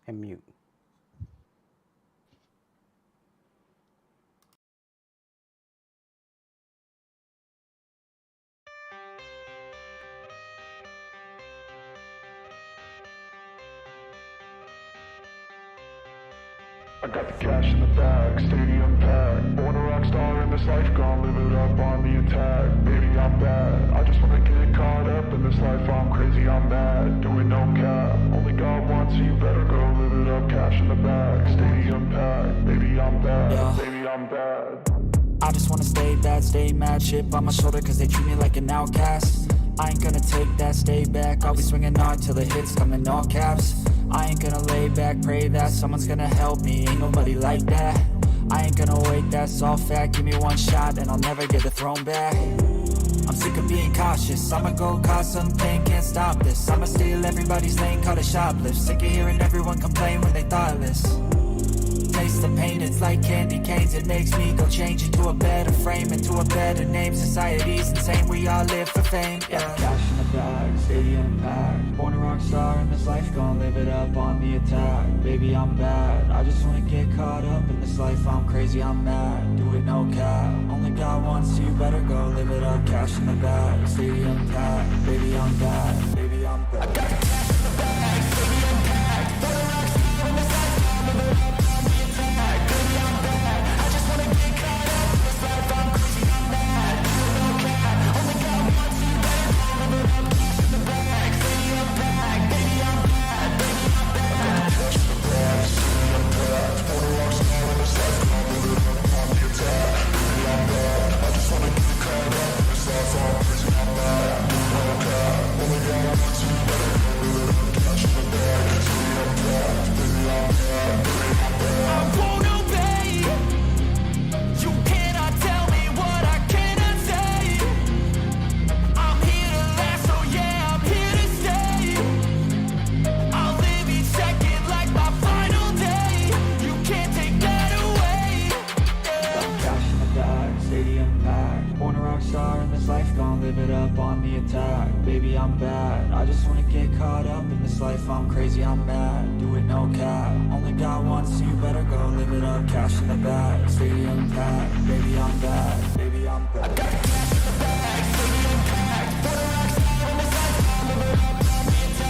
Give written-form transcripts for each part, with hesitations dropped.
and mute. I got the cash in the bag, stadium packed. Born a rock star in this life, gon' live it up on the attack. Baby, I'm bad. I just wanna get caught up in this life. I'm crazy, I'm mad. Doing no cap. Only God wants you, better go live it up. Cash in the bag, stadium packed. Baby, I'm bad. Yeah. Baby, I'm bad. I just wanna stay bad, stay mad. Chip on my shoulder cause they treat me like an outcast. I ain't gonna take that, stay back. I'll be swinging hard till the hits come in all caps. I ain't gonna lay back, pray that someone's gonna help me. Ain't nobody like that. I ain't gonna wait, that's all fact. Give me one shot and I'll never get the throne back. I'm sick of being cautious. I'ma go cause something, can't stop this. I'ma steal everybody's lane, call it shoplift. Sick of hearing everyone complain when they thoughtless. Taste the pain, it's like candy canes. It makes me go change into a better frame, into a better name. Society's insane, we all live for fame. Yeah. Cash in the bag, stadium packed. Born a rock star in this life, gon' live it up on the attack. Baby, I'm bad. I just wanna get caught up in this life. I'm crazy, I'm mad. Do it no cap. Only God wants you, better go live it up. Cash in the bag, stadium packed. Baby, I'm bad. Baby, I'm bad. I got the cash in the bag, stadium packed. Born a rock star in this life, gon' live it up. Live it up on the attack, baby I'm bad. I just wanna get caught up in this life. I'm crazy, I'm mad. Do it no cap. Only God wants you, better go live it up. Cash in the bag, stadium packed. Baby I'm bad, baby I'm bad. I got the cash in the bag, stadium packed. Born a rock star in this life, I'll live it up on the attack.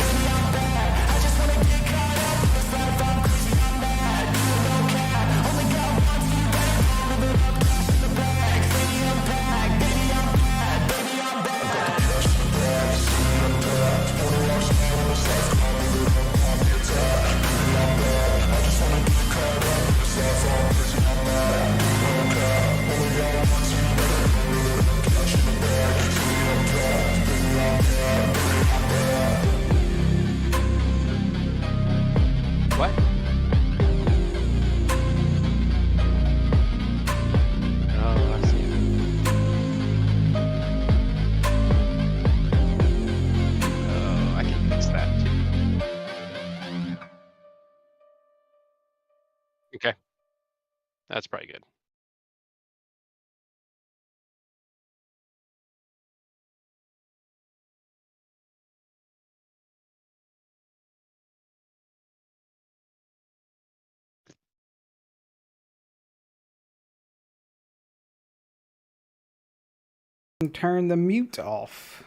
Baby I'm bad. I just wanna get caught up in this life. I'm crazy, I'm mad. Do it no cap. Only God wants you, better go live it up. Cash in the bag, stadium packed. Baby I'm bad. What? Oh, I see. Oh, I can fix that too. Okay, that's probably good. Turn the mute off.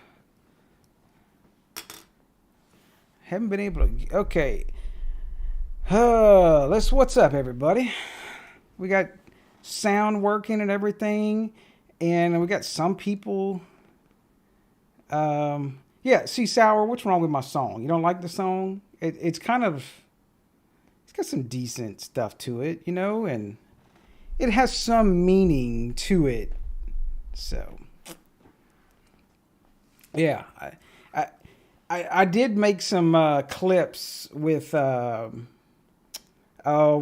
Haven't been able to. Okay. What's up, everybody? We got sound working and everything, and we got some people. Yeah. See, Sour, what's wrong with my song? You don't like the song? It's kind of. It's got some decent stuff to it, you know, and it has some meaning to it. So. Yeah, I did make some clips with. We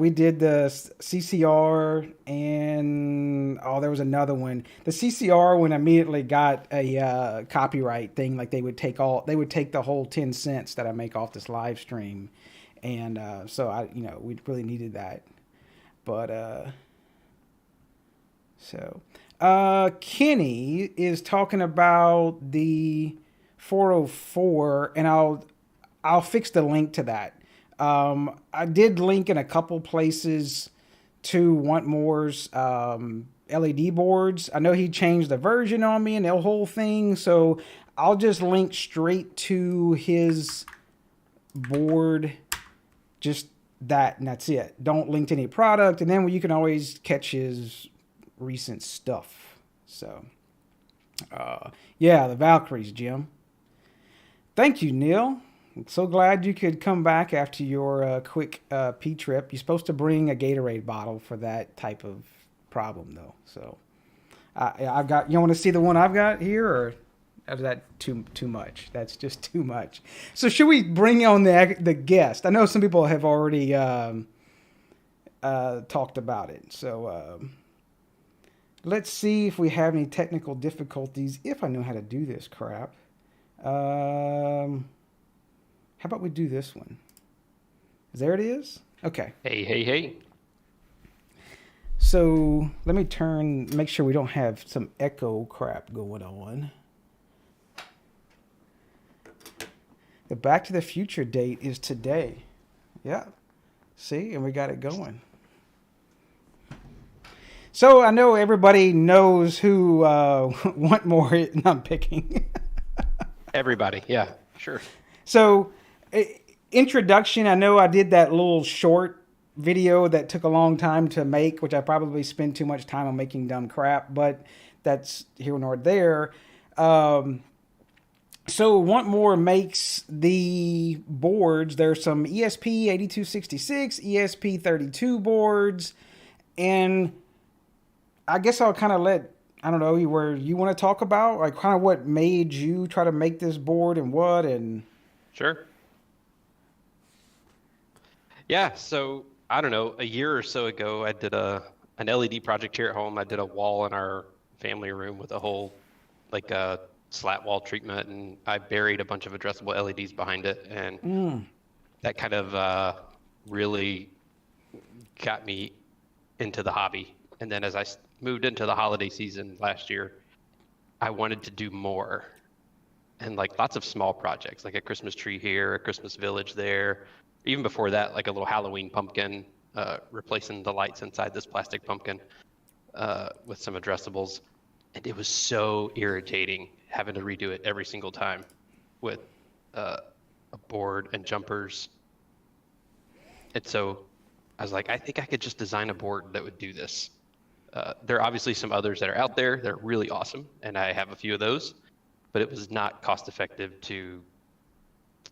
did the CCR, and there was another one. The CCR one immediately got a copyright thing. Like they would take the whole 10 cents that I make off this live stream, and so we really needed that, but so. Kenny is talking about the 404, and I'll fix the link to that. I did link in a couple places to Wantmoore's LED boards. I know he changed the version on me and the whole thing, so I'll just link straight to his board, just that, and that's it. Don't link to any product, and then you can always catch his recent stuff. So, yeah, the Valkyries, Jim. Thank you, Neil. I'm so glad you could come back after your quick pee trip. You're supposed to bring a Gatorade bottle for that type of problem, though. So, I've got. You want to see the one I've got here, or is that too much? That's just too much. So, should we bring on the guest? I know some people have already talked about it. So, let's see if we have any technical difficulties. If I know how to do this crap. How about we do this one? There it is. Okay. Hey. So let me make sure we don't have some echo crap going on. The Back to the Future date is today. Yeah. See, and we got it going. So I know everybody knows who Wantmoore is. No, I'm picking. Everybody, yeah, sure. So, introduction, I know I did that little short video that took a long time to make, which I probably spend too much time on making dumb crap, but that's here nor there. So Wantmoore makes the boards. There's some ESP8266, ESP32 boards, and I guess I'll kind of I don't know, where you want to talk about, like kind of what made you try to make this board and what, and... Sure. Yeah, so I don't know, a year or so ago, I did an LED project here at home. I did a wall in our family room with a whole slat wall treatment, and I buried a bunch of addressable LEDs behind it, and that kind of really got me into the hobby. And then as I moved into the holiday season last year, I wanted to do more. And lots of small projects, like a Christmas tree here, a Christmas village there. Even before that, like a little Halloween pumpkin, replacing the lights inside this plastic pumpkin with some addressables. And it was so irritating having to redo it every single time with a board and jumpers. And so I was like, I think I could just design a board that would do this. There are obviously some others that are out there that are really awesome, and I have a few of those, but it was not cost effective to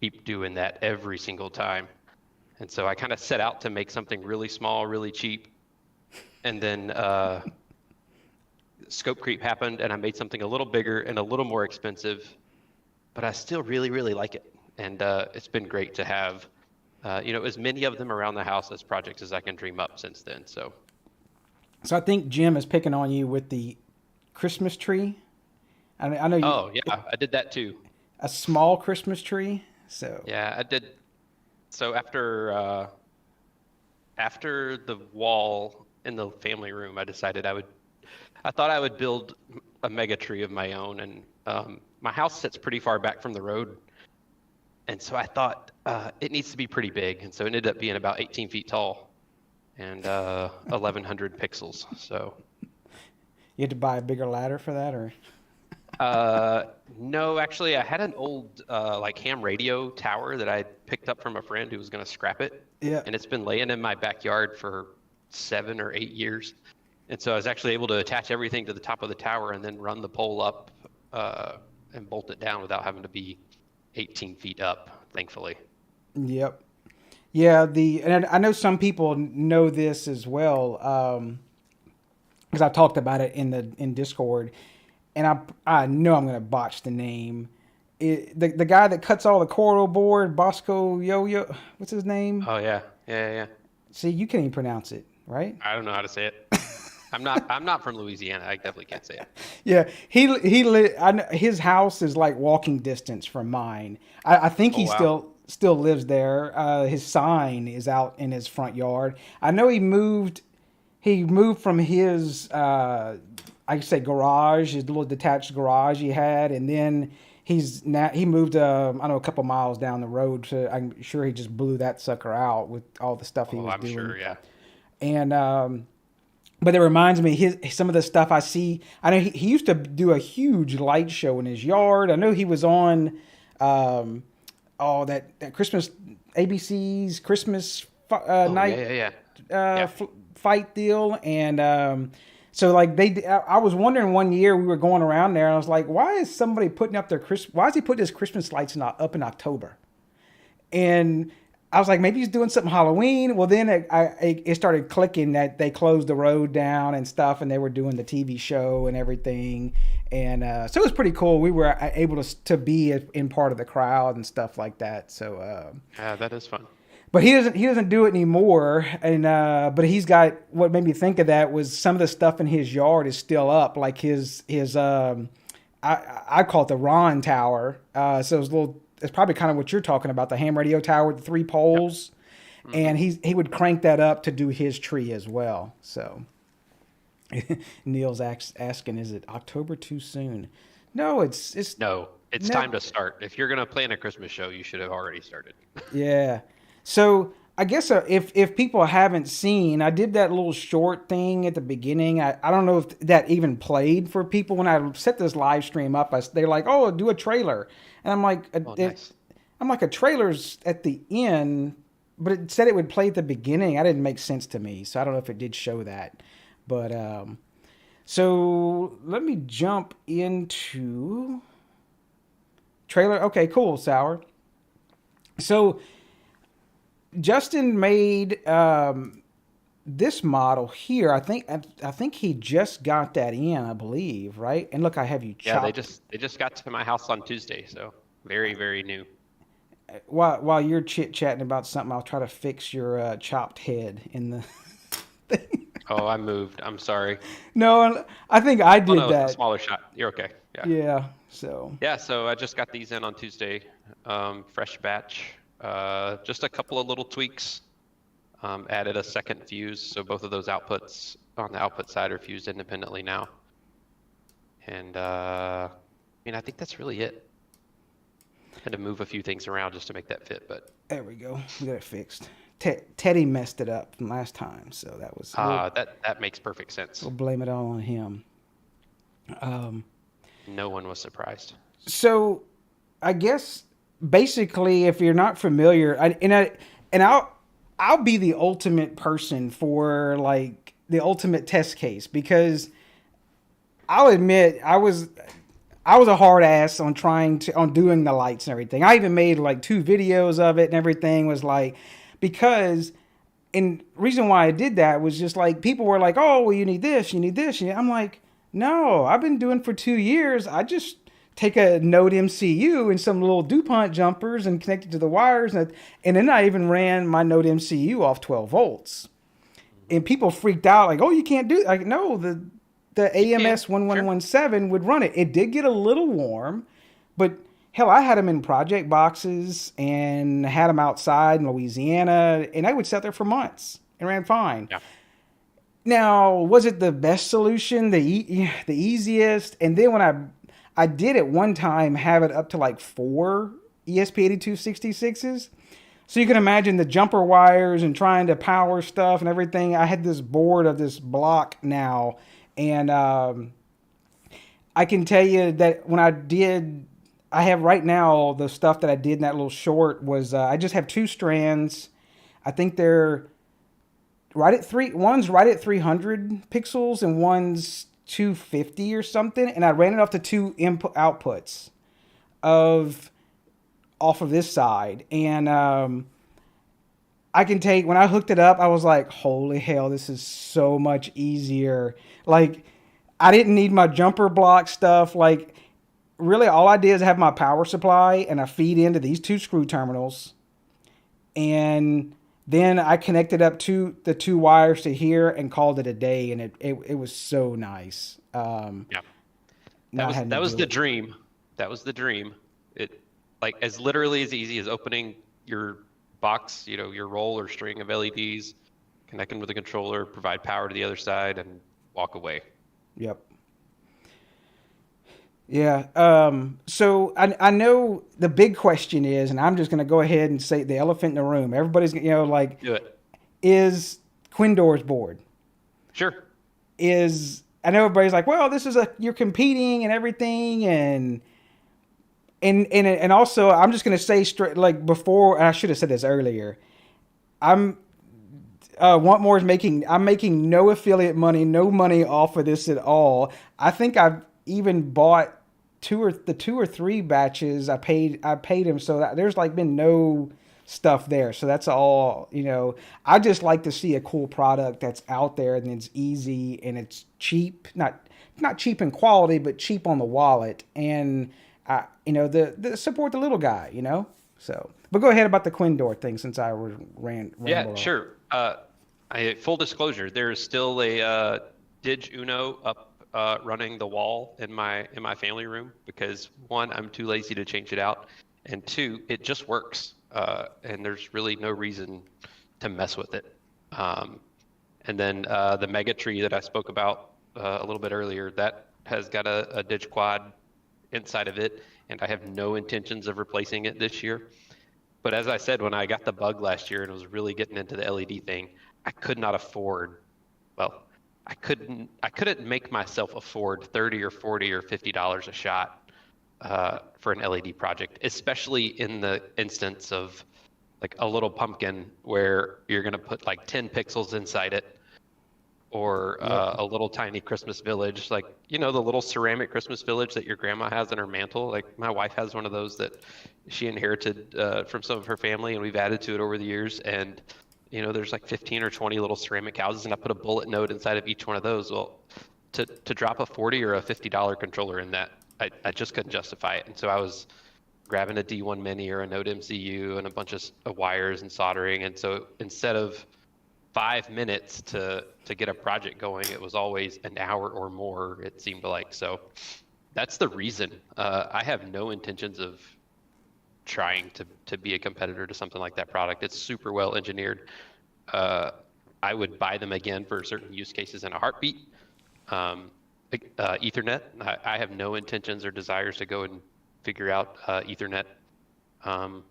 keep doing that every single time. And so I kind of set out to make something really small, really cheap, and then scope creep happened, and I made something a little bigger and a little more expensive, but I still really, really like it. And it's been great to have as many of them around the house as projects as I can dream up since then. So I think Jim is picking on you with the Christmas tree. I know you. Oh yeah, I did that too. A small Christmas tree. So yeah, I did. So after the wall in the family room, I decided I thought I would build a mega tree of my own, and my house sits pretty far back from the road, and so I thought it needs to be pretty big, and so it ended up being about 18 feet tall and 1,100 pixels. So you had to buy a bigger ladder for that, or? No, actually, I had an old ham radio tower that I picked up from a friend who was going to scrap it. Yeah. And it's been laying in my backyard for 7 or 8 years. And so I was actually able to attach everything to the top of the tower and then run the pole up and bolt it down without having to be 18 feet up, thankfully. Yep. Yeah, and I know some people know this as well, because I talked about it in Discord, and I know I'm going to botch the name. The guy that cuts all the coral board, Bosco Yo-Yo, what's his name? Oh yeah. See, you can't even pronounce it, right? I don't know how to say it. I'm not from Louisiana. I definitely can't say it. Yeah, his house is like walking distance from mine. I think he still lives there. His sign is out in his front yard. I know he moved from his I say garage, his little detached garage he had, and then he moved I don't know, a couple miles down the road, so I'm sure he just blew that sucker out with all the stuff he Oh, was I'm doing. sure. Yeah. And but it reminds me some of the stuff I see. I know he used to do a huge light show in his yard. I know he was on that Christmas ABC's Christmas Oh, night yeah, yeah, yeah. Yeah. fight deal. And so like I was wondering one year we were going around there and I was like, why is somebody putting up why is he putting his Christmas lights up in October? And I was like, maybe he's doing something Halloween. Well, then it started clicking that they closed the road down and stuff, and they were doing the TV show and everything. And so it was pretty cool. We were able to be in part of the crowd and stuff like that. So Yeah, that is fun. but he doesn't do it anymore. And but he's got, what made me think of that was some of the stuff in his yard is still up, like his I call it the Ron Tower. So it's probably kind of what you're talking about, the ham radio tower with the 3 poles. Yep. And he would crank that up to do his tree as well. So Neil's asking, is it October too soon? No, it's time to start. If you're gonna plan a Christmas show, you should have already started. Yeah. So I guess if people haven't seen, I did that little short thing at the beginning. I don't know if that even played for people when I set this live stream up. They're like, "Oh, do a trailer," and I'm like, Nice. "I'm like, a trailer's at the end," but it said it would play at the beginning. That didn't make sense to me, so I don't know if it did show that. But so let me jump into trailer. Okay, cool, Sour. So Justin made this model here. I think he just got that in, I believe, right? And look, I have you chopped. Yeah, they just got to my house on Tuesday, so very, very new. While you're chit-chatting about something, I'll try to fix your chopped head in the thing. Oh, I moved. I'm sorry. No, I think I did that. It's a smaller shot. You're okay. Yeah. Yeah. So. Yeah. So I just got these in on Tuesday. Fresh batch. Just a couple of little tweaks. Added a second fuse, so both of those outputs on the output side are fused independently now. And I think that's really it. Had to move a few things around just to make that fit, but there we go. We got it fixed. Teddy messed it up from last time, so that was that makes perfect sense. We'll blame it all on him. No one was surprised. So, I guess basically, if you're not familiar, I'll be the ultimate person for like the ultimate test case, because I'll admit I was a hard ass on doing the lights and everything. I even made like 2 videos of it and everything, was like, because, and reason why I did that was just like, people were like, oh, well, you need this. I'm like, no, I've been doing for 2 years. I just take a Node MCU and some little DuPont jumpers and connect it to the wires. And then I even ran my Node MCU off 12 volts. And people freaked out like, oh, you can't do it. Like, no, the AMS 1117 would run it. It did get a little warm, but hell, I had them in project boxes and had them outside in Louisiana, and I would sit there for months and ran fine. Yeah. Now, was it the best solution, the easiest? And then when I did at one time have it up to like 4 ESP8266s. So you can imagine the jumper wires and trying to power stuff and everything. I had this board of this block now. And I can tell you that when I have right now the stuff that I did in that little short was, I just have 2 strands. I think they're one's right at 300 pixels and one's 250 or something. And I ran it off the 2 input outputs off of this side. And I can take, when I hooked it up, I was like, holy hell, this is so much easier. Like, I didn't need my jumper block stuff. Like, really, all I did is have my power supply and I feed into these 2 screw terminals. And then I connected up to the 2 wires to here and called it a day. And it was so nice. Yeah. That was the dream. That was the dream. It, like, as literally as easy as opening your box, your roll or string of LEDs, connecting with the controller, provide power to the other side, and walk away. Yep. Yeah. So I know the big question is, and I'm just going to go ahead and say the elephant in the room. Everybody's, like, Do it. is Quindor's board? Sure. I know everybody's like, well, this is you're competing and everything, and also I'm just going to say straight, like, before, I should have said this earlier. I'm Wantmoore is I'm making no affiliate money, no money off of this at all. I think I've even bought two or three batches. I paid him, so that there's like been no stuff there. So that's all, I just like to see a cool product that's out there and it's easy and it's cheap, not cheap in quality, but cheap on the wallet. And the support the little guy, So, but go ahead about the Quindor thing since I was Yeah, ramble off. sure. Full disclosure, there is still a Dig Uno up running the wall in my family room because one, I'm too lazy to change it out, and two, it just works, and there's really no reason to mess with it. And then the Mega Tree that I spoke about a little bit earlier, that has got a Dig Quad inside of it, and I have no intentions of replacing it this year. But as I said, when I got the bug last year and was really getting into the LED thing, I could not afford, well, I couldn't make myself afford 30 or 40 or $50 a shot for an LED project, especially in the instance of like a little pumpkin where you're going to put like 10 pixels inside it, or a little tiny Christmas village, like, the little ceramic Christmas village that your grandma has on her mantle. Like my wife has one of those that she inherited from some of her family, and we've added to it over the years. And, there's like 15 or 20 little ceramic houses, and I put a bullet note inside of each one of those. Well, to drop a 40 or a $50 controller in that, I just couldn't justify it. And so I was grabbing a D1 Mini or a Node MCU and a bunch of wires and soldering. And so instead of 5 minutes to get a project going, it was always an hour or more, it seemed like. So that's the reason. I have no intentions of trying to be a competitor to something like that product. It's super well engineered. I would buy them again for certain use cases in a heartbeat. Ethernet, I have no intentions or desires to go and figure out Ethernet on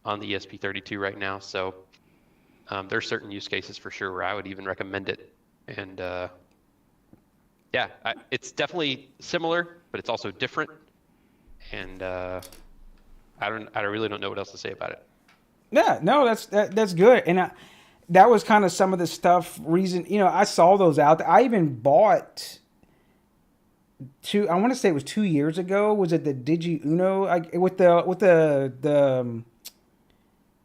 the ESP32 right now. So there's certain use cases for sure where I would even recommend it. And yeah, it's definitely similar, but it's also different. And I really don't know what else to say about it. Yeah, no, that's good. And that was kind of some of the stuff I saw those out there. I even bought I want to say it was 2 years ago. Was it the Digi Uno with the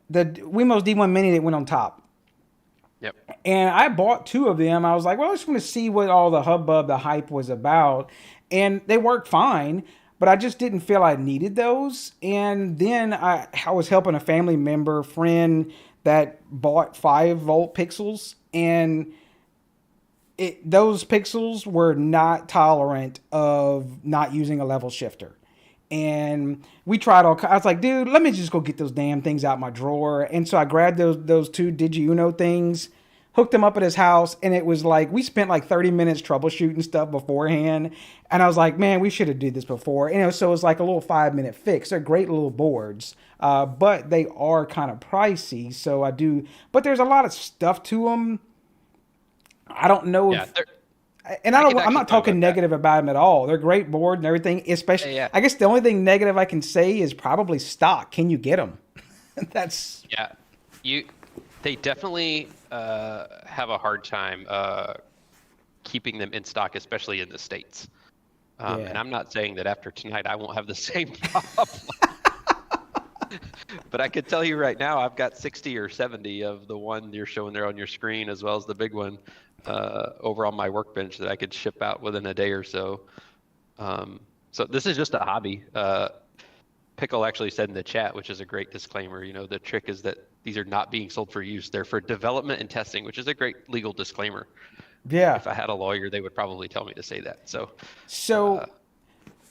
Wemos D1 Mini that went on top? Yep. And I bought two of them. I was like, well, I just want to see what all the hubbub, the hype was about. And they worked fine, but I just didn't feel I needed those. And then I was helping a family member, friend, that bought 5-volt pixels. And those pixels were not tolerant of not using a level shifter. And we tried I was like, dude, let me just go get those damn things out my drawer. And so I grabbed those two Digi Uno things, hooked them up at his house, and it was like we spent like 30 minutes troubleshooting stuff beforehand. And I was like, man, we should have did this before. So it was like a little 5-minute fix. They're great little boards, but they are kind of pricey. So but there's a lot of stuff to them. I don't know if. And I'm not talking negative about them at all. They're great board and everything. Especially, I guess the only thing negative I can say is probably stock. Can you get them? They definitely have a hard time keeping them in stock, especially in the States. And I'm not saying that after tonight I won't have the same problem. But I could tell you right now, I've got 60 or 70 of the one you're showing there on your screen, as well as the big one over on my workbench that I could ship out within a day or so. So this is just a hobby. Pickle actually said in the chat, which is a great disclaimer, the trick is that these are not being sold for use. They're for development and testing, which is a great legal disclaimer. Yeah. If I had a lawyer, they would probably tell me to say that. So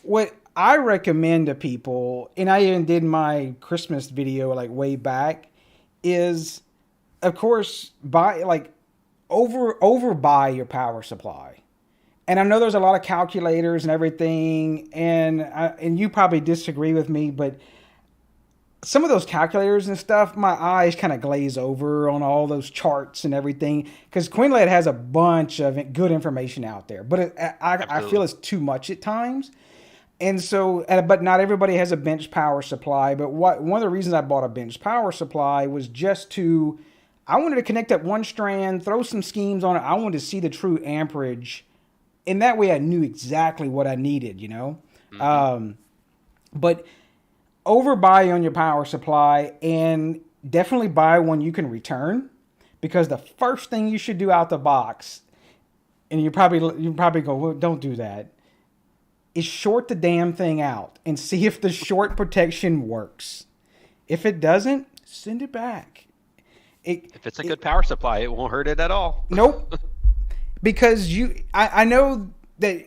what I recommend to people, and I even did my Christmas video like way back, is of course overbuy your power supply. And I know there's a lot of calculators and everything, and you probably disagree with me, but some of those calculators and stuff, my eyes kind of glaze over on all those charts and everything because QuinLED has a bunch of good information out there, but I feel Absolutely. it's too much at times. And so, but not everybody has a bench power supply. But one of the reasons I bought a bench power supply was just to, I wanted to connect up one strand, throw some schemes on it. I wanted to see the true amperage, and that way I knew exactly what I needed, you know. Hmm. But overbuy on your power supply and definitely buy one you can return because the first thing you should do out the box, and you probably go, well, don't do that, is short the damn thing out and see if the short protection works. If it doesn't, send it back. If it's a good power supply, it won't hurt it at all. Nope. Because I know that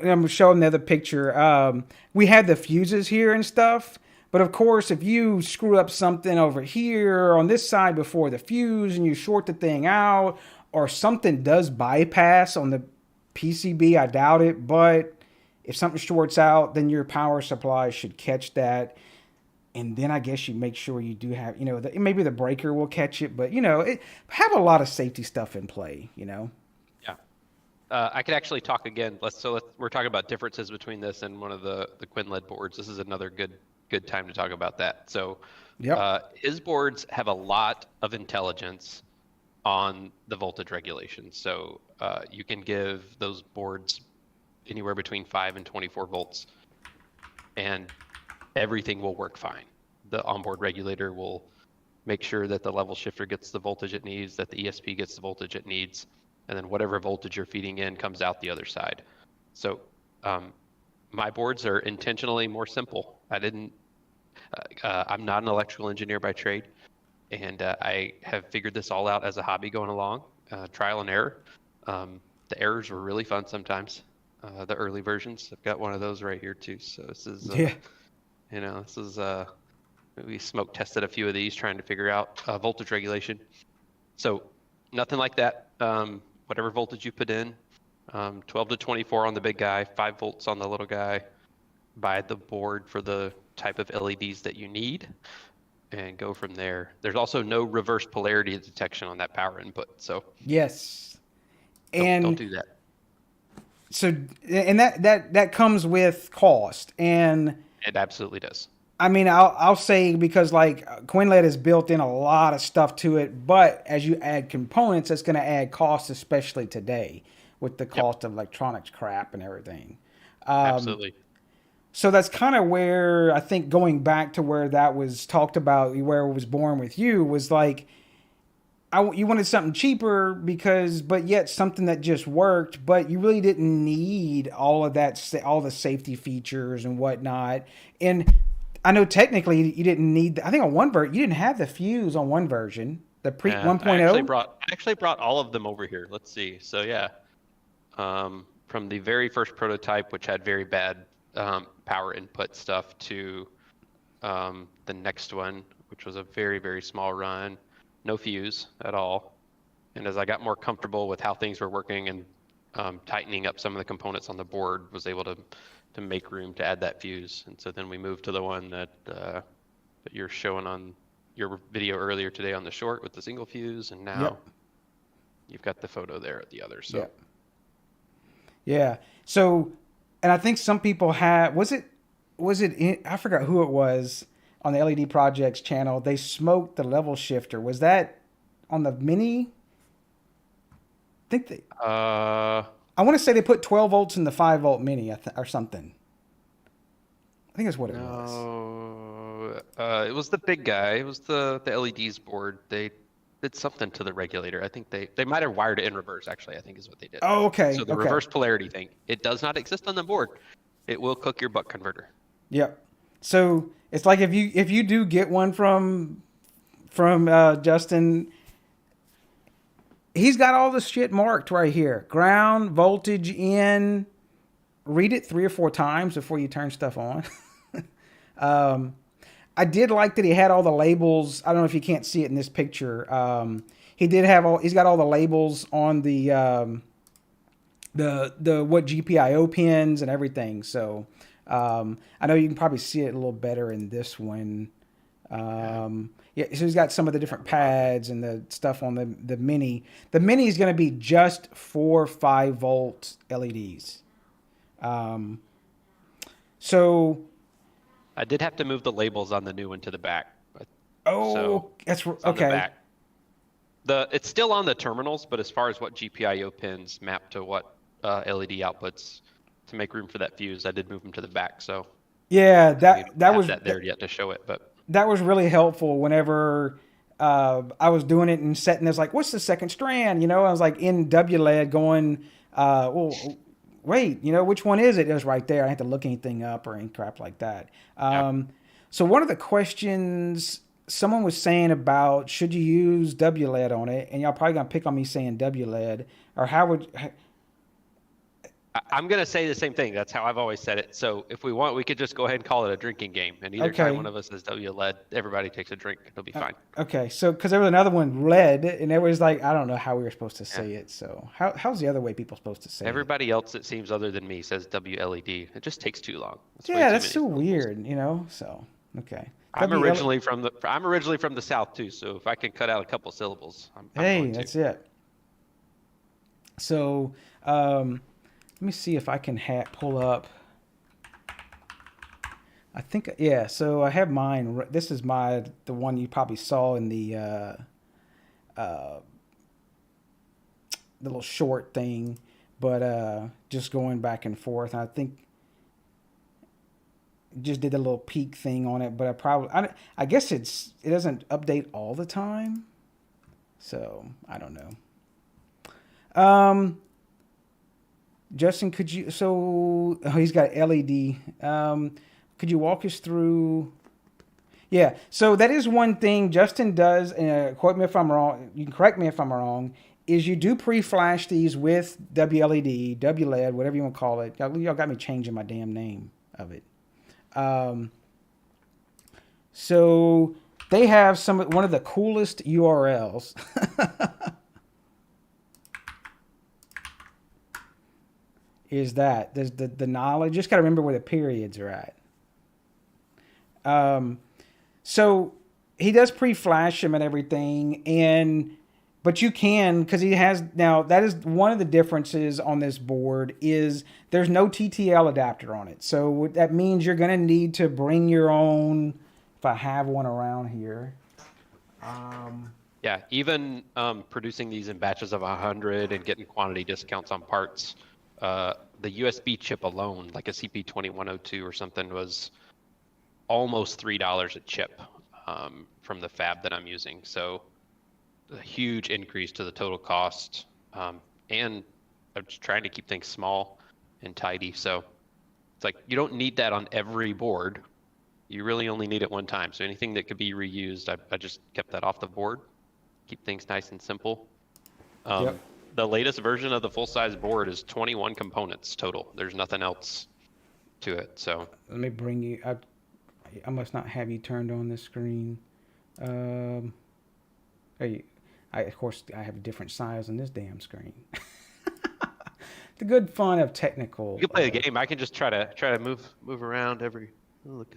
I'm showing another picture. We had the fuses here and stuff, but of course, if you screw up something over here on this side before the fuse and you short the thing out, or something does bypass on the PCB, I doubt it, but if something shorts out, then your power supply should catch that. And then I guess you make sure you do have, maybe the breaker will catch it, but have a lot of safety stuff in play, Yeah. I could actually talk again. We're talking about differences between this and one of the QuinLED boards. This is another good time to talk about that. So, Yep. his boards have a lot of intelligence on the voltage regulation. So you can give those boards anywhere between 5 and 24 volts, and everything will work fine. The onboard regulator will make sure that the level shifter gets the voltage it needs, that the ESP gets the voltage it needs, and then whatever voltage you're feeding in comes out the other side. So my boards are intentionally more simple. I'm not an electrical engineer by trade, and I have figured this all out as a hobby going along, trial and error. The errors were really fun sometimes. The early versions, I've got one of those right here too. So this is, Yeah. we smoke tested a few of these trying to figure out voltage regulation. So nothing like that. Whatever voltage you put in, 12 to 24 on the big guy, 5 volts on the little guy. Buy the board for the type of LEDs that you need and go from there. There's also no reverse polarity detection on that power input. So Yes. don't And do that. so, and that comes with cost. And It absolutely does. I mean, I'll say because like QuinLED has built in a lot of stuff to it, but as you add components, it's going to add costs, especially today with the cost of electronics crap and everything. Absolutely. So that's kind of where I think going back to where that was talked about, where it was born with you, was like you wanted something cheaper but yet something that just worked, but you really didn't need all of that, all the safety features and whatnot. And I know technically you didn't need. I think on one version you didn't have the fuse on one version, the pre Yeah, 1.0. I actually brought all of them over here. Let's see. So yeah, from the very first prototype, which had very bad power input stuff, to the next one, which was a very, very small run, no fuse at all. And as I got more comfortable with how things were working and tightening up some of the components on the board, was able to make room to add that fuse. And so then we moved to the one that you're showing on your video earlier today on the short with the single fuse, and now you've got the photo there at the other. So Yeah. So, and I think some people had, I forgot who it was on the LED Projects channel. They smoked the level shifter. Was that on the Mini? I think I want to say they put 12 volts in the 5-volt Mini or something. I think that's what it was. No, it was the big guy. It was the LEDeez board. They did something to the regulator. I think they might have wired it in reverse, actually, I think is what they did. Oh, okay. So the reverse polarity thing, it does not exist on the board. It will cook your buck converter. Yep. So it's like if you do get one from Justin, he's got all the shit marked right here. Ground, voltage in. Read it 3 or 4 times before you turn stuff on. I did like that he had all the labels. I don't know if you can't see it in this picture. He's got all the labels on the the what GPIO pins and everything. So I know you can probably see it a little better in this one. Yeah, so he's got some of the different pads and the stuff on the mini. The mini is going to be just 4 5-volt LEDs. So I did have to move the labels on the new one to the back. that's It's on the okay. back. It's still on the terminals, but as far as what GPIO pins map to what LED outputs to make room for that fuse, I did move them to the back. So Yeah, we don't that have was that there yet to show it, but that was really helpful whenever I was doing it and setting this, like, what's the second strand? I was like in WLED going, well, wait, which one is it? It was right there. I didn't have to look anything up or any crap like that. So one of the questions someone was saying about, should you use WLED on it? And y'all probably going to pick on me saying WLED, or I'm going to say the same thing. That's how I've always said it. So if we want, we could just go ahead and call it a drinking game. And either time one of us says WLED, everybody takes a drink. It'll be fine. Okay, so because there was another one, lead, and it was like, I don't know how we were supposed to say it. So how's the other way people supposed to say Everybody else, it seems, other than me, says WLED. It just takes too long. Yeah, that's so weird, So okay. I'm originally from the South too, so if I can cut out a couple syllables, I'm going to. That's it. So let me see if I can pull up. I think, yeah, so I have mine. This is the one you probably saw in the little short thing, but just going back and forth. I think just did a little peak thing on it, but I guess it doesn't update all the time. So I don't know. Justin, he's got LED. Could you walk us through? Yeah, so that is one thing Justin does, quote me if I'm wrong, you can correct me if I'm wrong, is you do pre-flash these with WLED, WLED, whatever you want to call it. Y'all got me changing my damn name of it. So they have one of the coolest URLs. Is that there's the knowledge. Just got to remember where the periods are at. So he does pre-flash them and everything, but you can, because he has now. That is one of the differences on this board is there's no TTL adapter on it. So that means you're going to need to bring your own. If I have one around here. Yeah, even producing these in batches of 100 and getting quantity discounts on parts. The USB chip alone, like a CP2102 or something, was almost $3 a chip from the fab that I'm using. So a huge increase to the total cost. And I'm just trying to keep things small and tidy. So it's like you don't need that on every board. You really only need it one time. So anything that could be reused, I just kept that off the board. Keep things nice and simple. Yep. The latest version of the full-size board is 21 components total. There's nothing else to it. So let me bring you. I must not have you turned on this screen. Of course, I have a different size on this damn screen. The good fun of technical. You can play a game. I can just try to move around every. Look.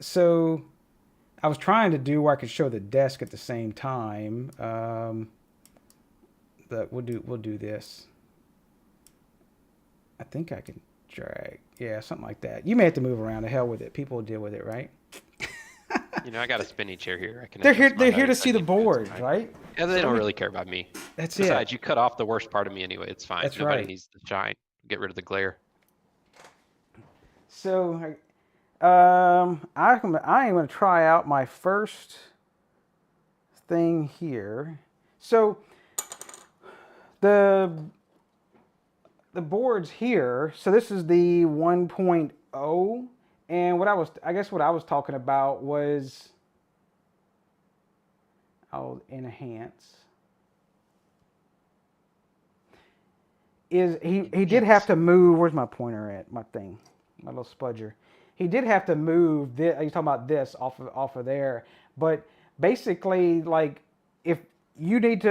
So, I was trying to do where I could show the desk at the same time. We'll do this. I think I can drag. Yeah, something like that. You may have to move around. The hell with it. People will deal with it, right? I got a spinny chair here. I can. They're here to see the board, right? Yeah, they don't really care about me. That's Besides, you cut off the worst part of me anyway. It's fine. That's Nobody right. needs to shine. Get rid of the glare. So, I am going to try out my first thing here. So, the board's here. So this is the 1.0, and what I was talking about was I'll enhance. Is he did have to move? Where's my pointer at? My thing, my little spudger. He did have to move. He's talking about this off of there, but basically, like if you need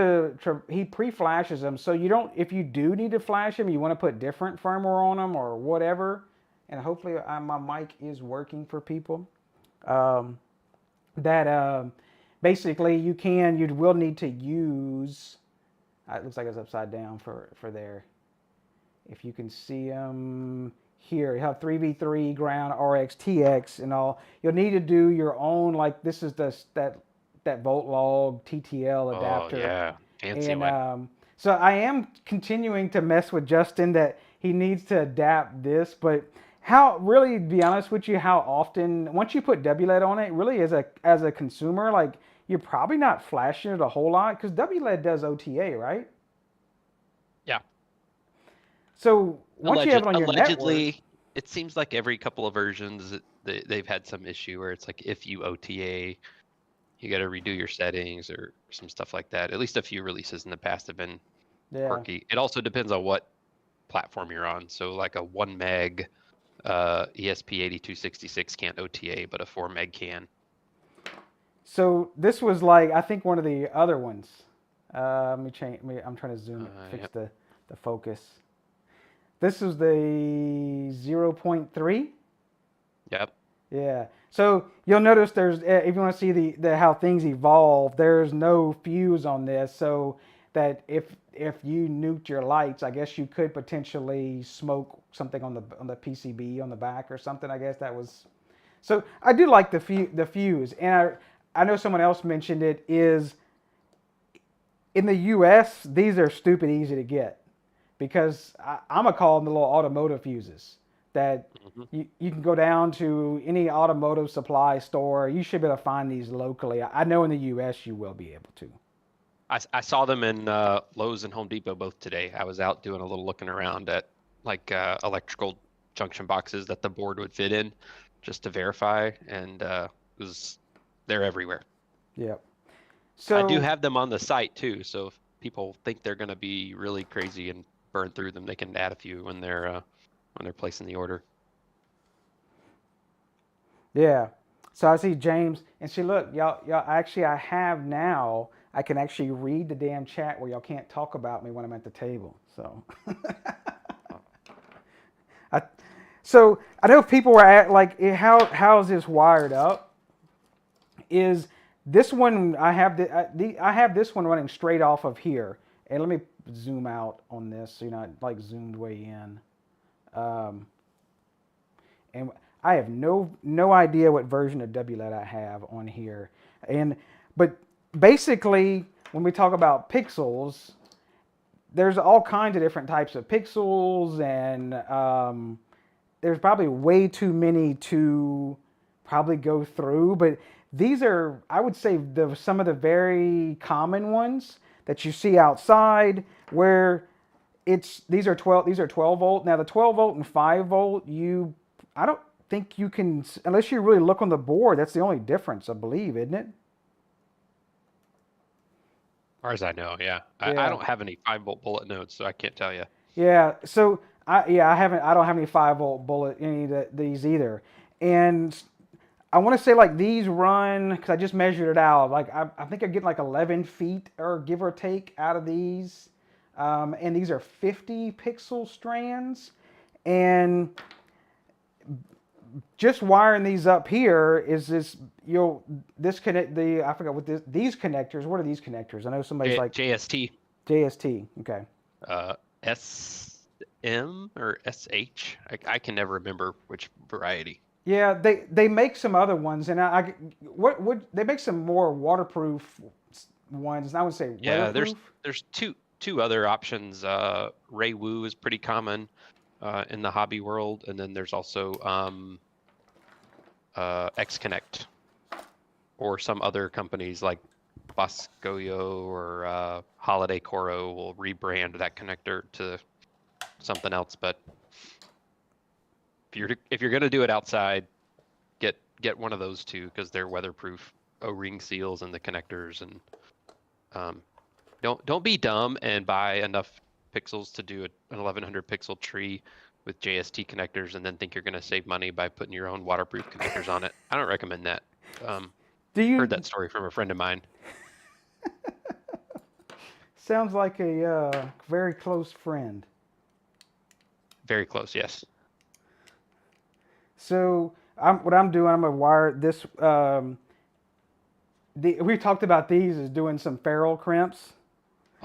he pre-flashes them, so you don't. If you do need to flash them, you want to put different firmware on them or whatever. And hopefully, my mic is working for people. Um, that basically you will need to use. It looks like it's upside down for there. If you can see them here, you have 3v3 ground RX TX and all. You'll need to do your own, like this is that volt log TTL Oh adapter. yeah, fancy And one. so I am continuing to mess with Justin that he needs to adapt this, but how really, to be honest with you, how often once you put WLED on it, really as a consumer, like you're probably not flashing it a whole lot because WLED does OTA, right? Yeah. So once you have it on your network, Allegedly, it seems like every couple of versions they've had some issue where it's like if you OTA, you got to redo your settings or some stuff like that. At least a few releases in the past have been yeah. quirky. It also depends on what platform you're on. So like a 1 meg ESP8266 can't OTA, but a 4 meg can. So this was like I think one of the other ones. Let me change. I'm trying to zoom it, fix Yep. the focus. This is the 0.3. Yep. Yeah. So you'll notice there's if you want to see the how things evolve, there's no fuse on this, so that if you nuked your lights, I guess you could potentially smoke something on the PCB on the back or something. I guess that was. So I do like the fuse, and I know someone else mentioned it is in the U.S. These are stupid easy to get because I'm gonna call them the little automotive fuses that Mhm. you can go down to any automotive supply store. You should be able to find these locally. I know in the U.S. you will be able to. I saw them in Lowe's and Home Depot both today. I was out doing a little looking around at like electrical junction boxes that the board would fit in, just to verify, and they're everywhere. Yep. I do So have them on the site too, so if people think they're going to be really crazy and burn through them, they can add a few when they're placing the order. yeah. So I see James and see look y'all actually I have now I can actually read the damn chat where y'all can't talk about me when I'm at the table. So I, so I know people were at like how is this wired up? Is this one I have I have this one running straight off of here, and let me zoom out on this so you're not like zoomed way in. Um, and I have no idea what version of WLED I have on here, and but basically when we talk about pixels, there's all kinds of different types of pixels, and there's probably way too many to probably go through, but these are, I would say, some of the very common ones that you see outside where these are 12 volt. Now the 12 volt and 5 volt, I don't think you can, unless you really look on the board, that's the only difference, I believe, isn't it? As far as I know, yeah. I Yeah. don't have any 5-volt bullet nodes, so I can't tell you. Yeah, so I don't have any 5 volt bullet any of these either, and I want to say like these run because I just measured it out. Like I think I get like 11 feet or give or take out of these, and these are 50 pixel strands, and just wiring these up here is you'll disconnect I forgot what these connectors. What are these connectors? I know somebody's like JST, JST. Okay. SM or SH. I can never remember which variety. Yeah, they make some other ones, and what would they make some more waterproof ones? And I would say Yeah, weatherproof. there's two other options. Ray Wu is pretty common in the hobby world, and then there's also X-Connect or some other companies like Boscoyo or Holiday Coro will rebrand that connector to something else. But if you're gonna do it outside, get one of those two because they're weatherproof O-ring seals and the connectors, and don't be dumb and buy enough pixels to do an 1100 pixel tree with JST connectors and then think you're going to save money by putting your own waterproof connectors on it. I don't recommend that. Do you Heard that story from a friend of mine. Sounds like a very close friend. Very close, yes. So what I'm doing, I'm gonna wire this. We talked about these as doing some ferrule crimps.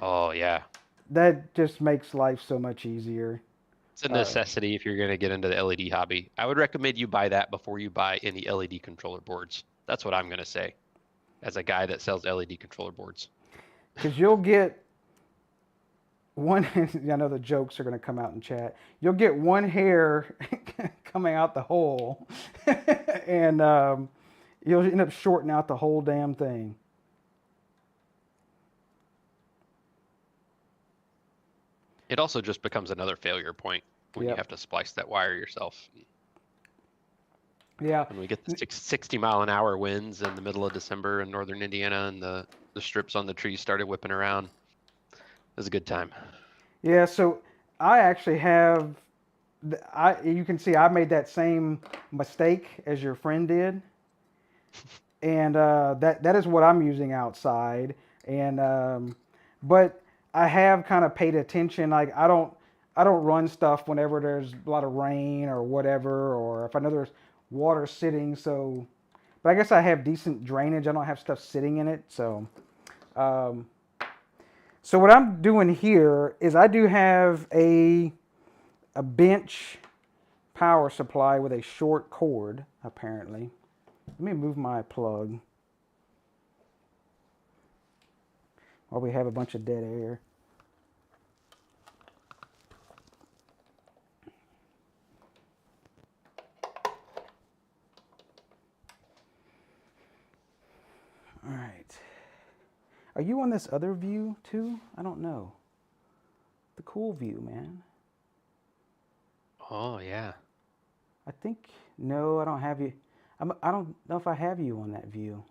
Oh yeah. That just makes life so much easier. It's a necessity if you're going to get into the LED hobby. I would recommend you buy that before you buy any LED controller boards. That's what I'm going to say as a guy that sells LED controller boards. Because you'll get one, I know the jokes are going to come out in chat. You'll get one hair coming out the hole, and you'll end up shorting out the whole damn thing. It also just becomes another failure point when you Yep. have to splice that wire yourself. Yeah. When we get the 60-mile-an-hour winds in the middle of December in northern Indiana and the strips on the trees started whipping around, it was a good time. Yeah, so I actually have, you can see I made that same mistake as your friend did. And that is what I'm using outside. And but I have kind of paid attention. Like I don't run stuff whenever there's a lot of rain or whatever, or if I know there's water sitting. So, but I guess I have decent drainage. I don't have stuff sitting in it. So, so what I'm doing here is I do have a bench power supply with a short cord apparently. Let me move my plug while we have a bunch of dead air. All right. Are you on this other view too? I don't know. The cool view, man. Oh, yeah. I think, no, I don't have you. I don't know if I have you on that view.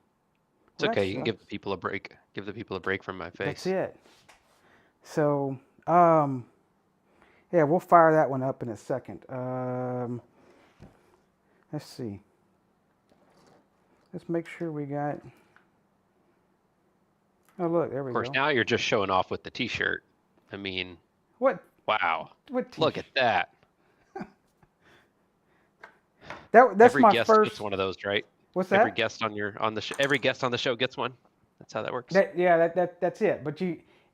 It's Well, okay. that You can give sucks. the people a break. Give the people a break from my face. That's it. So, yeah, we'll fire that one up in a second. Let's see. Let's make sure we got. Oh, look, there we Of course, go. now you're just showing off with the t-shirt. I mean, What? wow. What? Look at that. That's Every my guest first. gets one of those, right? What's Every that? guest every guest on the show gets one. That's how that works. That's it. But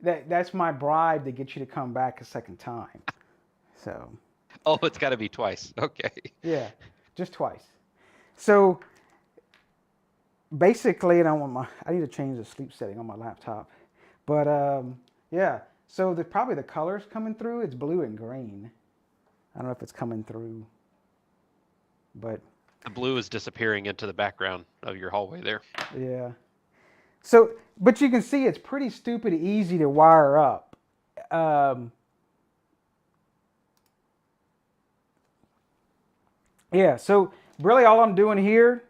that's my bribe to get you to come back a second time. So. Oh, it's got to be twice. Okay. Yeah, just twice. So basically, and I need to change the sleep setting on my laptop. But yeah, so probably the colors coming through, it's blue and green. I don't know if it's coming through, but The blue is disappearing into the background of your hallway there. yeah. So, but you can see it's pretty stupid easy to wire up. Yeah, so really all I'm doing here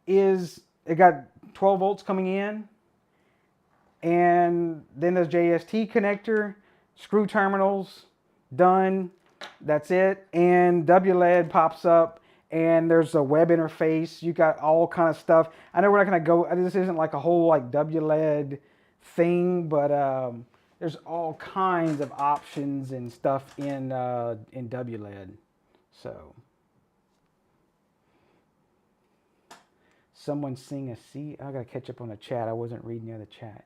is it got 12 volts coming in, and then there's JST connector, screw terminals, done. That's it. And WLED pops up, and there's a web interface. You got all kind of stuff. I know we're not gonna go. This isn't like a whole like WLED thing, but there's all kinds of options and stuff in WLED. So. Someone sing a C. I gotta catch up on the chat. I wasn't reading the other chat.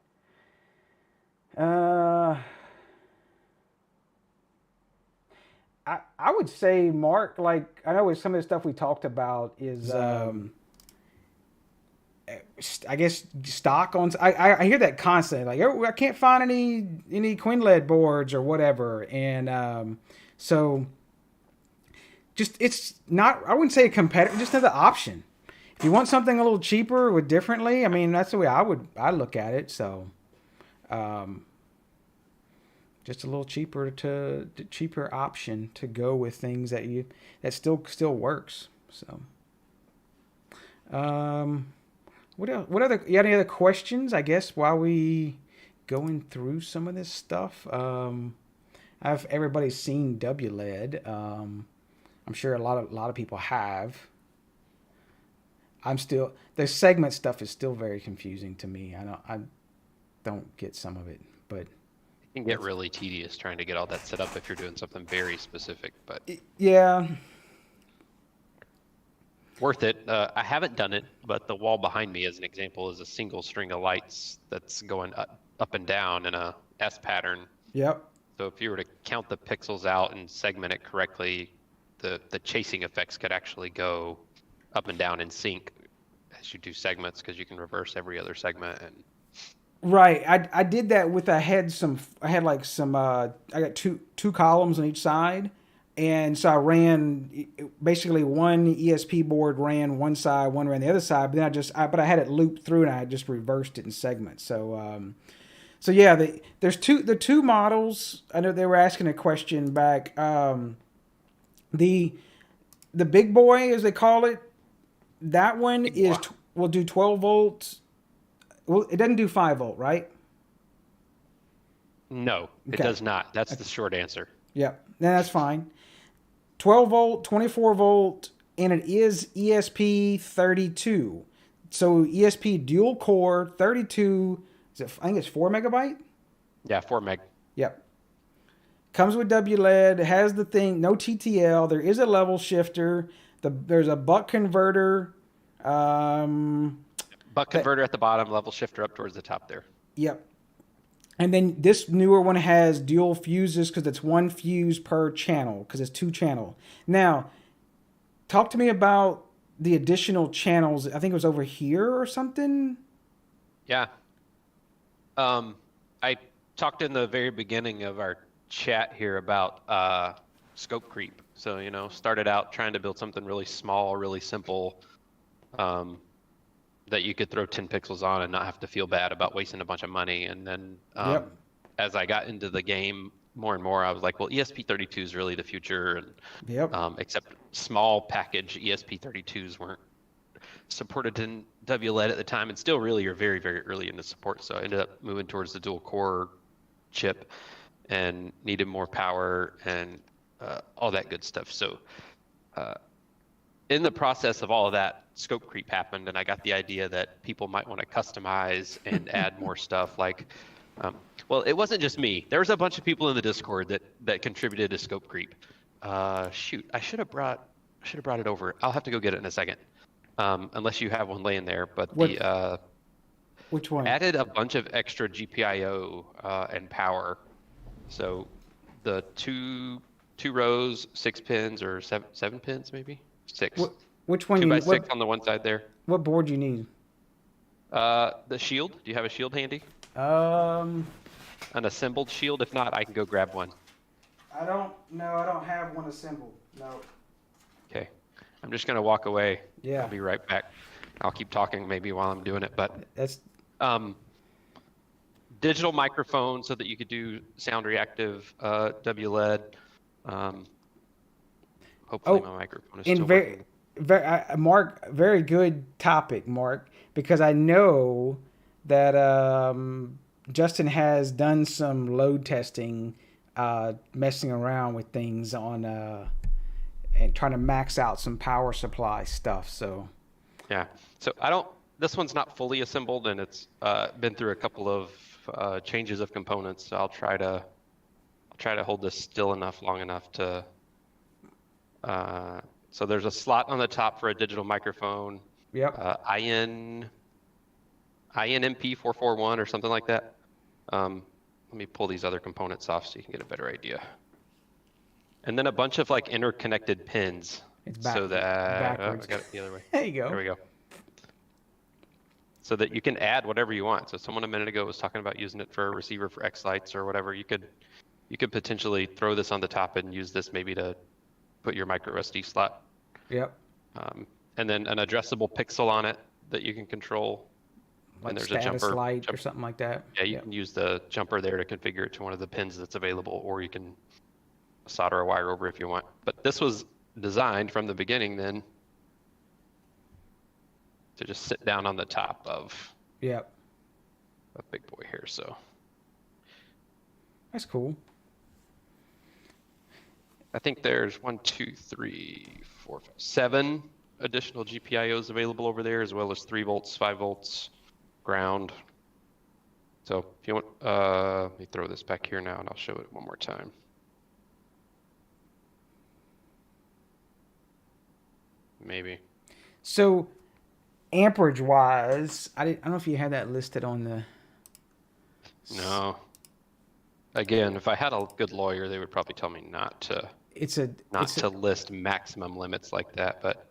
I would say, Mark, like I know some of the stuff we talked about is I guess stock on. I hear that constantly. Like I can't find any QuinLED boards or whatever, and so just it's not. I wouldn't say a competitor. Just another option. If you want something a little cheaper or differently, I mean, that's the way I look at it. So, just a little cheaper option to go with things that still works. So, what else? What other? You got any other questions? I guess while we going through some of this stuff, I've everybody's seen WLED. I'm sure a lot of people have. The segment stuff is still very confusing to me. I don't get some of it, but can get really tedious trying to get all that set up if you're doing something very specific, but Yeah. worth it. I haven't done it, but the wall behind me, as an example, is a single string of lights that's going up and down in a S pattern. Yep. So if you were to count the pixels out and segment it correctly, the chasing effects could actually go up and down in sync as you do segments, because you can reverse every other segment. And Right. I did that with I had like some I got two columns on each side. And so I ran basically one ESP board ran one side, one ran the other side, but then but I had it looped through and I just reversed it in segments. So yeah, the two models. I know they were asking a question back. The big boy, as they call it, that one will do 12 volts. Well, it doesn't do 5-volt, right? no, it does not. That's the short answer. Yep, that's fine. 12 volt, 24 volt, and it is ESP32. So ESP dual core 32. I think it's 4 megabyte. Yeah, 4 meg. Yep. Comes with WLED. Has the thing. No TTL. There is a level shifter. There's a buck converter. Buck converter at the bottom, level shifter up towards the top there. Yep. And then this newer one has dual fuses because it's one fuse per channel because it's 2-channel. Now, talk to me about the additional channels. I think it was over here or something. Yeah. I talked in the very beginning of our chat here about scope creep. So, started out trying to build something really small, really simple, that you could throw 10 pixels on and not have to feel bad about wasting a bunch of money. And then as I got into the game more and more, I was like, well, ESP32 is really the future. And except small package ESP32s weren't supported in WLED at the time, and still really are very, very early in the support. So I ended up moving towards the dual core chip and needed more power and all that good stuff. So in the process of all of that, scope creep happened, and I got the idea that people might want to customize and add more stuff. Like, well, it wasn't just me. There was a bunch of people in the Discord that contributed to scope creep. Shoot, I should have brought it over. I'll have to go get it in a second, unless you have one laying there. But which one? Added a bunch of extra GPIO and power. So the two rows, 6 pins, or seven pins maybe. 6. Which one? 2x6 on the one side there. What board do you need? The shield. Do you have a shield handy? An assembled shield. If not, I can go grab one. I don't have one assembled. No. Okay. I'm just gonna walk away. Yeah. I'll be right back. I'll keep talking maybe while I'm doing it, but that's digital microphone so that you could do sound reactive WLED. Hopefully my microphone is still working. Mark, very good topic, Mark, because I know that Justin has done some load testing, messing around with things on and trying to max out some power supply stuff. So yeah, so this one's not fully assembled, and it's been through a couple of changes of components. So I'll try to hold this still long enough to. So there's a slot on the top for a digital microphone. Yep. INMP441 or something like that. Let me pull these other components off so you can get a better idea. And then a bunch of like interconnected pins. It's back, so that backwards. I got it the other way. There you go. There we go. So that you can add whatever you want. So someone a minute ago was talking about using it for a receiver for X lights or whatever. You could potentially throw this on the top and use this maybe to put your micro SD slot. Yep. And then an addressable pixel on it that you can control. Like and there's status a jumper light or something like that. Yeah, you can use the jumper there to configure it to one of the pins that's available, or you can solder a wire over if you want. But this was designed from the beginning then to just sit down on the top of a big boy here. So that's cool. I think there's 7 additional GPIOs available over there, as well as 3 volts, 5 volts, ground. So if you want, let me throw this back here now and I'll show it one more time. Maybe. So amperage wise, I don't know if you had that listed on the. No. Again, if I had a good lawyer, they would probably tell me not to list maximum limits like that. But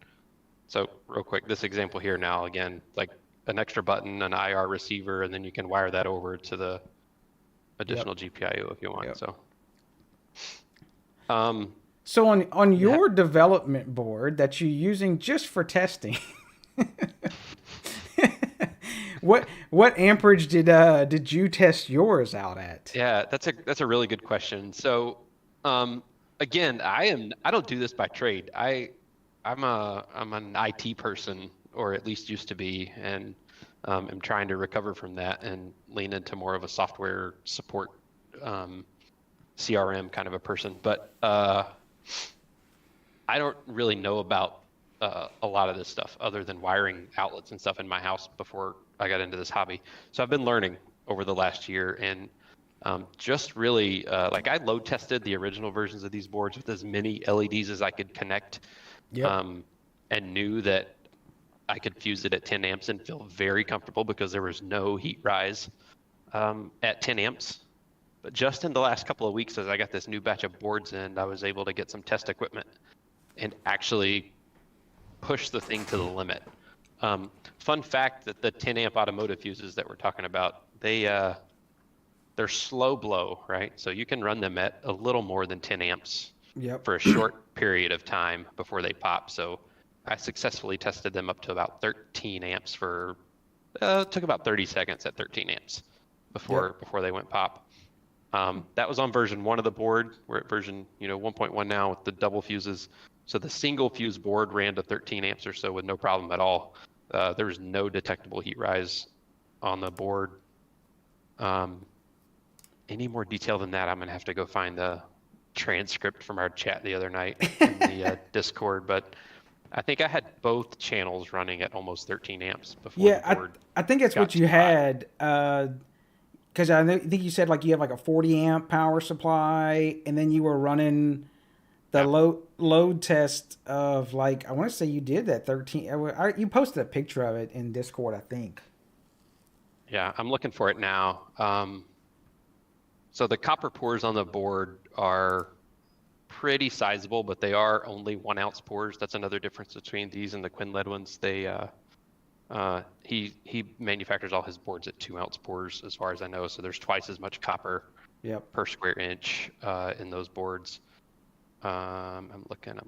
so real quick, this example here now, again, like an extra button, an IR receiver, and then you can wire that over to the additional GPIO if you want. Yep. So on your development board that you're using just for testing, what amperage did you test yours out at? Yeah, that's a really good question. So again, I don't do this by trade. I'm an IT person, or at least used to be, and am trying to recover from that and lean into more of a software support CRM kind of a person. But I don't really know about a lot of this stuff other than wiring outlets and stuff in my house before I got into this hobby. So I've been learning over the last year, and just really like I load tested the original versions of these boards with as many LEDs as I could connect. And knew that I could fuse it at 10 amps and feel very comfortable because there was no heat rise at 10 amps. But just in the last couple of weeks, as I got this new batch of boards in, I was able to get some test equipment and actually push the thing to the limit. Fun fact that the 10 amp automotive fuses that we're talking about, they're slow blow, right? So you can run them at a little more than 10 amps for a short period of time before they pop. So I successfully tested them up to about 13 amps for, took about 30 seconds at 13 amps before they went pop. That was on version 1 of the board. We're at version 1.1 now with the double fuses. So the single fuse board ran to 13 amps or so with no problem at all. There was no detectable heat rise on the board. Any more detail than that, I'm gonna have to go find the transcript from our chat the other night in the Discord. But I think I had both channels running at almost 13 amps before the board. I think that's what you had. Because I think you said like you have like a 40 amp power supply, and then you were running the load test of like, I want to say you did that 13. You posted a picture of it in Discord, I think. Yeah, I'm looking for it now. So the copper pores on the board are pretty sizable, but they are only 1 ounce pores. That's another difference between these and the Quinled ones. He manufactures all his boards at 2 ounce pores, as far as I know. So there's twice as much copper per square inch in those boards. I'm looking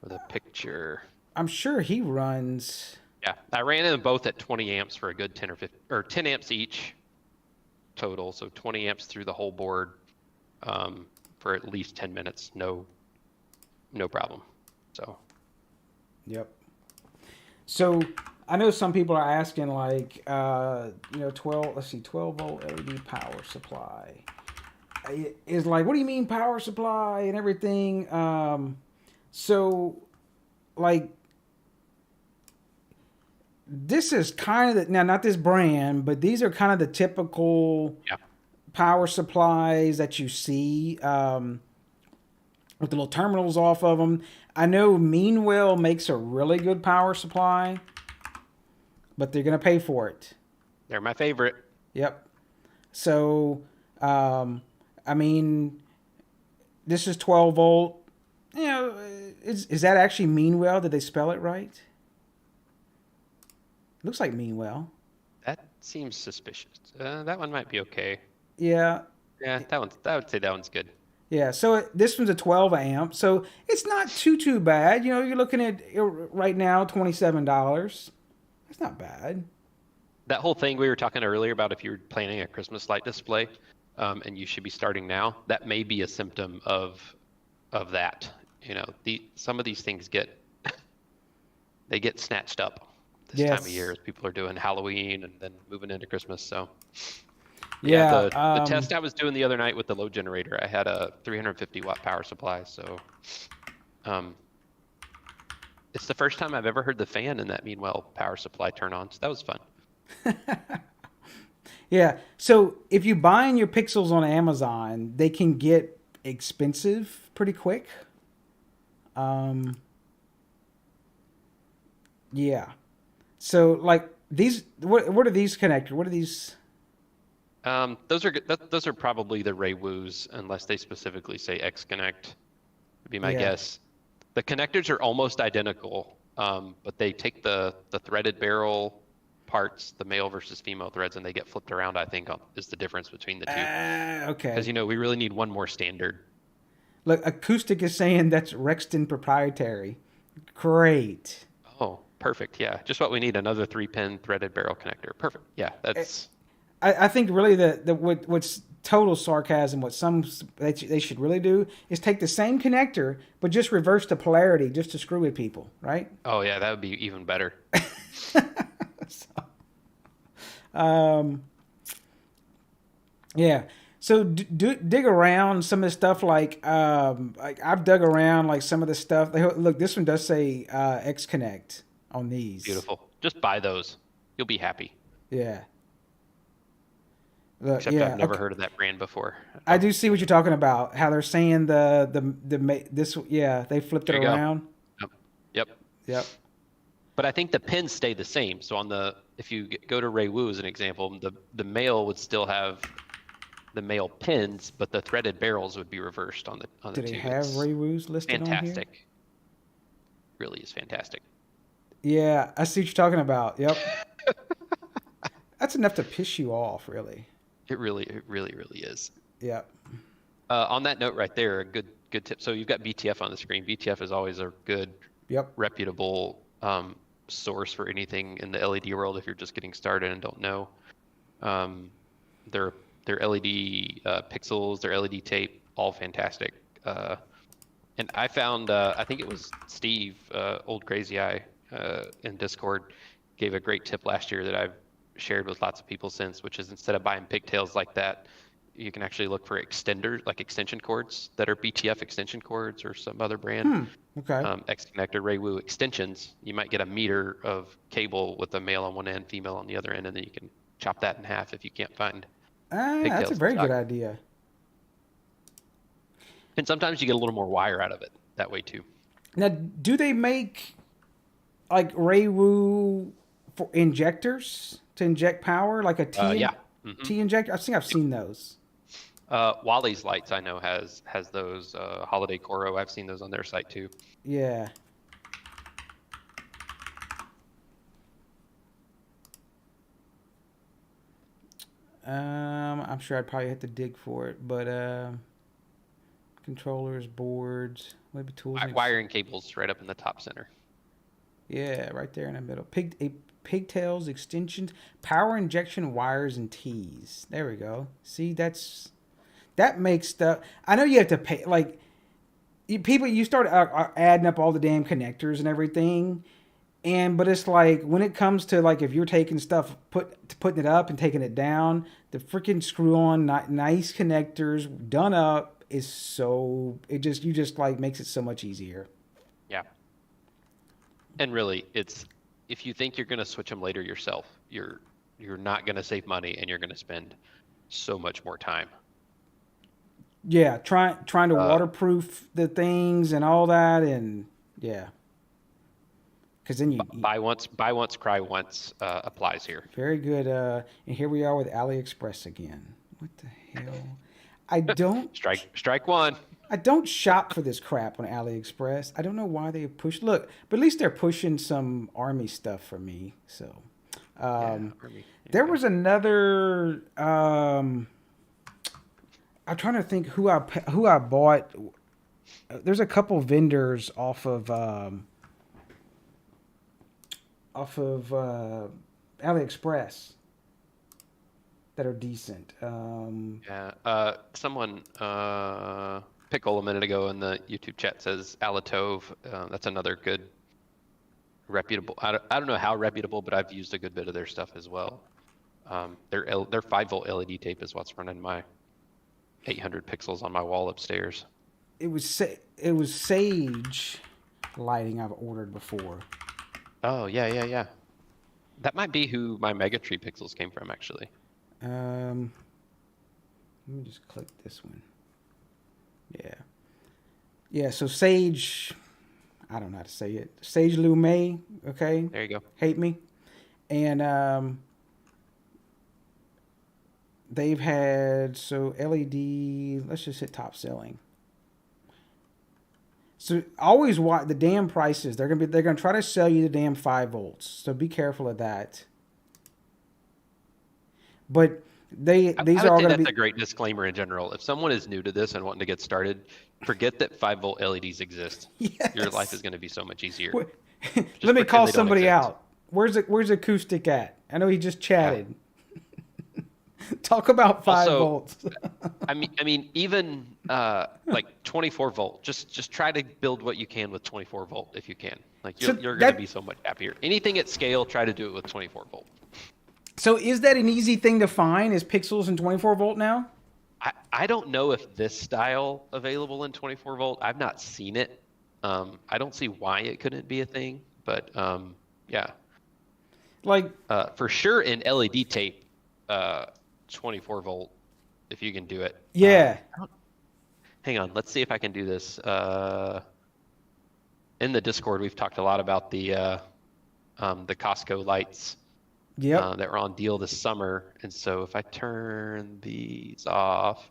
for the picture. I'm sure he runs. Yeah, I ran them both at 20 amps for a good 10 or 10 amps each total. So 20 amps through the whole board for at least 10 minutes. No problem. So. Yep. So I know some people are asking like, 12 volt LED power supply. Is like, what do you mean power supply and everything? So like, this is kind of now not this brand, but these are kind of the typical power supplies that you see with the little terminals off of them. I know Meanwell makes a really good power supply, but they're gonna pay for it. They're my favorite. Yep. So, I mean, this is 12 volt. Is that actually Meanwell? Did they spell it right? Looks like Meanwell. That seems suspicious. That one might be okay. Yeah. Yeah, I would say that one's good. Yeah, so this one's a 12 amp, so it's not too bad. You're looking at right now $27. That's not bad. That whole thing we were talking earlier about, if you're planning a Christmas light display, and you should be starting now, that may be a symptom of that. Some of these things get snatched up this time of year as people are doing Halloween and then moving into Christmas. So the test I was doing the other night with the load generator, I had a 350 watt power supply. So it's the first time I've ever heard the fan in that Meanwell power supply turn on. So that was fun. Yeah. So if you buying your pixels on Amazon, they can get expensive pretty quick. Um, yeah. So like these, what are these connectors? What are these? Those are good. Those are probably the Ray Woos, unless they specifically say X Connect, would be my Yeah. guess. The connectors are almost identical, but they take the threaded barrel parts, the male versus female threads, and they get flipped around, I think, is the difference between the two. Because, Okay. we really need one more standard. Look, Acoustic is saying that's Rexton proprietary. Great. Oh, perfect. Yeah, just what we need, another 3-pin threaded barrel connector. Perfect. Yeah, that's I think really what's total sarcasm, what they should really do is take the same connector but just reverse the polarity just to screw with people, right? oh yeah, that would be even better. Um, yeah. So dig around some of the stuff like I've dug around like some of the stuff. Look, this one does say X Connect on these. Beautiful. Just buy those. You'll be happy. Yeah. Look, Except yeah. I've never Okay. heard of that brand before. I do see what you're talking about. How they're saying this. Yeah, they flipped it There you go. around. Yep. Yep. Yep. But I think the pins stay the same. So if you go to Ray Wu as an example, the male would still have the male pins, but the threaded barrels would be reversed on the Do they two. have It's Ray Woos listed on here? fantastic. Really is fantastic. Yeah, I see what you're talking about. Yep. That's enough to piss you off, really. It really is. Yep. On that note right there, a good tip. So you've got BTF on the screen. BTF is always a good, Yep. reputable source for anything in the LED world if you're just getting started and don't know. Their LED pixels, their LED tape, all fantastic. And I found, I think it was Steve, Old Crazy Eye, in Discord, gave a great tip last year that I've shared with lots of people since, which is instead of buying pigtails like that, you can actually look for extenders, like extension cords that are BTF extension cords or some other brand. Okay. X connector, Ray Wu extensions. You might get a meter of cable with a male on one end, female on the other end, and then you can chop that in half if you can't find That's a pigtails in very stock. good idea. And sometimes you get a little more wire out of it that way too. Now, do they make like Ray Wu for injectors to inject power, like a Yeah. T injector? I've seen those. Wally's Lights I know has those. Holiday Coro, I've seen those on their site too. Yeah. I'm sure I'd probably have to dig for it, but controllers, boards, maybe tools. Wiring cables right up in the top center. Yeah, right there in the middle. Pigtails, extensions, power injection wires, and T's. There we go. See, that makes stuff. I know you have to pay. Like, you start adding up all the damn connectors and everything, but it's like when it comes to like if you're taking stuff, putting it up and taking it down, the freaking screw-on nice connectors done up is so you just like makes it so much easier. Yeah. And really, it's if you think you're going to switch them later yourself, you're not going to save money and you're going to spend so much more time. Yeah, trying to waterproof the things and all that, and yeah, because then you buy once, cry once applies here. Very good. And here we are with AliExpress again. What the hell? I don't strike one. I don't shop for this crap on AliExpress. I don't know why they push. Look, but at least they're pushing some Army stuff for me. So, there was another. I'm trying to think who I bought. There's a couple vendors off of AliExpress that are decent. Someone Pickle a minute ago in the YouTube chat says Alatove. That's another good reputable. I don't know how reputable, but I've used a good bit of their stuff as well. Their 5-volt LED tape is what's running my 800 pixels on my wall upstairs. It was Sage lighting I've ordered before. Oh yeah. That might be who my Megatree pixels came from, actually. Let me just click this one. Yeah. Yeah, so Sage, I don't know how to say it. Sage Lumet, okay? There you go. Hate me. And they've had, so LED, let's just hit top selling. So always watch the damn prices. They're gonna try to sell you the damn 5 volts. So be careful of that. But these I are would all say gonna that's be a great disclaimer in general. If someone is new to this and wanting to get started, forget that 5-volt LEDs exist. Yes. Your life is going to be so much easier. Let me pretend call they don't somebody exist. out. Where's Acoustic at? I know he just chatted. Talk about 5 Also, volts. I mean, even like 24 volt. Just try to build what you can with 24 volt if you can. Like you're going to be so much happier. Anything at scale, try to do it with 24 volt. So is that an easy thing to find? Is pixels in 24 volt now? I don't know if this style available in 24 volt. I've not seen it. I don't see why it couldn't be a thing, but yeah. Like For sure in LED tape, 24 volt, if you can do it. yeah. Hang on, let's see if I can do this. In the Discord, we've talked a lot about the Costco lights. Yep. That were on deal this summer, and so if I turn these off,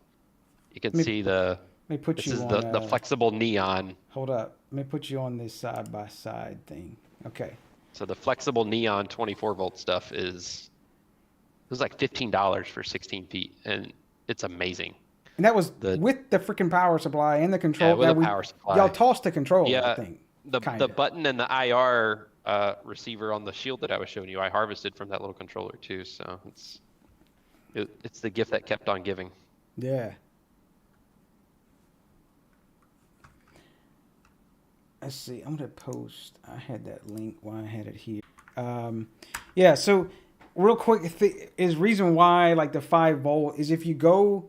you can see Let me put this you is on the flexible neon. Hold up. Let me put you on this side by side thing. Okay. So the flexible neon 24 volt stuff it was like $15 for 16 feet, and it's amazing. And that was with the freaking power supply and the control. Yeah, with Now the power supply. Y'all tossed the control, Yeah, I think. the button and the IR receiver on the shield that I was showing you, I harvested from that little controller too. So it's the gift that kept on giving. Yeah. Let's see. I'm gonna post. I had that link while I had it here. Yeah. So real quick, is reason why like the 5 volt is if you go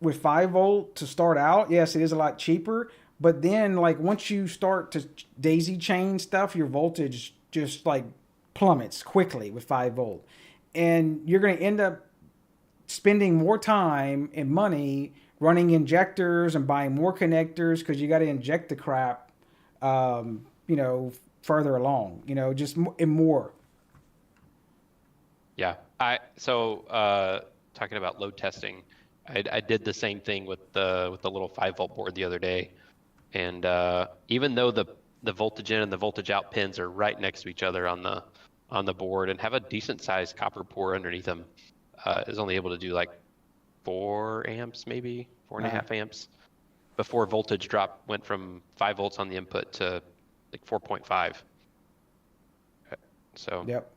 with 5 volt to start out. Yes, it is a lot cheaper. But then like once you start to daisy chain stuff, your voltage just like plummets quickly with 5 volt, and you're gonna end up spending more time and money running injectors and buying more connectors because you got to inject the crap, further along, just more. Yeah. Talking about load testing, I did the same thing with the little 5-volt board the other day, and even though the voltage in and the voltage out pins are right next to each other on the board and have a decent sized copper pore underneath them, is only able to do like 4 amps, maybe 4.5 amps, before voltage drop went from 5 volts on the input to like 4.5. So Yep.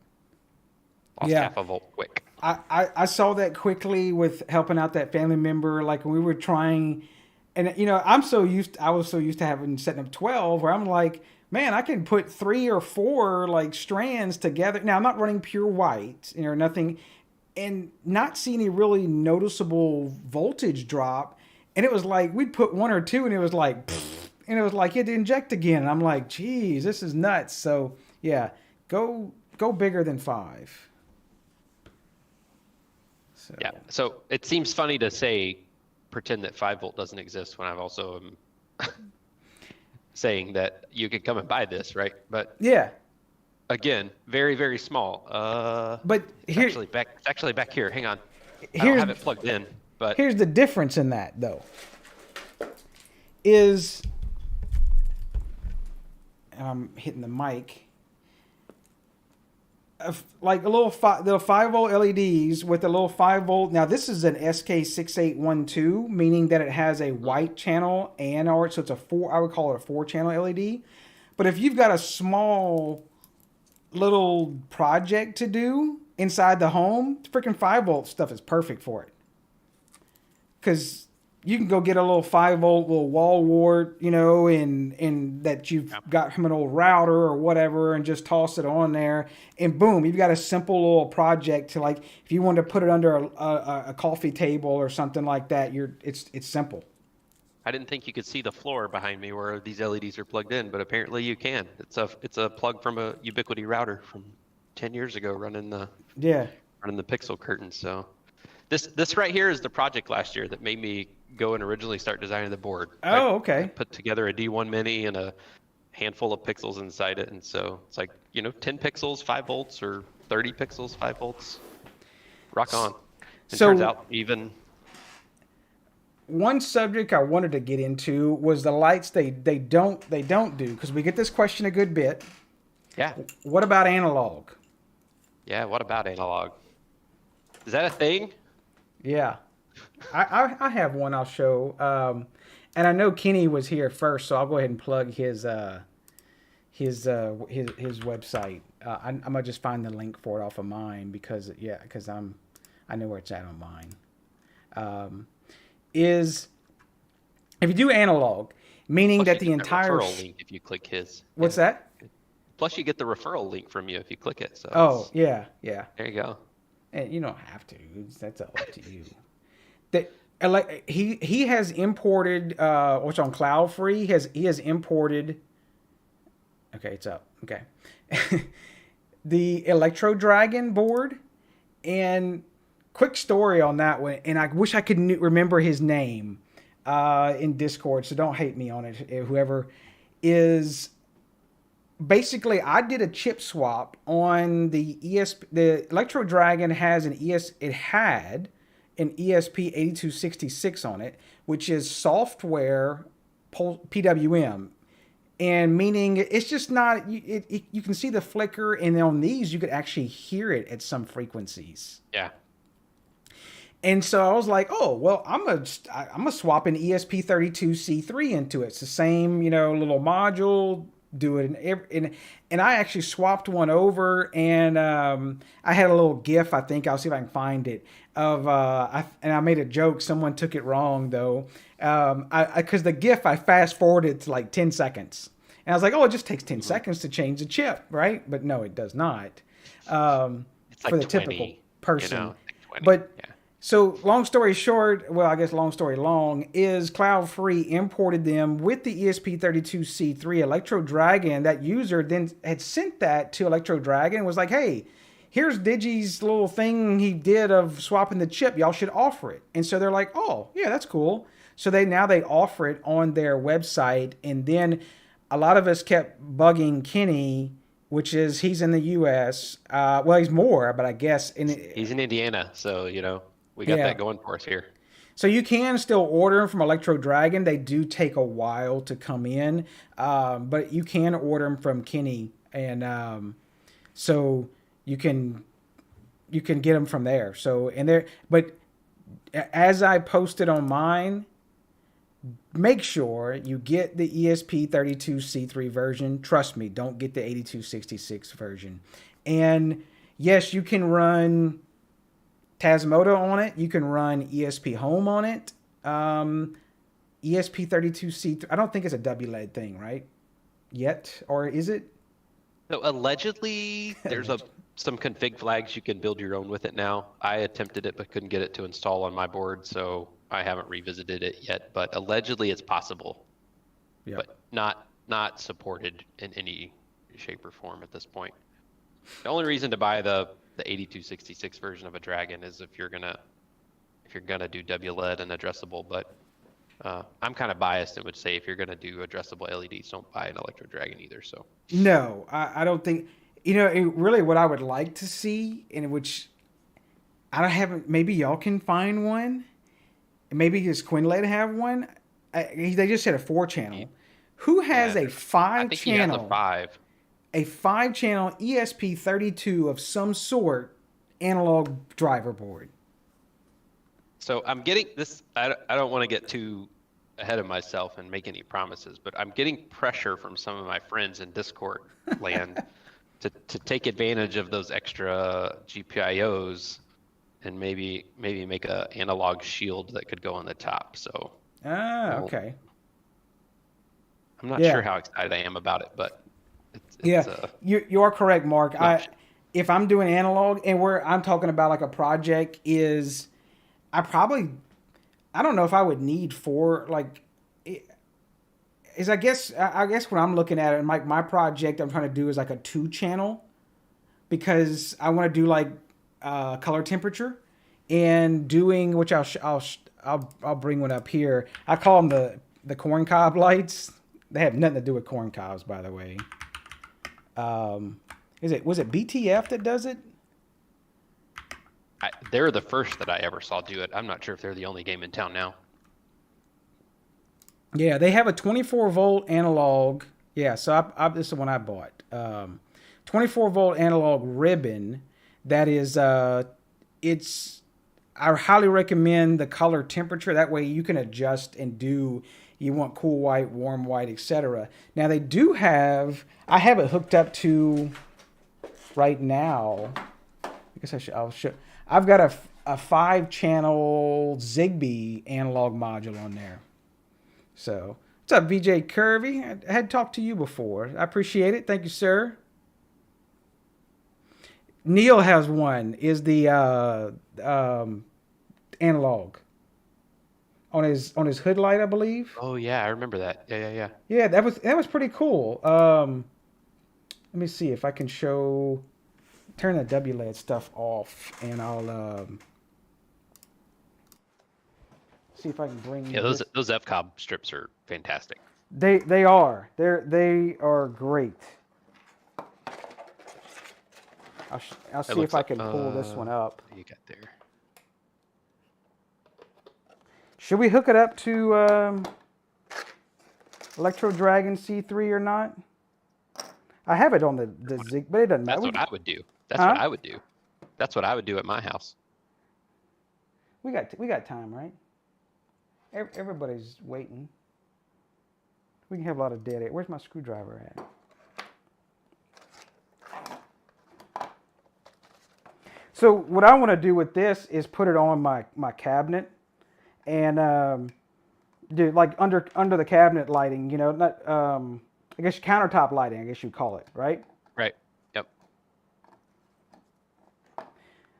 Lost half a volt quick. I saw that quickly with helping out that family member. Like when we were trying, and I was so used to setting up 12 where I'm like, man, I can put 3 or 4 like strands together. Now I'm not running pure white, nothing, and not see any really noticeable voltage drop. And it was like we'd put 1 or 2, and it was like, pfft, and it was like it inject again. And I'm like, geez, this is nuts. So yeah, go bigger than 5. So. Yeah. So it seems funny to say, pretend that 5 volt doesn't exist when I've also saying that you can come and buy this, right? But yeah, again, very, very small. But it's actually back here. Hang on. I don't have it plugged in, but here's the difference in that though. Is I'm hitting the mic. Like the little 5 volt LEDs with a little 5 volt. Now this is an SK6812, meaning that it has a white channel so it's I would call it a 4-channel LED. But if you've got a small little project to do inside the home, freaking 5 volt stuff is perfect for it. Because you can go get a little 5 volt little wall wart, and that you've got from an old router or whatever, and just toss it on there, and boom, you've got a simple little project to, like, if you want to put it under a coffee table or something like that, it's simple. I didn't think you could see the floor behind me where these LEDs are plugged in, but apparently you can. It's a plug from a Ubiquiti router from 10 years ago running the pixel curtain. So This right here is the project last year that made me go and originally start designing the board. Oh, I okay. put together a D1 Mini and a handful of pixels inside it, and so it's like 10 pixels, 5 volts, or 30 pixels, 5 volts. Rock on. It So- turns out even. One subject I wanted to get into was the lights they don't do, because we get this question a good bit. Yeah. What about analog? Yeah. What about analog? Is that a thing? Yeah, I have one I'll show. And I know Kenny was here first, so I'll go ahead and plug his website. I'm gonna just find the link for it off of mine because I know where it's at on mine. Is if you do analog, meaning Plus that you the get entire referral link if you click his. what's Yeah. that? Plus you get the referral link from you if you click it. So Oh yeah. there you go. And you don't have to. That's up to you. He has imported which on Cloud Free he has imported. Okay, it's up. Okay, the Electro Dragon board, and quick story on that one. And I wish I could remember his name in Discord, so don't hate me on it. Whoever is. Basically, I did a chip swap on the The Electro Dragon has it had an ESP8266 on it, which is software PWM, and meaning it's just not. You can see the flicker, and on these you could actually hear it at some frequencies. Yeah. And so I was like, oh well, I'm gonna swap an ESP32C3 into it. It's the same, little module. Do it and I actually swapped one over, and I had a little GIF. I think I'll see if I can find it of and I made a joke. Someone took it wrong though, because the GIF I fast forwarded to like 10 seconds, and I was like, oh, it just takes 10 seconds to change the chip, right? But no, it does not. It's like For the 20, typical person, like 20. but. Yeah. So long story short, well, I guess long story long, is Cloud Free imported them with the ESP32C3 Electro Dragon. That user then had sent that to Electro Dragon, was like, hey, here's Digi's little thing he did of swapping the chip. Y'all should offer it. And so they're like, oh, yeah, that's cool. So they offer it on their website. And then a lot of us kept bugging Kenny, which is he's in the U.S. Well, he's more, but I guess. He's in Indiana, so, we got that going for us here. So you can still order them from Electro Dragon. They do take a while to come in, but you can order them from Kenny, and so you can get them from there. So but as I posted on mine, make sure you get the ESP32C3 version. Trust me, don't get the 8266 version. And yes, you can run Tasmodo on it. You can run ESP Home on it. ESP32C3. I don't think it's a WLED thing, right? Yet, or is it? So allegedly, there's some config flags you can build your own with it now. I attempted it but couldn't get it to install on my board, so I haven't revisited it yet. But allegedly, it's possible. Yeah. But not supported in any shape or form at this point. The only reason to buy the 8266 version of a Dragon is if you're gonna do WLED and addressable, but I'm kind of biased and would say if you're gonna do addressable LEDs, don't buy an Electro Dragon either. So No, I don't think. Really, what I would like to see, in which maybe y'all can find one, maybe does Quinlet have one? They just said a 4-channel. Who has a 5-channel? I think he has a 5. A 5-channel ESP32 of some sort analog driver board. So I'm getting this. I don't want to get too ahead of myself and make any promises, but I'm getting pressure from some of my friends in Discord land to take advantage of those extra GPIOs and maybe make a analog shield that could go on the top. So Okay. I'm not sure how excited I am about it, but you are correct, Mark. If I'm doing analog, and where I'm talking about like a project is, I don't know if I would need 4, like, I guess when I'm looking at it, my project I'm trying to do is like a 2-channel, because I want to do like color temperature, in doing, which I'll bring one up here. I call them the corn cob lights. They have nothing to do with corn cobs, by the way. Was it BTF that does it? They're the first that I ever saw do it. I'm not sure if they're the only game in town now. Yeah, they have a 24-volt analog. Yeah, so this is the one I bought. 24-volt analog ribbon. That is, I highly recommend the color temperature. That way you can adjust and do. You want cool white, warm white, etc. Now they do have. I have it hooked up to right now. I guess I'll show. I've got a 5-channel Zigbee analog module on there. So, what's up, VJ Curvy? I had talked to you before. I appreciate it. Thank you, sir. Neil has one. Is the analog on his hood light, I believe. Oh yeah, I remember that. Yeah. Yeah, that was pretty cool. Let me see if I can show. Turn the WLED stuff off, and I'll see if I can bring. Yeah, those FCOB strips are fantastic. They are. They are great. I'll see if I can pull this one up. What you got there? Should we hook it up to Electro Dragon C3 or not? I have it on the Zig, but it doesn't matter. That's what I would do. That's what I would do. That's what I would do at my house. We got time, right? Everybody's waiting. We can have a lot of dead air. Where's my screwdriver at? So what I want to do with this is put it on my cabinet, and do like under the cabinet lighting. You know, not I guess countertop lighting. I guess you'd call it, right? Right. Yep.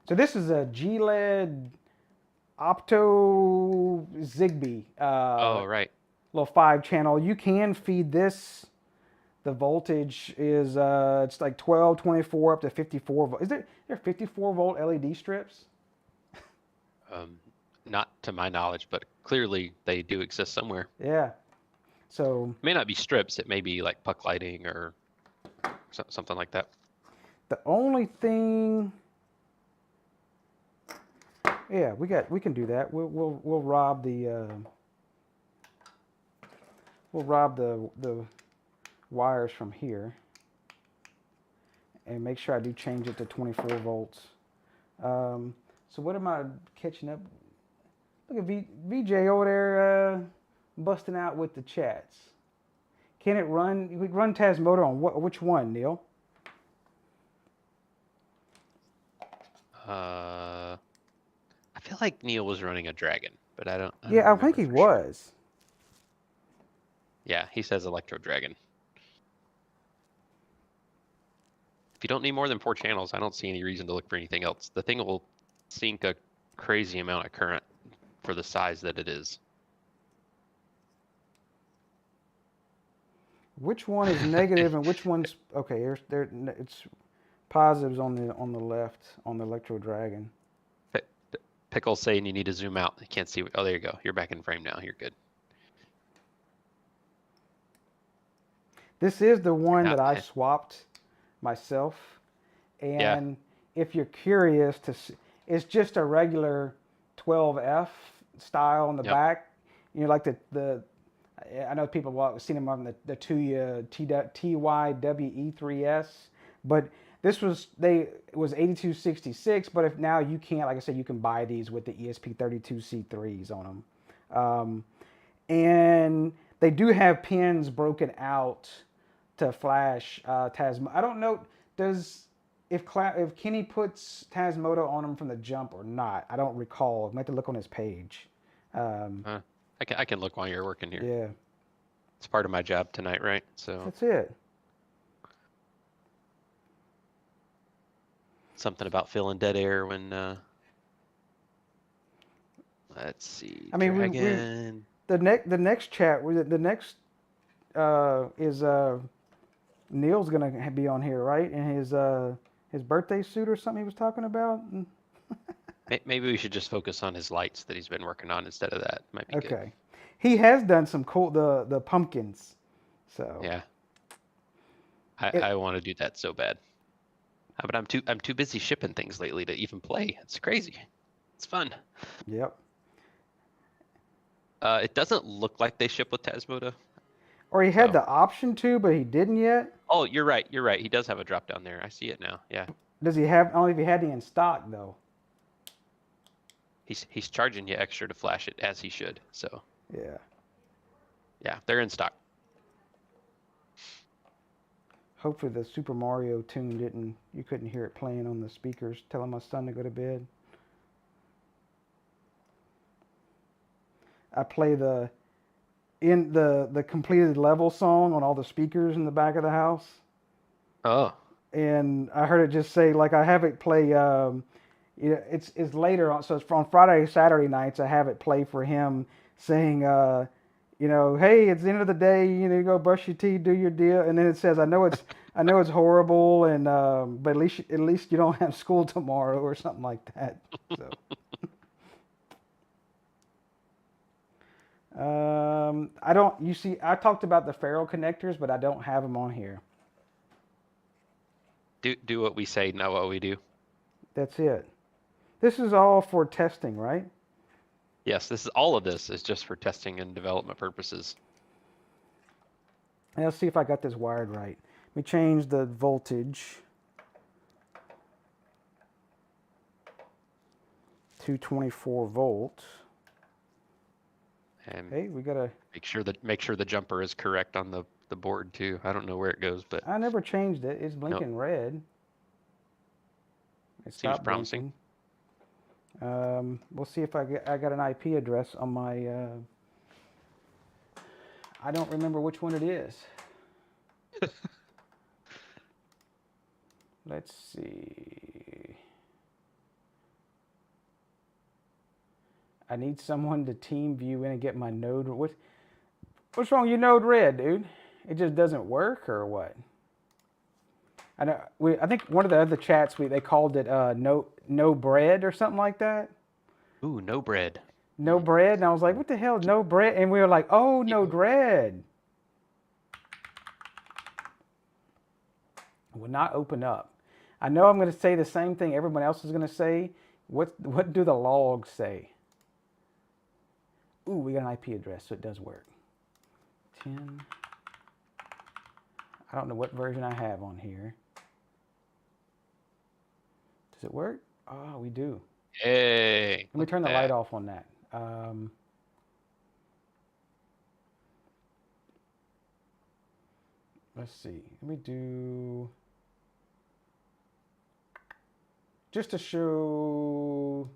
So this is a GLED Opto Zigbee. Oh, right. Little 5-channel. You can feed this. The voltage is it's like 12, 24 up to 54 volt. Is there 54 volt LED strips? Not to my knowledge, but clearly they do exist somewhere. Yeah. So it may not be strips. It may be like puck lighting or something like that. The only thing, yeah, we can do that. We'll rob the wires from here and make sure I do change it to 24 volts. So what am I catching up? Look at VJ over there busting out with the chats. Can it run? We run Tasmodo on which one, Neil? I feel like Neil was running a dragon, but I don't I think he was. Sure. Yeah, he says Electro Dragon. If you don't need more than 4 channels, I don't see any reason to look for anything else. The thing will sink a crazy amount of current for the size that it is. Which one is negative and which one's okay? It's positives on the left on the Electro Dragon. Pickle's saying you need to zoom out. I can't see. Oh, there you go. You're back in frame now. You're good. This is the one that I swapped myself, and if you're curious to see, it's just a regular 12F style on the back. You know, like the I know people have seen them on the TYWE3S, but this was it was 8266. But if now you can't, like I said, you can buy these with the ESP32C3s on them, and they do have pins broken out to flash Tasmodo. I don't know if Kenny puts Tasmodo on them from the jump or not. I don't recall. I might have to look on his page. I can look while you're working here. Yeah, it's part of my job tonight, right? So that's it. Something about feeling dead air when. Let's see. I mean, the next chat. The next is Neil's gonna be on here, right? In his birthday suit or something he was talking about. Maybe we should just focus on his lights that he's been working on instead of that. Might be good. Okay. He has done some cool the pumpkins. So Yeah, it, I want to do that so bad. But I'm too busy shipping things lately to even play. It's crazy. It's fun. yep. It doesn't look like they ship with Tasmota. Or he had So. the option to, but he didn't yet. Oh, you're right. You're right. He does have a drop down there. I see it now. Yeah. Does he have? Only if he had any in stock though. He's charging you extra to flash it as he should. So Yeah. yeah, they're in stock. Hopefully the Super Mario tune you couldn't hear it playing on the speakers telling my son to go to bed. I play the completed level song on all the speakers in the back of the house. Oh. And I heard it just say, like, I have it play, it's later on, so it's on Friday, Saturday nights, I have it play for him saying, hey, it's the end of the day, you go brush your teeth, do your deal, and then it says, I know it's horrible, and but at least you don't have school tomorrow, or something like that. So. I talked about the ferrule connectors, but I don't have them on here. Do what we say, not what we do. That's it. This is all for testing, right? Yes, all of this is just for testing and development purposes. And let's see if I got this wired right. Let me change the voltage to 24 volts. And Hey, we gotta. make sure the jumper is correct on the board too. I don't know where it goes, but I never changed it. It's blinking red. It seems stopped promising. blinking. We'll see if I got an IP address on my. I don't remember which one it is. Let's see. I need someone to team view in and get my node. What's wrong with your node red, dude? It just doesn't work, or what? I know. I think one of the other chats they called it no bread or something like that. Ooh, no bread. No bread, and I was like, what the hell, no bread? And we were like, oh, no bread. Will not open up. I know I'm going to say the same thing everyone else is going to say. What do the logs say? Ooh, we got an IP address, so it does work. 10. I don't know what version I have on here. Does it work? Oh, we do. Hey. Let me turn the light off on that. Let's see. Let me do... Just to show...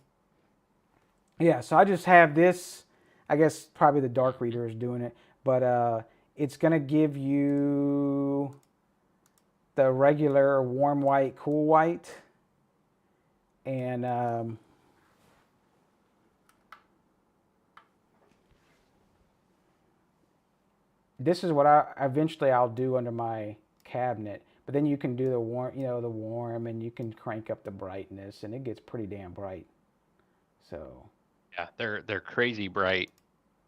Yeah, so I just have this. I guess probably the dark reader is doing it. But it's going to give you the regular warm white, cool white. And this is what I'll do under my cabinet. But then you can do the warm, and you can crank up the brightness, and it gets pretty damn bright. So. Yeah, they're crazy bright,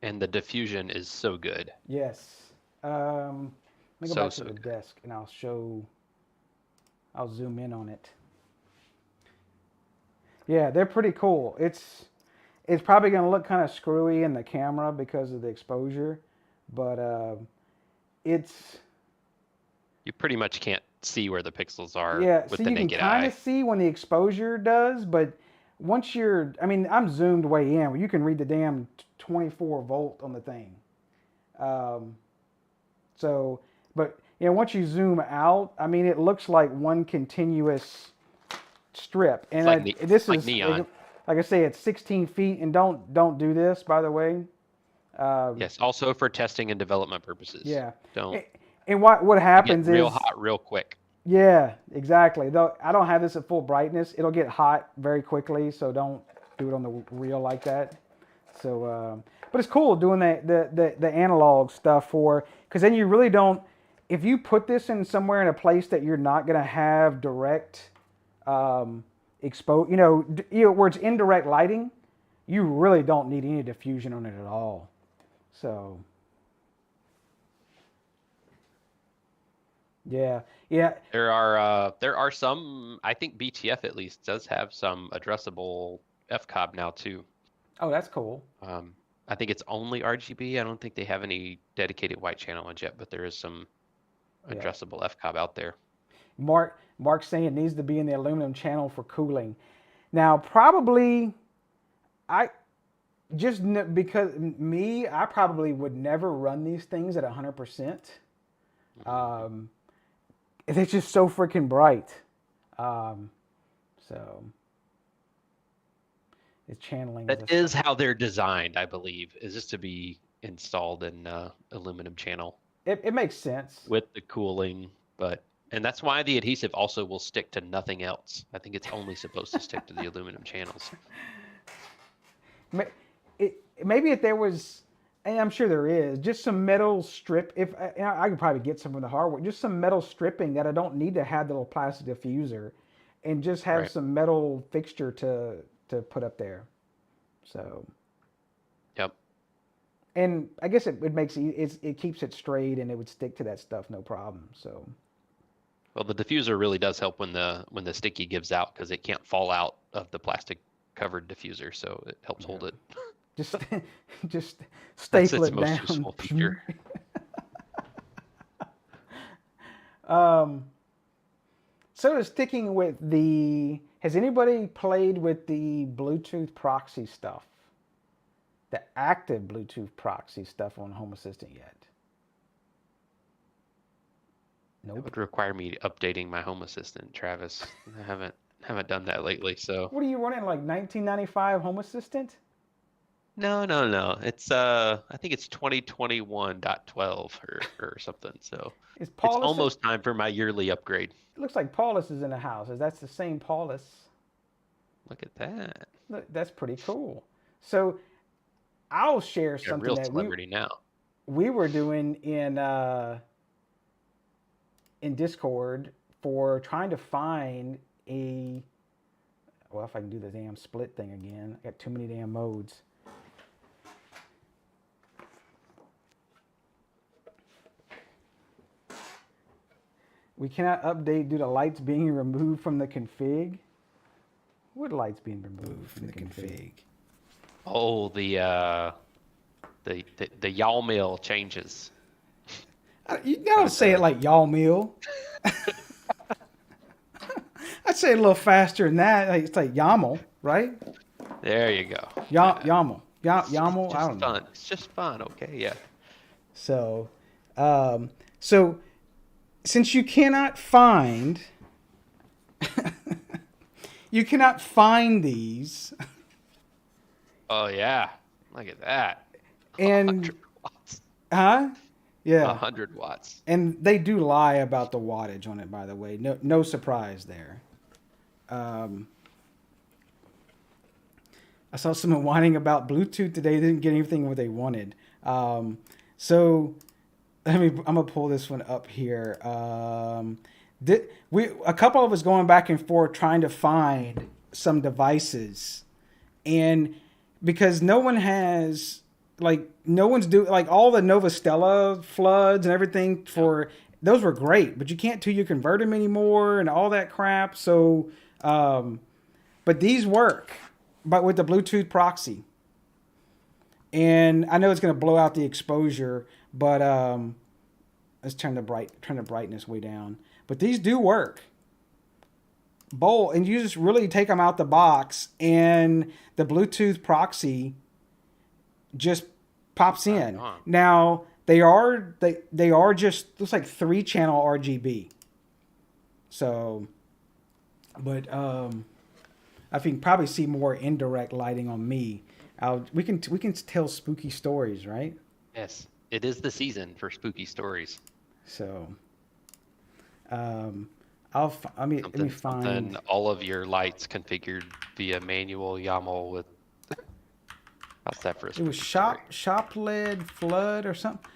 and the diffusion is so good. Yes. Let me go back to the desk, and I'll zoom in on it. Yeah, they're pretty cool. It's probably going to look kind of screwy in the camera because of the exposure, but it's... You pretty much can't see where the pixels are with the naked eye. You can kind of see when the exposure does, but once I'm zoomed way in. You can read the damn 24 volt on the thing. But once you zoom out, it looks like one continuous strip. And this is neon. Like I say, it's 16 feet, and don't do this, by the way. Yes, also for testing and development purposes. Yeah. Don't. And what happens is real hot real quick. Yeah, exactly. Though I don't have this at full brightness, it'll get hot very quickly. So don't do it on the reel like that. So, but it's cool doing the analog stuff because then you really don't. If you put this in somewhere in a place that you're not going to have direct expose, where it's indirect lighting, you really don't need any diffusion on it at all. So, yeah, yeah. There are some. I think BTF at least does have some addressable FCOB now too. Oh, that's cool. I think it's only RGB. I don't think they have any dedicated white channel ones yet, but there is some Yeah. addressable FCOB out there. Mark's saying it needs to be in the aluminum channel for cooling. Now, probably, I just because I probably would never run these things at 100%. They're just so freaking bright. So it's channeling. That is how they're designed, I believe, is just to be installed in aluminum channel. It makes sense. With the cooling, and that's why the adhesive also will stick to nothing else. I think it's only supposed to stick to the aluminum channels. Maybe if there was, and I'm sure there is, just some metal strip. If I could probably get some from the hardware, just some metal stripping that I don't need to have the little plastic diffuser, and just have some metal fixture to put up there. So. Yep. And I guess it keeps it straight, and it would stick to that stuff no problem. So. Well, the diffuser really does help when the sticky gives out because it can't fall out of the plastic covered diffuser, so it helps hold it. Just staple That's it its most down. useful feature. So sticking with has anybody played with the Bluetooth proxy stuff? The active Bluetooth proxy stuff on Home Assistant yet? Nope. It would require me updating my Home Assistant, Travis. I haven't done that lately, so. What are you running, like 1995 Home Assistant? No. It's I think it's 2021.12 or something. So it's almost time for my yearly upgrade. It looks like Paulus is in the house. That's the same Paulus. Look at that. Look, that's pretty cool. So I'll share something real that celebrity now. We were doing in Discord for trying to find if I can do the damn split thing again. I got too many damn modes. We cannot update due to lights being removed from the config. What lights being removed from the config? Oh, the y'all mail changes. You don't say it like y'all meal. I'd say it a little faster than that. It's like YAML, right? There you go. YAML. YAML. I don't know. It's just fun. Okay, yeah. So, since you cannot find, these. Oh yeah, look at that. And 100 watts. Huh? Yeah. 100 watts. And they do lie about the wattage on it, by the way. No surprise there. I saw someone whining about Bluetooth today. They didn't get anything what they wanted. So I'm gonna pull this one up here. A couple of us going back and forth trying to find some devices, and because no one's doing all the Nova Stella floods and everything those were great, but you can't till you convert them anymore and all that crap. So, but these work, but with the Bluetooth proxy. And I know it's going to blow out the exposure, but let's turn the brightness way down. But these do work. And you just really take them out the box, and the Bluetooth proxy just pops in. Now they are just looks like 3-channel RGB. So, but I think probably see more indirect lighting on me. We can tell spooky stories, right? Yes, it is the season for spooky stories. So, let me find all of your lights configured via manual YAML with. How's that for a spooky story? shop led flood or something.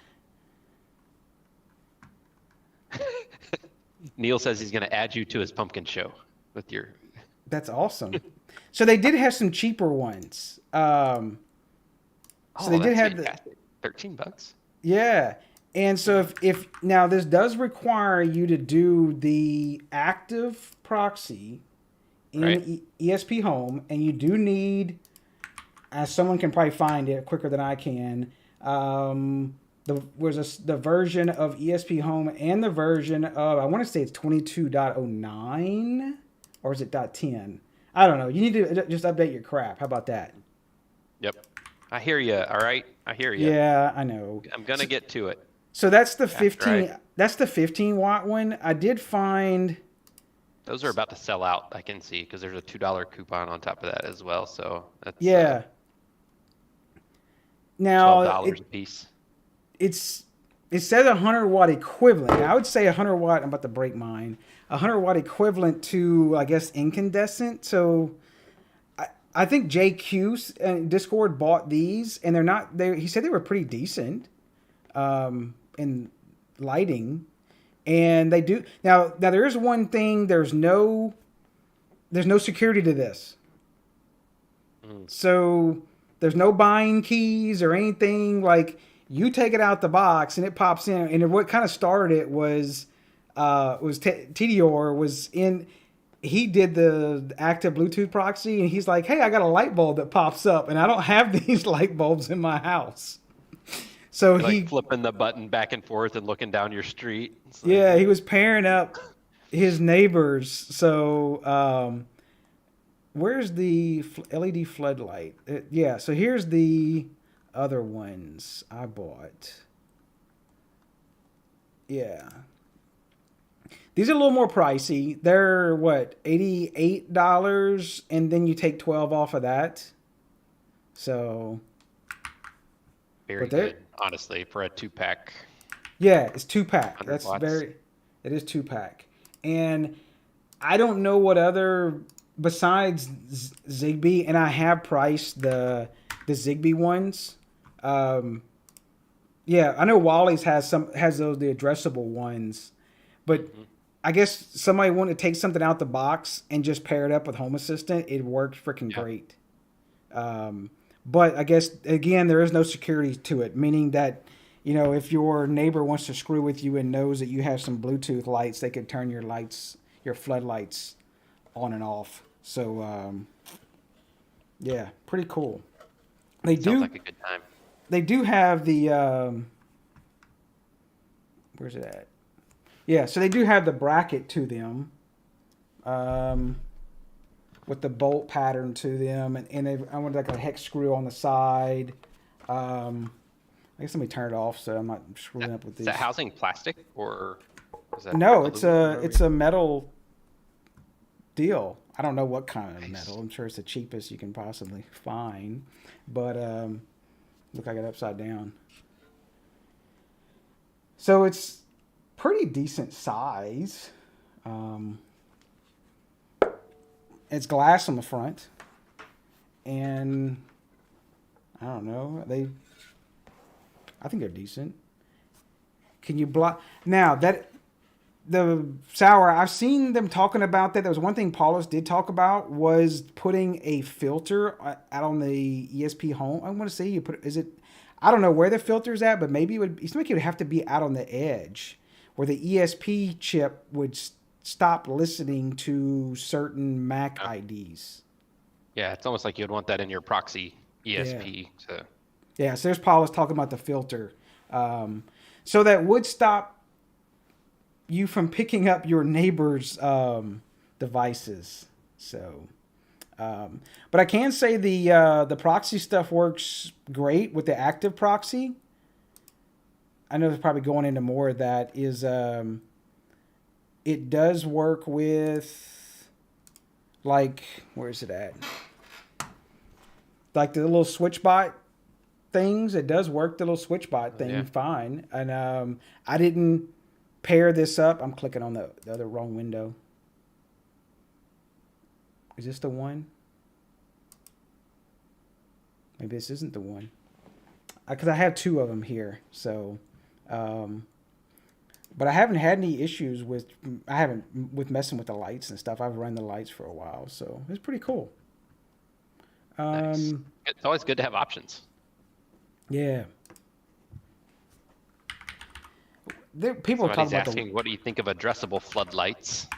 Neil says he's going to add you to his pumpkin show with your That's awesome. So they did have some cheaper ones. So they did that's have the fantastic. $13. yeah. And so if now this does require you to do the active proxy in Right. ESP Home, and you do need, as someone can probably find it quicker than I can, the version of ESP Home and the version of, I want to say it's 22.09, or is it .10? I don't know. You need to just update your crap. How about that? Yep. I hear you. All right. I hear you. Yeah, I know. I'm gonna get to it. So that's the After I- 15. That's the 15-watt one. I did find. Those are about to sell out. I can see because there's a $2 coupon on top of that as well. So that's Yeah. Now $12 a piece. it says 100-watt equivalent. Now, I would say 100-watt. I'm about to break mine. 100-watt equivalent to, I guess, incandescent. So I think JQ and Discord bought these, and they're not. He said they were pretty decent in lighting, and they do now. Now there is one thing. There's no security to this. So there's no buying keys or anything. Like, you take it out the box and it pops in. And what kind of started it was Tedior was in. He did the active Bluetooth proxy, and he's like, "Hey, I got a light bulb that pops up, and I don't have these light bulbs in my house." So Like flipping the button back and forth and looking down your street. It's like, yeah, he was pairing up his neighbors. So where's the LED floodlight? Yeah, so here's the other ones I bought. Yeah. These are a little more pricey. They're what, $88, and then you take 12 off of that. So very good, honestly, for a 2-pack. yeah, it's 2-pack. 100 That's watts. it is 2-pack. And I don't know what other besides Zigbee, and I have priced the Zigbee ones. Yeah, I know Wally's has those, the addressable ones, but I guess somebody wanted to take something out the box and just pair it up with Home Assistant. It worked freaking great. But I guess, again, there is no security to it, meaning that, you know, if your neighbor wants to screw with you and knows that you have some Bluetooth lights, they could turn your floodlights on and off. So, yeah, pretty cool. Sounds like a good time. They do have the, where's it at? Yeah, so they do have the bracket to them, with the bolt pattern to them, and I want like a hex screw on the side. I guess let me turn it off so I'm not screwing up with these. Is that housing plastic or? Is that No, aluminum? it's a metal deal. I don't know what kind of metal. I'm sure it's the cheapest you can possibly find, but look, I got it upside down. So it's pretty decent size. It's glass on the front, and I don't know. I think they're decent. Can you block now that the sour? I've seen them talking about that. There was one thing Paulus did talk about was putting a filter out on the ESP Home. I want to say you put. Is it? I don't know where the filter's at, but maybe it seems like it would have to be out on the edge, where the ESP chip would stop listening to certain MAC IDs. Yeah, it's almost like you'd want that in your proxy ESP. Yeah. Yeah, so there's Paulus talking about the filter. So that would stop you from picking up your neighbor's devices. So, but I can say the proxy stuff works great with the active proxy. I know there's probably going into more of that. Is it does work with, like, where is it at? Like the little SwitchBot things. It does work, the little SwitchBot thing, fine. And I didn't pair this up. I'm clicking on the other wrong window. Is this the one? Maybe this isn't the one. Because I have two of them here. So But I haven't had any issues with messing with the lights and stuff. I've run the lights for a while, so it's pretty cool. Nice. It's always good to have options. Yeah. People talk Somebody's about asking, what do you think of addressable floodlights?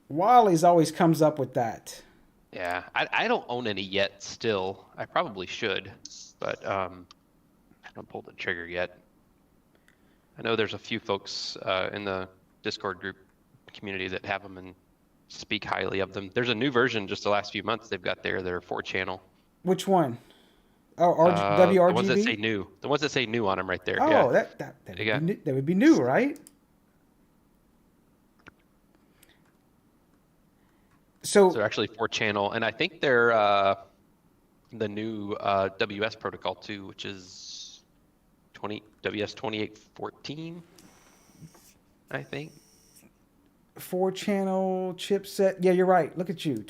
Wally's always comes up with that. Yeah, I don't own any yet still. I probably should, but I haven't pulled the trigger yet. I know there's a few folks in the Discord group community that have them and speak highly of them. There's a new version just the last few months they've got there. They're 4-channel. Which one? Oh, WRGB? The ones that say new. The ones that say new on them right there. Oh, yeah. that would be new, right? So they're actually 4-channel, and I think they're the new WS protocol too, which is WS 2814, I think. 4-channel chipset. Yeah, you're right. Look at you.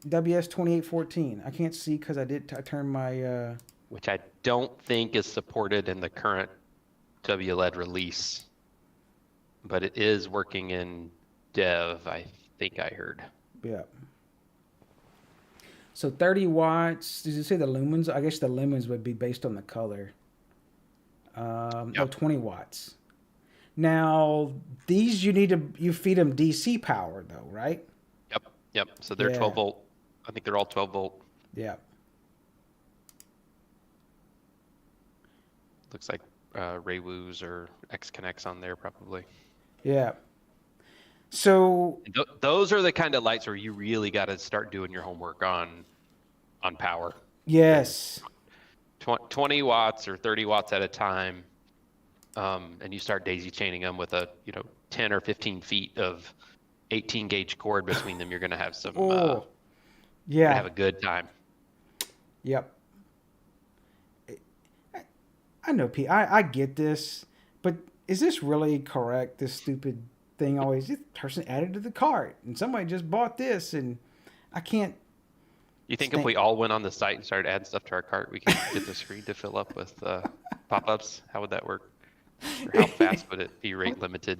WS 2814. I can't see because I turned my. Which I don't think is supported in the current WLED release, but it is working in dev. I think I heard. Yeah. So 30 watts. Did you say the lumens? I guess the lumens would be based on the color. No, 20 watts. Now, these you feed them DC power though, right? Yep. So they're 12 volt. I think they're all 12 volt. Yeah. Looks like Raywoos or X-Connects on there probably. Yeah. So those are the kind of lights where you really got to start doing your homework on power. Yes. 20 watts or 30 watts at a time, and you start daisy chaining them with a 10 or 15 feet of 18 gauge cord between them. You're going to have some have a good time. Yep. I know, Pete. I get this, but is this really correct? This stupid thing always, this person added to the cart and somebody just bought this, and I can't. You think if we all went on the site and started adding stuff to our cart, we could get the screen to fill up with pop-ups? How would that work? Or how fast would it be rate limited?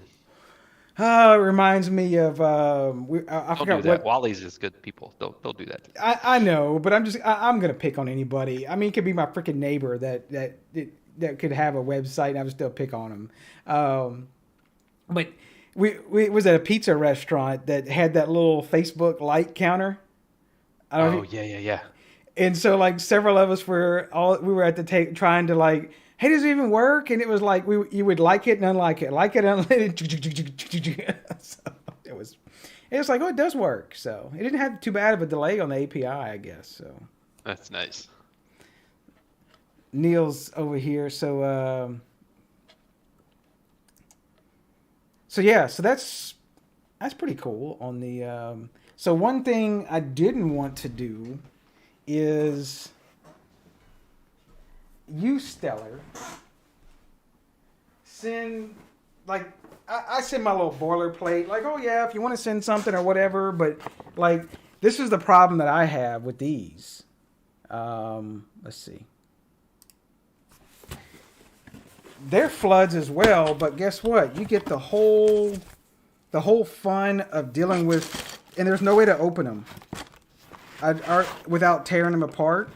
It reminds me of I Don't forgot do that. what. Wally's is good people. They'll do that. I know, but I'm gonna pick on anybody. I mean, it could be my freaking neighbor that could have a website, and I would still pick on them. But we was at a pizza restaurant that had that little Facebook like counter. Yeah. And so like several of us we were at the table trying to like, hey, does it even work? And it was like you would like it and unlike it, like it, unlike it. So it was like, oh, it does work. So it didn't have too bad of a delay on the API, I guess. So That's nice. Neil's over here. So yeah, so that's pretty cool on the. So one thing I didn't want to do is use Stellar. Send like I send my little boilerplate, like, oh yeah, if you want to send something or whatever, but like this is the problem that I have with these. Let's see. They're floods as well, but guess what? You get the whole fun of dealing with. And there's no way to open them without tearing them apart.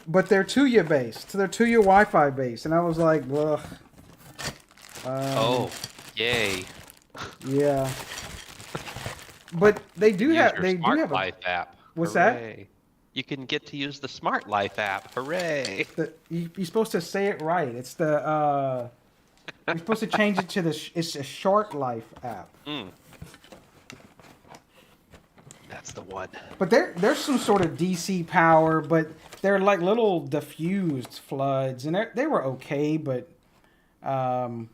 But they're Tuya based, so they're Tuya Wi-Fi based. And I was like, ugh. Yay! Yeah. But they do have a Life app. What's Hooray. that? You can get to use the Smart Life app. Hooray! You're supposed to say it right. It's the. You're supposed to change it to it's a Short Life app. That's the one. But there's some sort of DC power, but they're like little diffused floods, and they were okay, but I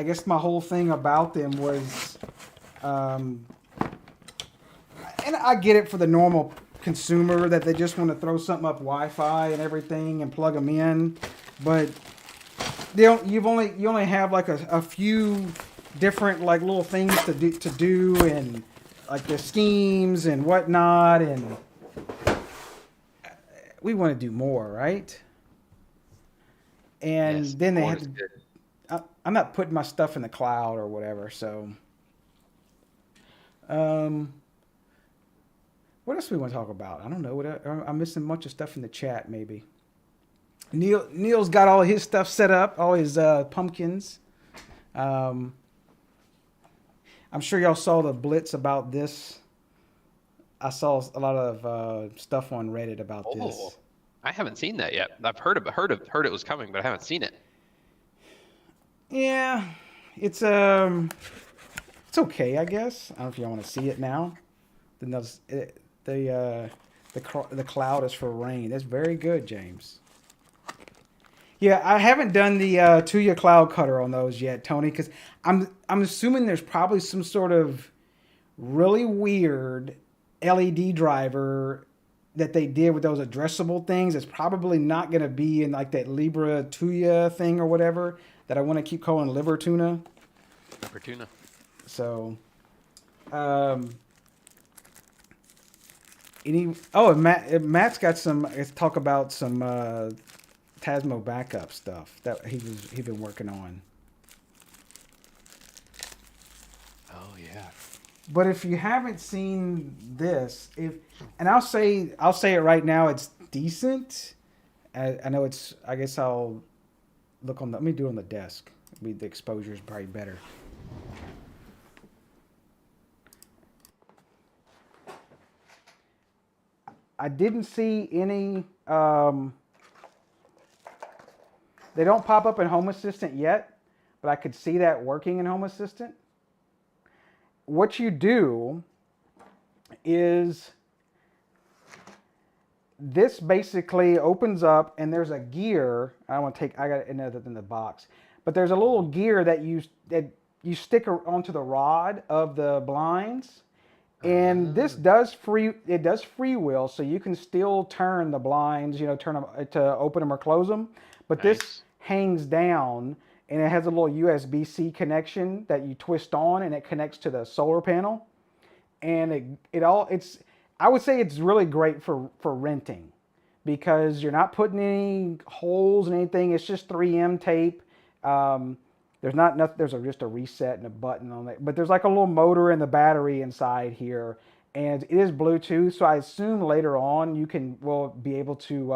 guess my whole thing about them was, and I get it for the normal consumer that they just want to throw something up Wi-Fi and everything and plug them in, but you only have like a few different like little things to do and like the schemes and whatnot, and we want to do more, right? and Yes, then they porn had is to. good. I'm not putting my stuff in the cloud or whatever. So, um, what else do we want to talk about? I don't know. I'm missing a bunch of stuff in the chat. Maybe Neil's got all his stuff set up, all his pumpkins. Um, I'm sure y'all saw the blitz about this. I saw a lot of stuff on Reddit about Oh, this. I haven't seen that yet. I've heard it was coming, but I haven't seen it. Yeah, it's okay, I guess. I don't know if y'all want to see it now. The cloud is for rain. That's very good, James. Yeah, I haven't done the Tuya cloud cutter on those yet, Tony, because I'm assuming there's probably some sort of really weird LED driver that they did with those addressable things. It's probably not going to be in like that Libra Tuya thing or whatever that I want to keep calling liver tuna. Liver tuna. So, Matt's got some. Let's talk about some Tasmo backup stuff that he's been working on. Oh yeah. But if you haven't seen this, I'll say it right now, it's decent. I know it's. I guess I'll look on. Let me do it on the desk. The exposure is probably better. I didn't see any. They don't pop up in Home Assistant yet, but I could see that working in Home Assistant. What you do is this basically opens up, and there's a gear. I got it in the box, but there's a little gear that you stick onto the rod of the blinds. And this does freewheel, so you can still turn the blinds, turn them to open them or close them. But Nice. this hangs down, and it has a little USB-C connection that you twist on, and it connects to the solar panel. And I would say it's really great for renting, because you're not putting any holes in anything. It's just 3M tape. There's just a reset and a button on it, but there's like a little motor and the battery inside here, and it is Bluetooth. So I assume later on will be able to.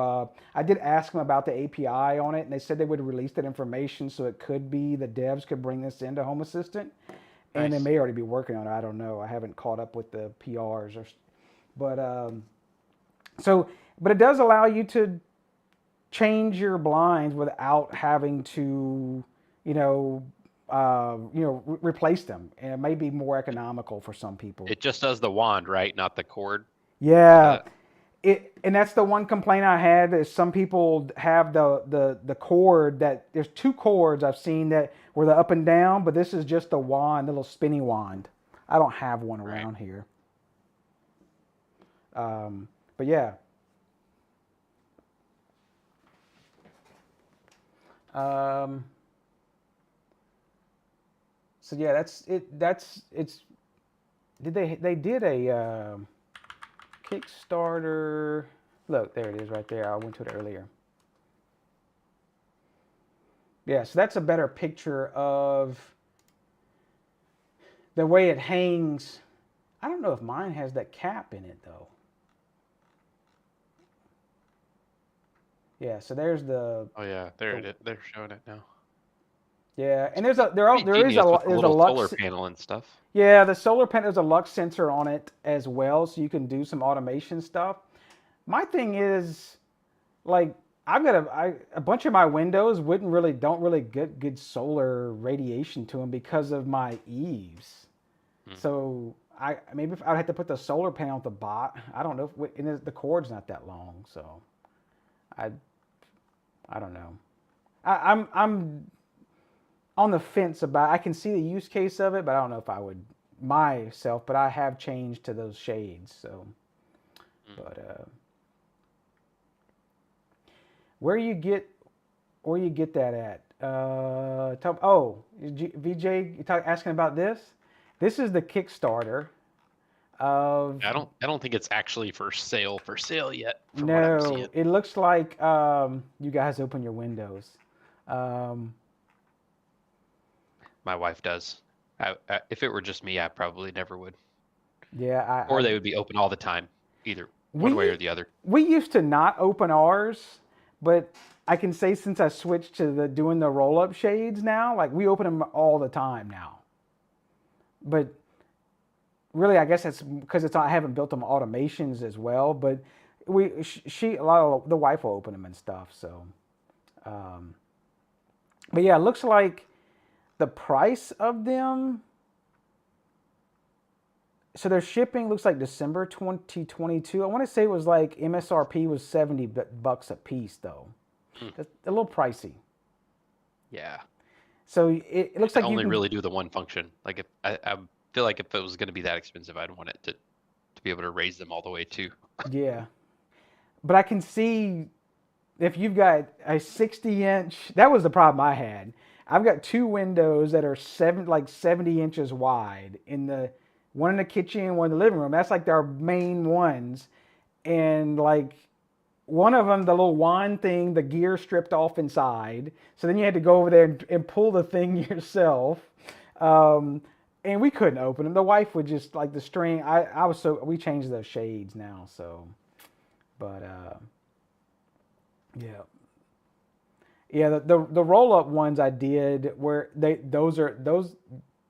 I did ask them about the API on it, and they said they would release that information, so it could be the devs could bring this into Home Assistant, and they may already be working on it. I don't know. I haven't caught up with the PRs, but it does allow you to change your blinds without having to. Replace them, and it may be more economical for some people. It just does the wand, right? Not the cord. Yeah, and that's the one complaint I had is some people have the cord that there's two cords I've seen that were the up and down, but this is just the wand, the little spinning wand. I don't have one around here. But yeah. So yeah, that's it. They did a Kickstarter. Look, there it is right there. I went to it earlier. Yeah, so that's a better picture of the way it hangs. I don't know if mine has that cap in it though. Yeah, so there's the. Oh yeah, there it is. They're showing it now. Yeah, and there is a little lux solar panel and stuff. Yeah, the solar panel, there's a lux sensor on it as well, so you can do some automation stuff. My thing is, like, I've got a bunch of my windows don't really get good solar radiation to them because of my eaves. So maybe if I'd have to put the solar panel at the bottom. I don't know and the cord's not that long, so I don't know. I'm on the fence about. I can see the use case of it, but I don't know if I would myself. But I have changed to those shades. So, but where you get that at? VJ, asking about this. This is the Kickstarter of. I don't think it's actually for sale yet. From No, what I'm seeing. it looks like you guys open your windows. Um, My wife does. If it were just me, I probably never would. yeah, Or they would be open all the time, either one way or we the other. we used to not open ours, but I can say since I switched to the doing the roll up shades now, like we open them all the time now. But really, I guess it's because I haven't built them automations as well. But she a lot of the wife will open them and stuff. So, um, but yeah, it looks like the price of them. So their shipping looks like December 2022. I want to say it was like MSRP was $70 a piece though. That's a little pricey. Yeah. So it looks I like you only can. really do the one function. Like if I feel like if it was going to be that expensive, I'd want it to be able to raise them all the way too. Yeah, but I can see if you've got a 60-inch. That was the problem I had. I've got two windows that are 70 inches wide in the one in the kitchen, one in the living room. That's like our main ones, and like one of them, the little wand thing, the gear stripped off inside. So then you had to go over there and pull the thing yourself. And we couldn't open them. The wife would just like the string. We changed those shades now. So, but yeah, yeah. The roll up ones I did where those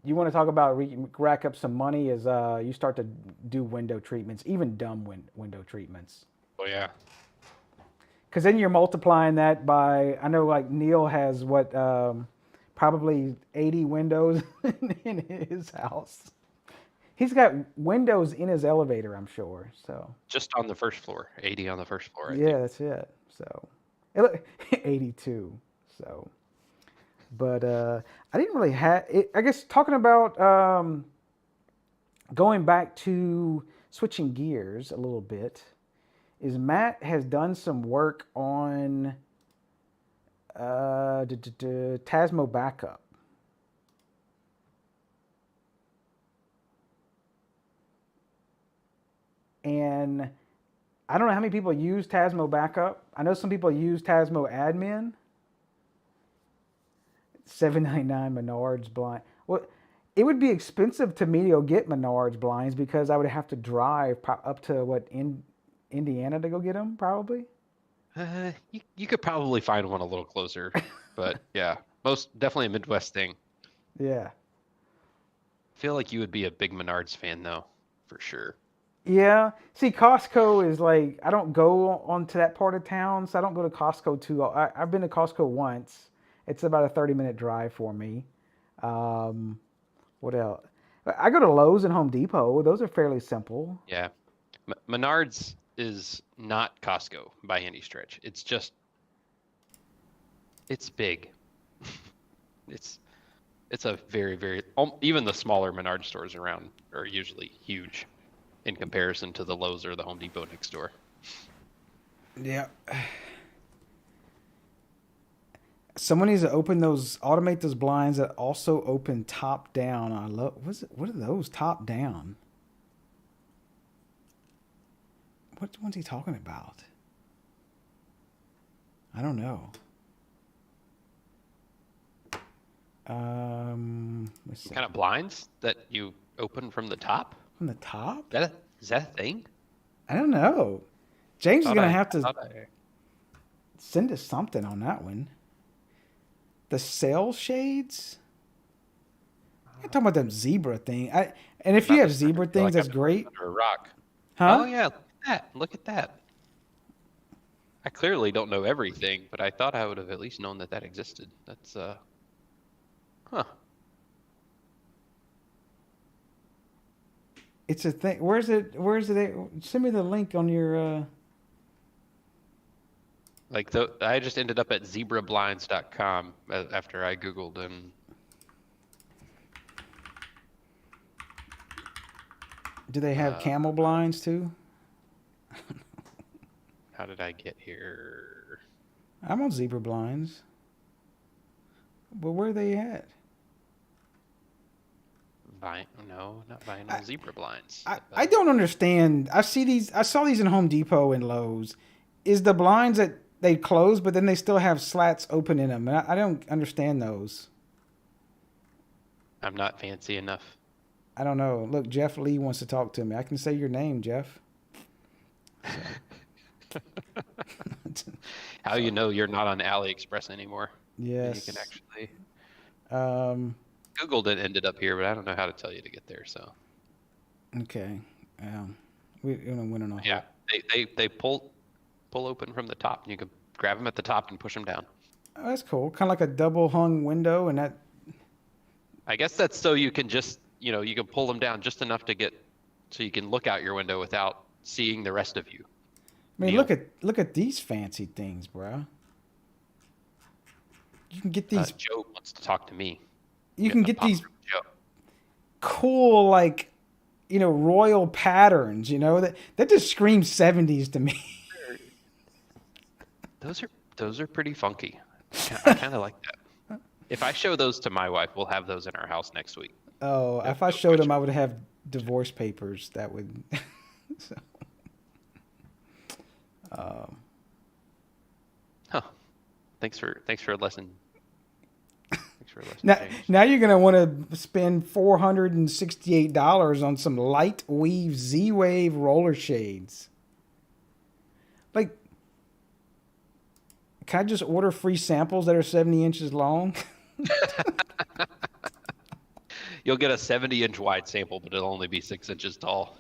you want to talk about rack up some money is you start to do window treatments, even dumb window treatments. Oh yeah. Because then you're multiplying that by, I know like Neil has what, probably 80 windows in his house. He's got windows in his elevator, I'm sure. So Just on the first floor, 80 on the first floor. I yeah, think. that's it. So 82. So, but I didn't really have it. I guess talking about going back to switching gears a little bit. Is Matt has done some work on Tasmo backup. And I don't know how many people use Tasmo backup. I know some people use Tasmo admin. $7.99 Menards blind. Well, it would be expensive to me to go get Menards blinds because I would have to drive up to Indiana to go get them, probably. You could probably find one a little closer, but yeah, definitely a Midwest thing. Yeah. I feel like you would be a big Menards fan though, for sure. Yeah. See, Costco is like, I don't go onto that part of town, so I don't go to Costco too. I've been to Costco once. It's about a 30-minute drive for me. What else? I go to Lowe's and Home Depot. Those are fairly simple. Yeah. Menards is not Costco by any stretch. It's big. it's a very, very, even the smaller Menards stores around are usually huge in comparison to the Lowe's or the Home Depot next door. Yeah. Someone needs to automate those blinds that also open top down. What are those top down? What one's he talking about? I don't know. Let's see. What kind of blinds that you open from the top? From the top? Is that a thing? I don't know. James is gonna have to send us something on that one. The sail shades? I'm talking about them zebra thing. And if you have zebra things, that's great. Under a rock. Huh? Oh yeah, look at that. Look at that. I clearly don't know everything, but I thought I would have at least known that existed. That's huh. It's a thing. Where's it? Send me the link on your. I just ended up at zebrablinds.com after I Googled and. Do they have camel blinds too? How did I get here? I'm on zebra blinds. But where are they at? No, not vinyl zebra blinds. I don't understand. I saw these in Home Depot and Lowe's. Is the blinds that they close, but then they still have slats open in them. And I don't understand those. I'm not fancy enough. I don't know. Look, Jeff Lee wants to talk to me. I can say your name, Jeff. So. How you know you're not on AliExpress anymore? Yes. You can actually. Googled it, ended up here, but I don't know how to tell you to get there. So. Okay. We went on a Yeah, they pull open from the top, and you can grab them at the top and push them down. Oh, that's cool. Kind of like a double hung window, and that. I guess that's so you can just, you can pull them down just enough so you can look out your window without seeing the rest of you. I mean, look at these fancy things, bro. You can get these. Joe wants to talk to me. You can get these cool, like, royal patterns. That just screams 70s to me. Those are pretty funky. I kind of like that. If I show those to my wife, we'll have those in our house next week. Oh, if I showed them, I would have divorce papers. That would. So. Huh. Thanks for a lesson. Thanks for a lesson. Now you're gonna want to spend $468 on some light weave Z-Wave roller shades. Like, can I just order free samples that are 70 inches long? You'll get a 70-inch wide sample, but it'll only be 6 inches tall.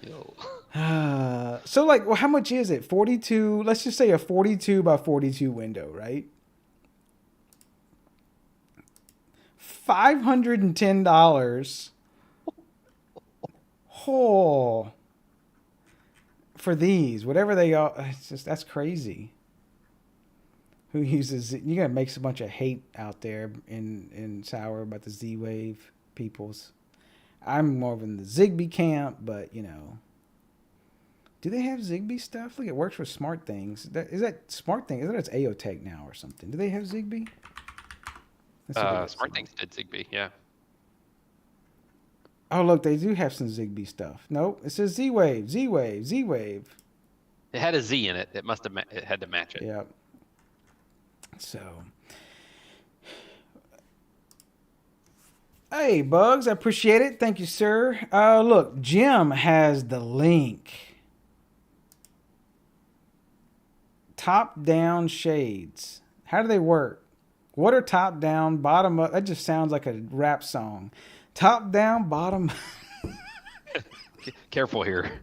So, like, well, how much is it? 42. Let's just say a 42 by 42 window, right? $510. Oh, for these, whatever they are, that's crazy. Who uses it? You're gonna make a bunch of hate out there in Sour about the Z-Wave peoples. I'm more of in the Zigbee camp, but do they have Zigbee stuff? Look, it works with Smart Things. Is that Smart Thing? Is that it's AOTech now or something? Do they have Zigbee? Smart Things did Zigbee, yeah. Oh, look, they do have some Zigbee stuff. Nope, it says Z-Wave, Z-Wave, Z-Wave. It had a Z in it. It must have. It had to match it. Yep. So, hey, Bugs, I appreciate it. Thank you, sir. Look, Jim has the link. Top-down shades. How do they work? What are top-down, bottom-up? That just sounds like a rap song. Top-down, bottom. Careful here.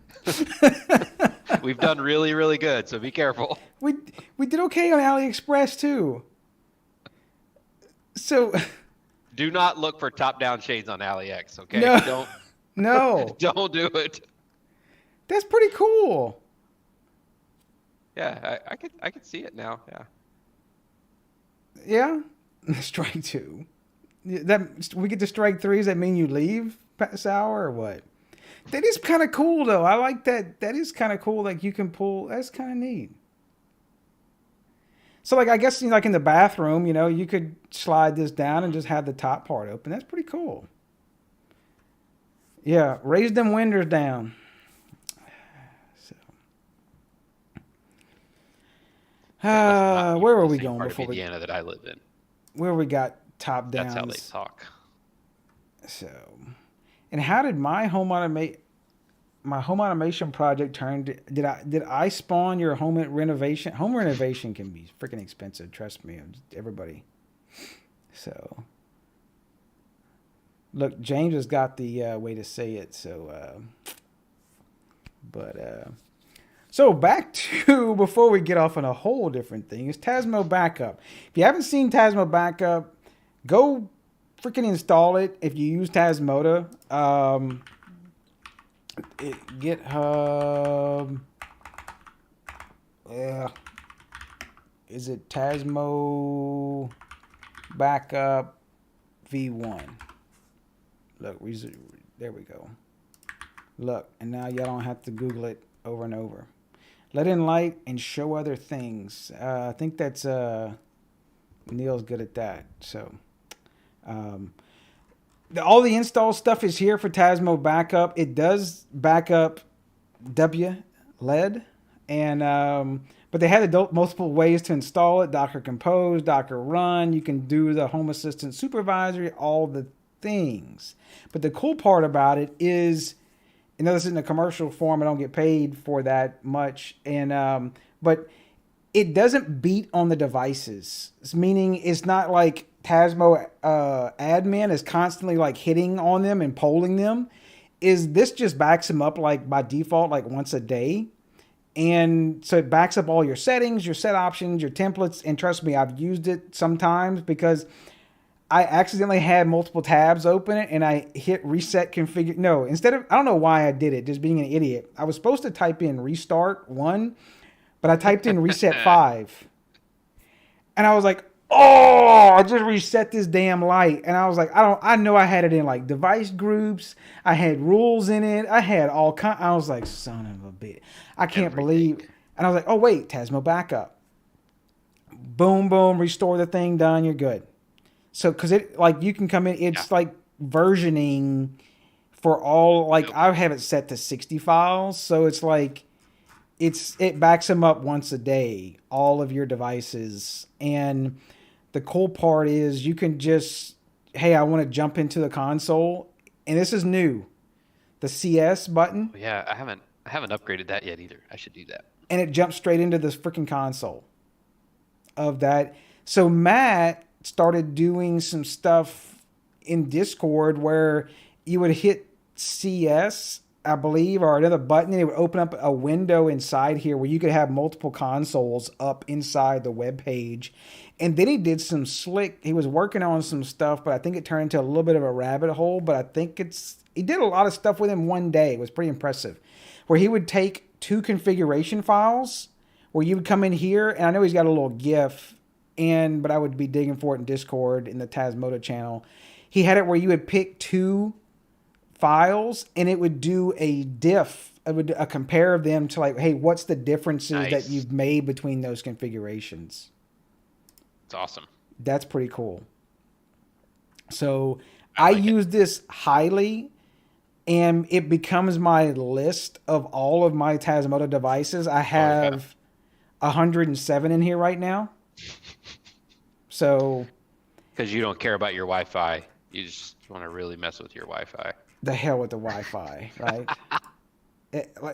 We've done really, really good, so be careful. We did okay on AliExpress too. So do not look for top-down shades on AliEx, okay? No. No. Don't do it. That's pretty cool. Yeah, I could see it now. Yeah. Strike 2. That we get to strike 3. Does that mean you leave Sour or what? That is kind of cool though. I like that. That is kind of cool. Like you can pull. That's kind of neat. So like I guess like in the bathroom, you could slide this down and just have the top part open. That's pretty cool. Yeah, raise them windows down. So, where were we going part before of Indiana that I live in? Where we got top downs. That's how they talk. So, and how did my home automation project turn? Did I spawn your home renovation? Home renovation can be freaking expensive. Trust me, everybody. So, look, James has got the way to say it. So, so back to before we get off on a whole different thing is Tasmo Backup. If you haven't seen Tasmo Backup, go freaking install it. If you use Tasmota, GitHub. Yeah, is it Tasmo Backup V1? Look, there we go. Look, and now y'all don't have to Google it over and over. Let in light and show other things. I think that's Neil's good at that. So, all the install stuff is here for Tasmo Backup. It does backup LED, and but But they had multiple ways to install it: Docker Compose, Docker Run. You can do the Home Assistant Supervisory, all the things. But the cool part about it is, this isn't a commercial form. I don't get paid for that much, but it doesn't beat on the devices. Meaning, it's not like Tasmo admin is constantly like hitting on them and polling them. This just backs them up like by default, like once a day. And so it backs up all your settings, your set options, your templates. And trust me, I've used it sometimes because I accidentally had multiple tabs open and I hit reset configure. No, I don't know why I did it, just being an idiot. I was supposed to type in restart 1, but I typed in reset 5. And I was like, oh, I just reset this damn light. And I was like, I know I had it in like device groups. I had rules in it. I had I was like, son of a bitch. I can't believe. And I was like, oh, wait, Tasmo backup. Boom, boom, restore the thing, done, you're good. So, because it, like, you can come in, it's like versioning for all, like, I have it set to 60 files. So it's like, it backs them up once a day, all of your devices. And the cool part is you can just, hey, I want to jump into the console. And this is new. The CS button. Yeah, I haven't upgraded that yet either. I should do that. And it jumps straight into this freaking console of that. So Matt started doing some stuff in Discord where you would hit CS, I believe, or another button, and it would open up a window inside here where you could have multiple consoles up inside the web page. And then he did some he was working on some stuff, but I think it turned into a little bit of a rabbit hole. But I think he did a lot of stuff within one day. It was pretty impressive. Where he would take 2 configuration files where you would come in here, and I know he's got a little GIF, but I would be digging for it in Discord in the Tasmoda channel. He had it where you would pick 2 files and it would do a diff. It would a compare of them to like, hey, what's the differences that you've made between those configurations? It's awesome. That's pretty cool. So I use this highly, and it becomes my list of all of my Tasmoda devices. I have 107 in here right now. So, because you don't care about your Wi-Fi, you just want to really mess with your Wi-Fi. The hell with the Wi-Fi, right?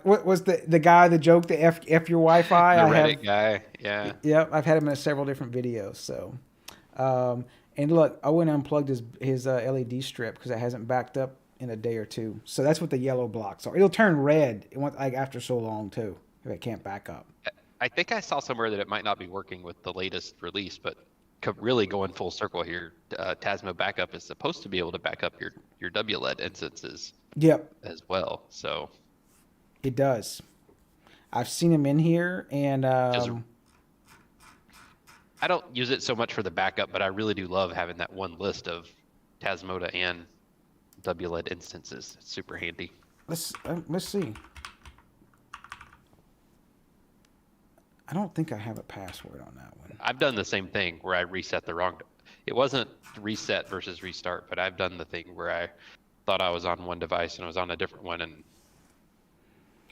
What was the guy that joked the F your Wi-Fi? The Reddit guy, yeah. Yep, I've had him in several different videos. So, and look, I went and unplugged his LED strip because it hasn't backed up in a day or two. So that's what the yellow blocks are. It'll turn red like after so long too if it can't back up. I think I saw somewhere that it might not be working with the latest release, but really going full circle here, Tasmo Backup is supposed to be able to back up your WLED instances. Yep. As well, so. It does. I've seen them in here, and I don't use it so much for the backup, but I really do love having that one list of Tasmoda and WLED instances. It's super handy. Let's see. I don't think I have a password on that one. I've done the same thing where I reset the wrong. It wasn't reset versus restart, but I've done the thing where I thought I was on one device and I was on a different one. And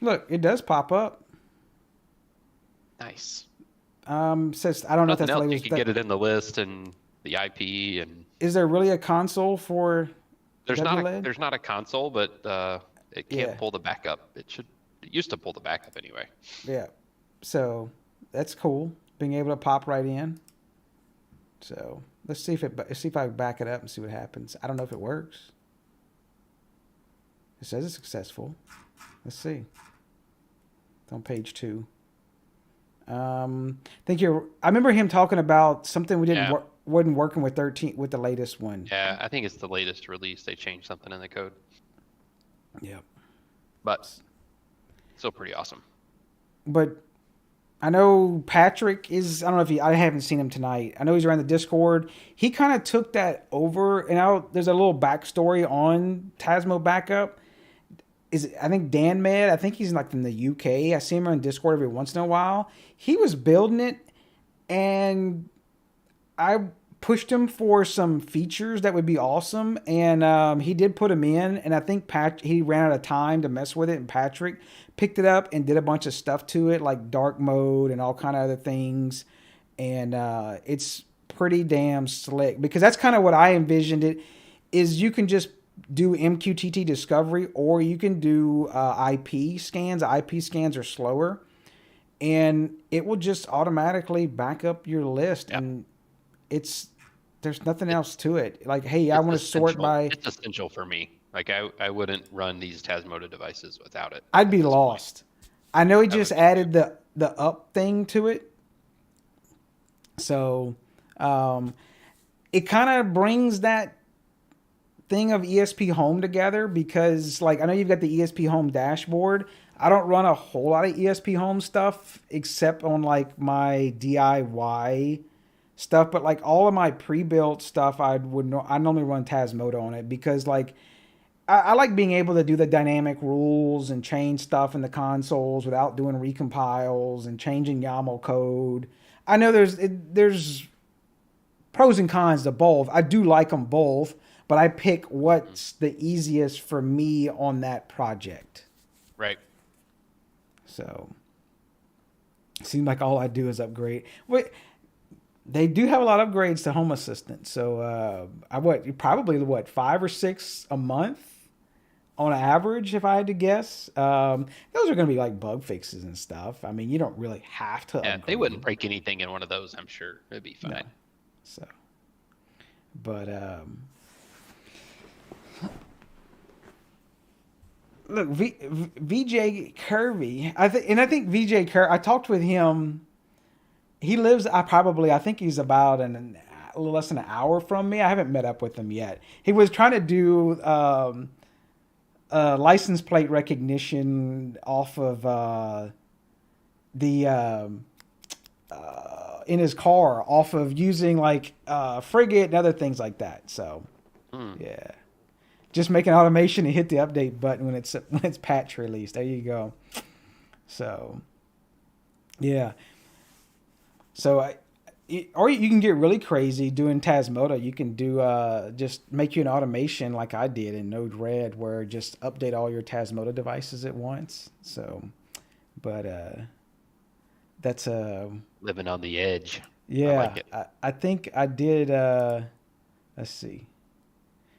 look, it does pop up. Nice. Says I don't know if that's the latest. You can get it in the list and the IP and. Is there really a console for? There's not a console, but it can't pull the backup. It used to pull the backup anyway. Yeah, so that's cool. Being able to pop right in. So let's see if I back it up and see what happens. I don't know if it works. It says it's successful. Let's see. It's on page 2. I remember him talking about something wasn't working with the latest one. Yeah, I think it's the latest release. They changed something in the code. Yep. But still pretty awesome. But I know Patrick is, I don't know if I haven't seen him tonight. I know he's around the Discord. He kind of took that over, and there's a little backstory on Tasmo Backup. I think Dan Med, I think he's like from the UK. I see him on Discord every once in a while. He was building it, and I pushed him for some features that would be awesome, and he did put them in. And I think he ran out of time to mess with it, and Patrick picked it up and did a bunch of stuff to it, like dark mode and all kind of other things. And it's pretty damn slick, because that's kind of what I envisioned it. Is you can just do MQTT discovery, or you can do IP scans. IP scans are slower, and it will just automatically back up your list. Yep. And there's nothing else to it. Like, hey, I want to sort by. It's essential for me. Like, I wouldn't run these Tasmota devices without it. I'd be lost. I know he just added the up thing to it. So it kind of brings that thing of ESP Home together, because like I know you've got the ESP Home dashboard. I don't run a whole lot of ESP Home stuff except on like my DIY stuff, but like all of my pre-built stuff I normally run Tasmota on it, because like I like being able to do the dynamic rules and change stuff in the consoles without doing recompiles and changing YAML code. I know there's pros and cons to both. I do like them both, but I pick what's the easiest for me on that project. Right. So it seems like all I do is upgrade. They do have a lot of upgrades to Home Assistant. So probably 5 or 6 a month on average, if I had to guess. Those are going to be like bug fixes and stuff. I mean, you don't really have to. Yeah, they wouldn't break anything in one of those, I'm sure. It'd be fine. No. So, but look, VJ Kirby. I think VJ Kirby. I talked with him. He lives. I think he's about a little less than an hour from me. I haven't met up with him yet. He was trying to do license plate recognition off of in his car, off of using like Frigate and other things like that. So yeah, just make an automation and hit the update button when it's patch released. There you go. So yeah. So or you can get really crazy doing Tasmota. You can do just make you an automation like I did in Node-RED, where just update all your Tasmota devices at once. So, but that's living on the edge. Yeah, I like it. I think I did. Let's see.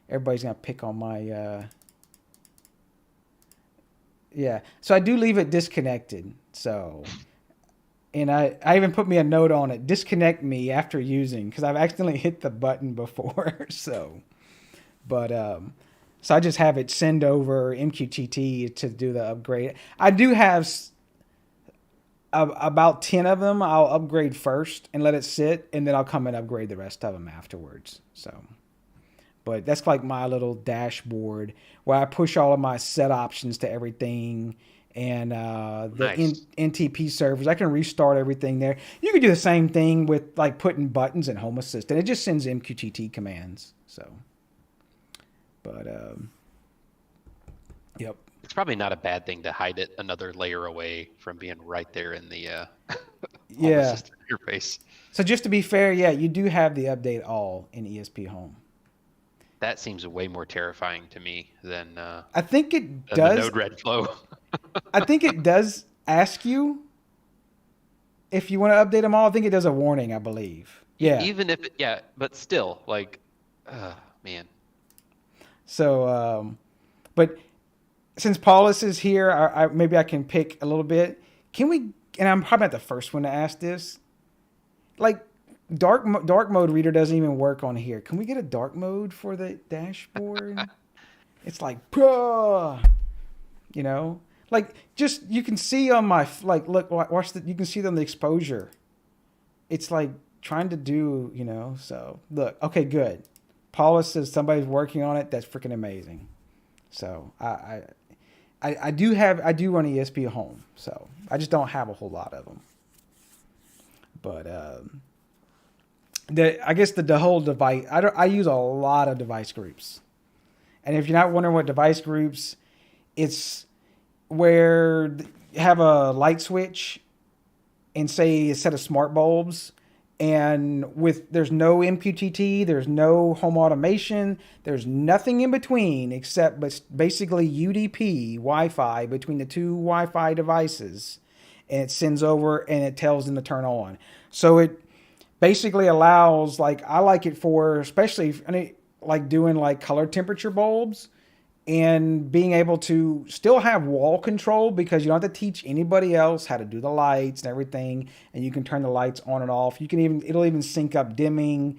Everybody's gonna pick on my. Yeah, so I do leave it disconnected. So. And I even put me a note on it, disconnect me after using, because I've accidentally hit the button before. So I just have it send over MQTT to do the upgrade. I do have about 10 of them. I'll upgrade first and let it sit, and then I'll come and upgrade the rest of them afterwards. So, but that's like my little dashboard where I push all of my set options to everything. And the NTP servers, I can restart everything there. You can do the same thing with like putting buttons in Home Assistant. It just sends MQTT commands. So, but yep. It's probably not a bad thing to hide it another layer away from being right there in the Home Assistant interface. So just to be fair, yeah, you do have the update all in ESP Home. That seems way more terrifying to me than I think it does. The Node-RED flow. I think it does ask you if you want to update them all. I think it does a warning, I believe. Yeah. Even if but still, like, man. So, but since Paulus is here, maybe I can pick a little bit. Can we? And I'm probably not the first one to ask this. Like, dark mode reader doesn't even work on here. Can we get a dark mode for the dashboard? It's like, you know. Like, just, you can see on my, like, look, watch you can see on the exposure. It's like trying to do, you know, so look, okay, good. Paula says somebody's working on it. That's freaking amazing. So I do run ESP Home. So I just don't have a whole lot of them. But, I guess the whole device, I use a lot of device groups. And if you're not wondering what device groups, it's where you have a light switch and say a set of smart bulbs, And there's no MQTT, there's no home automation, there's nothing in between except basically UDP Wi-Fi between the two Wi-Fi devices, and it sends over and it tells them to turn on. So it basically allows, like, I like it for especially like doing like color temperature bulbs and being able to still have wall control, because you don't have to teach anybody else how to do the lights and everything, and you can turn the lights on and off. It'll even sync up dimming,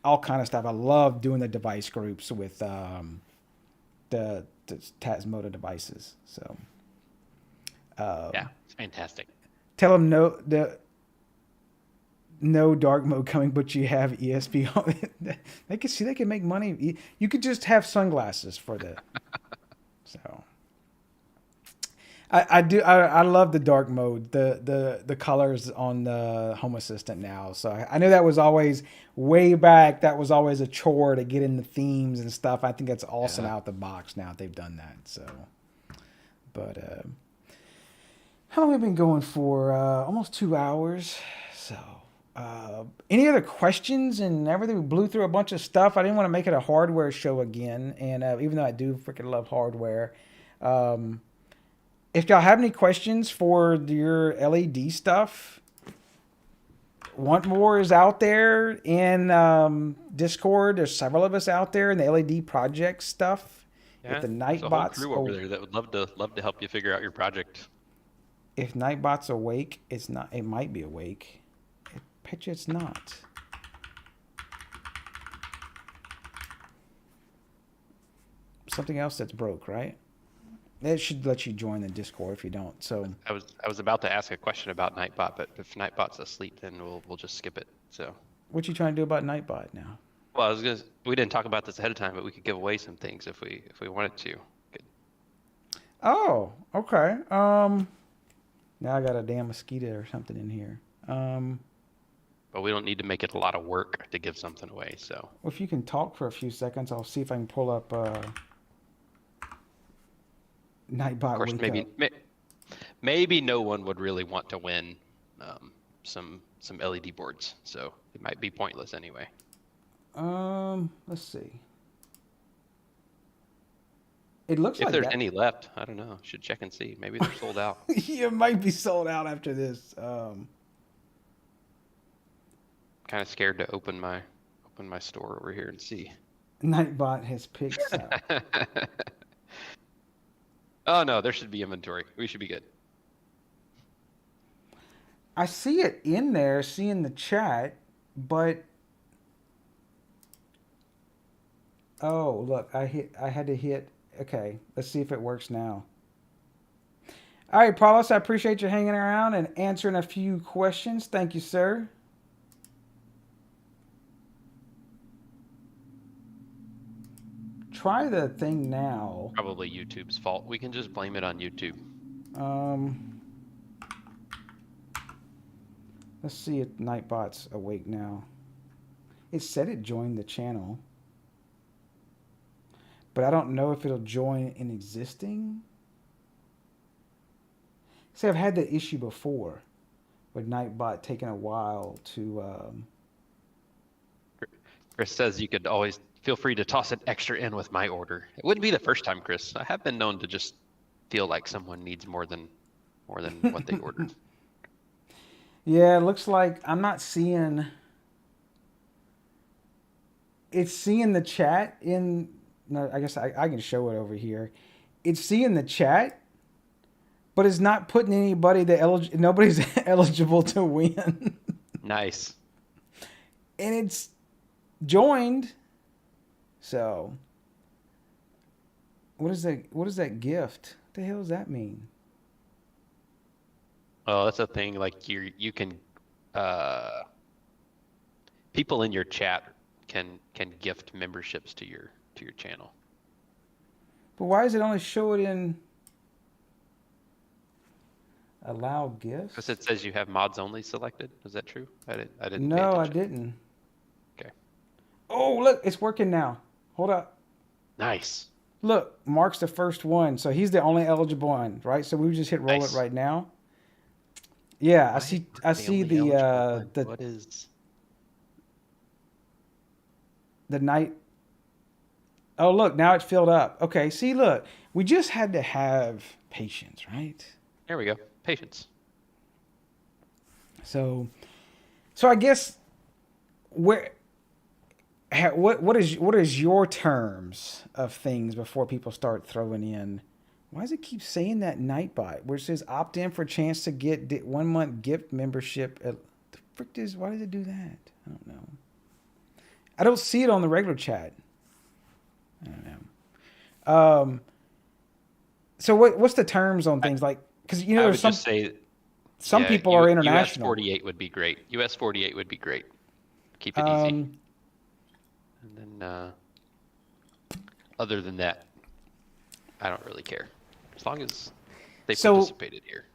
all kind of stuff. I love doing the device groups with the Tasmota devices. So Yeah, it's fantastic. tell them no dark mode coming, but you have ESP. They can make money. You could just have sunglasses for the. So, I love the dark mode, the colors on the Home Assistant now. So I know that was always way back. That was always a chore to get in the themes and stuff. I think that's awesome out the box now that they've done that. So, but how long have we been going for? Almost 2 hours. So. Any other questions and everything? We blew through a bunch of stuff. I didn't want to make it a hardware show again, and even though I do freaking love hardware, if y'all have any questions for your LED stuff, Wantmoore is out there in Discord. There's several of us out there in the LED project stuff. Yeah, if the there's a whole Nightbot's crew over there that would love to help you figure out your project. If Nightbot's awake, it's not. It might be awake. Pitch it's not. Something else that's broke, right? It should let you join the Discord if you don't. So I was about to ask a question about Nightbot, but if Nightbot's asleep, then we'll just skip it. So what you trying to do about Nightbot now? Well, we didn't talk about this ahead of time, but we could give away some things if we wanted to. Good. Oh, okay. Now I got a damn mosquito or something in here. But we don't need to make it a lot of work to give something away. So well, if you can talk for a few seconds, I'll see if I can pull up Nightbot. Of course, maybe no one would really want to win some LED boards, so it might be pointless anyway. Let's see. It looks if like there's any left, I don't know. Should check and see. Maybe they're sold out. Yeah, it might be sold out after this. Kind of scared to open my store over here and see. Nightbot has picked up. Oh no, there should be inventory. We should be good. I see it in there, seeing the chat, but oh look, I had to hit. Okay, let's see if it works now. All right, Paulus, I appreciate you hanging around and answering a few questions. Thank you, sir. Try the thing now. Probably YouTube's fault. We can just blame it on YouTube. Let's see if Nightbot's awake now. It said it joined the channel, but I don't know if it'll join in existing. See, I've had that issue before with Nightbot taking a while to. Chris says you could always feel free to toss an extra in with my order. It wouldn't be the first time, Chris. I have been known to just feel like someone needs more than what they ordered. Yeah, it looks like I'm not seeing. It's seeing the chat in. No, I guess I can show it over here. It's seeing the chat, but it's not putting anybody that nobody's eligible to win. Nice. And it's joined. So, what is that? What is that gift? What the hell does that mean? Oh, that's a thing. Like you can, people in your chat can gift memberships to your channel. But why does it only show it in allow gifts? Because it says you have mods only selected. Is that true? I didn't. No, I didn't. Okay. Oh, look, it's working now. Hold up. Nice. Look, Mark's the first one, so he's the only eligible one, right? So we just hit roll it right now. Yeah, I see the What is? the night. Oh, look, now it's filled up. Okay, see, look, we just had to have patience, right? There we go. Patience. So I guess what is your terms of things before people start throwing in? Why does it keep saying that Nightbot, where it says opt in for a chance to get 1 month gift membership? The frick is, why does it do that? I don't know. I don't see it on the regular chat. I don't know. So what's the terms on things like? Because I there's would just say some people are international. US 48 would be great. US 48 would be great. Keep it easy. And then other than that, I don't really care as long as they participated here.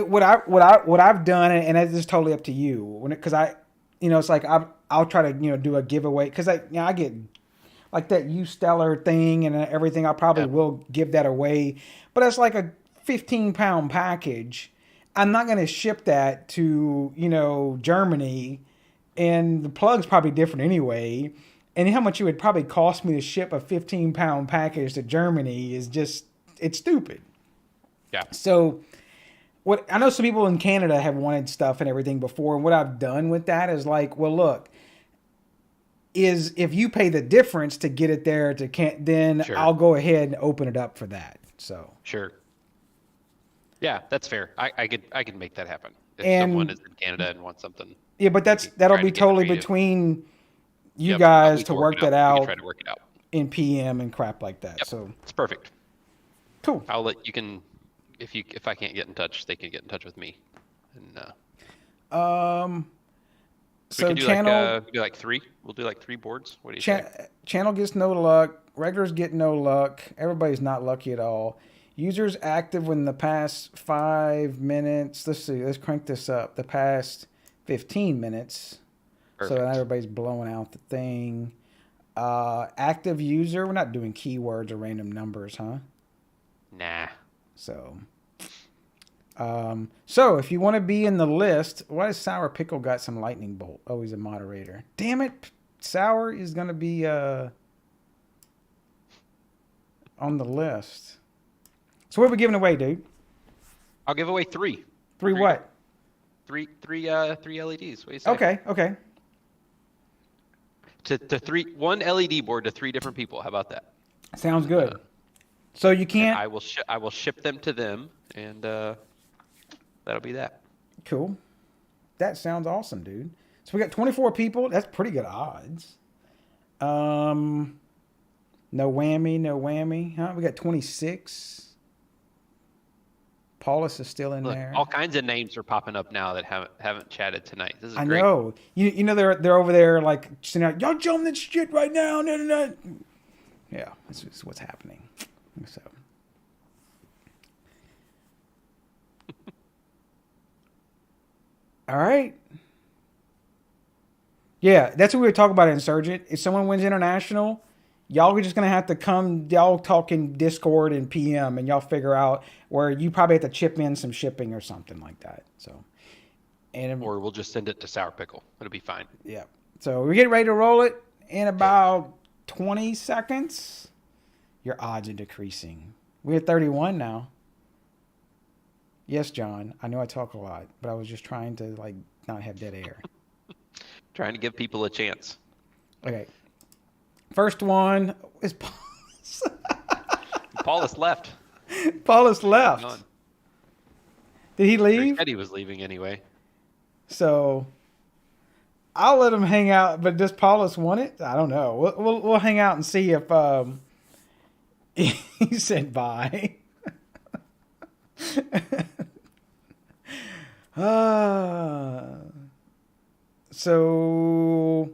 What I've done, and it's just totally up to you, because it's like I'll try to do a giveaway, because I get like that Stellar thing and everything. I probably will give that away, but it's like a 15-pound package. I'm not going to ship that to Germany, and the plug's probably different anyway. And how much it would probably cost me to ship a 15-pound package to Germany is it's stupid. Yeah. So I know some people in Canada have wanted stuff and everything before, and what I've done with that is like, well, look, if you pay the difference to get it there then Sure. I'll go ahead and open it up for that. So sure. Yeah, that's fair. I could make that happen if someone is in Canada and wants something. Yeah, but that'll be totally between you guys to work that out. We can try to work it out in PM and crap like that. Yep. So it's perfect. Cool. I'll let you can if I can't get in touch, they can get in touch with me. And so we can do channel we do like 3. We'll do like 3 boards. What do you say? Channel gets no luck. Regulars get no luck. Everybody's not lucky at all. Users active within the past 5 minutes. Let's see. Let's crank this up. The past 15 minutes. Perfect. So that everybody's blowing out the thing. Active user. We're not doing keywords or random numbers, huh? Nah. So if you want to be in the list, why does Sour Pickle got some lightning bolt? Oh, he's a moderator. Damn it. Sour is going to be on the list. So what are we giving away, dude? I'll give away 3. 3 what? 3 LEDs. What do you say? Okay. To 1 LED board to 3 different people. How about that? Sounds good. So you can't. I will ship them to them, and that'll be that. Cool. That sounds awesome, dude. So we got 24 people. That's pretty good odds. No whammy. Huh? We got 26. Paulus is still in there. All kinds of names are popping up now that haven't chatted tonight. This is I great. know. You know they're over there like sitting out. Y'all jump that shit right now. No. Yeah, that's what's happening. So. All right. Yeah, that's what we were talking about, Insurgent. If someone wins international, y'all are just going to have to come, y'all talk in Discord and PM, and y'all figure out where you probably have to chip in some shipping or something like that. So, or we'll just send it to Sour Pickle. It'll be fine. Yeah. So we're getting ready to roll it in about 20 seconds. Your odds are decreasing. We're at 31 now. Yes, John. I know I talk a lot, but I was just trying to not have dead air. Trying to give people a chance. Okay. First one is Paulus. Paulus left. Paulus left. Did he leave? He said he was leaving anyway. So I'll let him hang out, but does Paulus want it? I don't know. We'll hang out and see if he said bye. So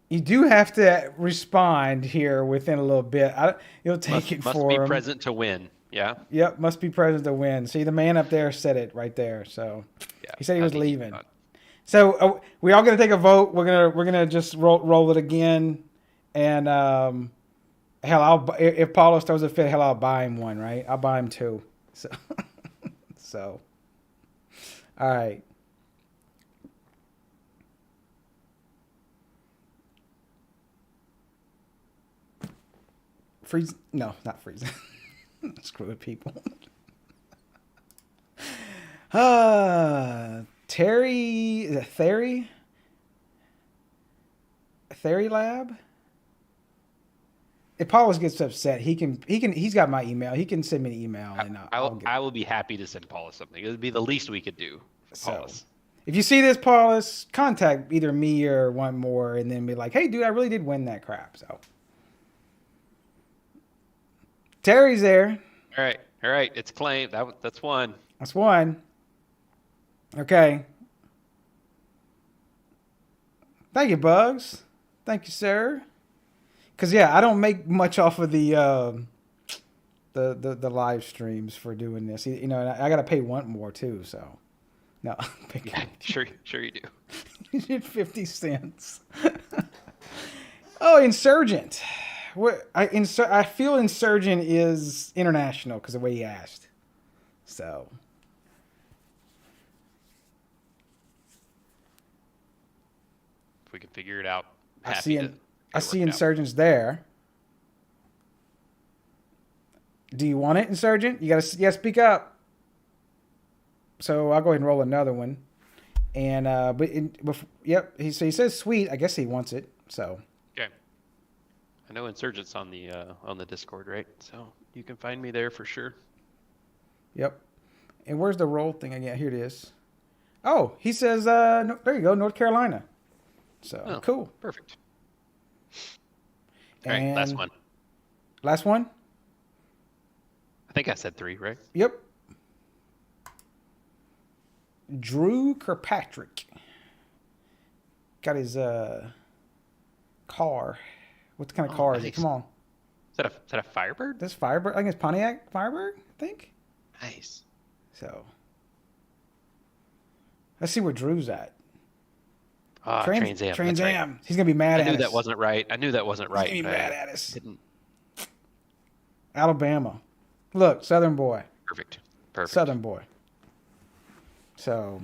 you do have to respond here within a little bit. You'll take it for him. Must be present to win. Yeah. Yep. Must be present to win. See, the man up there said it right there. So yeah, he said he was leaving. So we all gonna take a vote. We're gonna just roll it again, and hell, if Paulus throws a fit, hell, I'll buy him one. Right? I'll buy him 2. So. All right. Freeze? No, not freezing. Screw it, people. Terry, is it Theory? Theory Lab? If Paulus gets upset, he's got my email. He can send me an email and I will be happy to send Paulus something. It would be the least we could do for Paulus. If you see this, Paulus, contact either me or Wantmoore and then be like, hey, dude, I really did win that crap. So Terry's there. All right. It's claimed. That's one. That's one. Okay. Thank you, Bugs. Thank you, sir. Because, yeah, I don't make much off of the live streams for doing this. You know, I got to pay Wantmoore, too, so. No. Yeah, sure you do. You did 50 cents. Oh, Insurgent. I feel Insurgent is international because of the way he asked. So. If we can figure it out, I see it Insurgents there. Do you want it, Insurgent? You gotta speak up. So I'll go ahead and roll another one. And yep. He says sweet. I guess he wants it. So. Okay. I know Insurgent's on the Discord, right? So you can find me there for sure. Yep. And where's the roll thing again? Here it is. Oh, he says, no, there you go, North Carolina. So cool. Perfect. All right, last one. Last one? I think I said 3, right? Yep. Drew Kirkpatrick. Got his car. What kind of car is it? Come on. Is that a Firebird? This Firebird? I think it's Pontiac Firebird, I think. Nice. So. Let's see where Drew's at. Trans Am. Trans Am. Right. He's going to be mad at us. I knew that wasn't right. He's going to be mad at us. Alabama. Look, Southern boy. Perfect. Southern boy. So,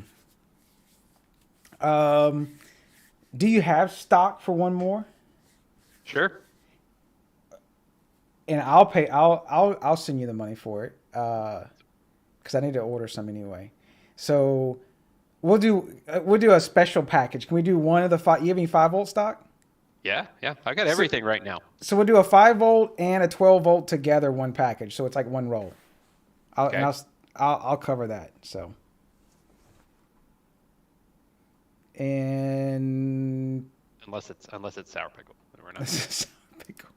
do you have stock for one more? Sure. And I'll pay. I'll send you the money for it. Because I need to order some anyway. So we'll do a special package. Can we do one of the 5? You have any 5-volt stock? Yeah. I got everything right now. So we'll do a 5-volt and a 12-volt together, one package. So it's like one roll. I'll cover that. So. And unless it's sour pickle, we're not. Sour pickle.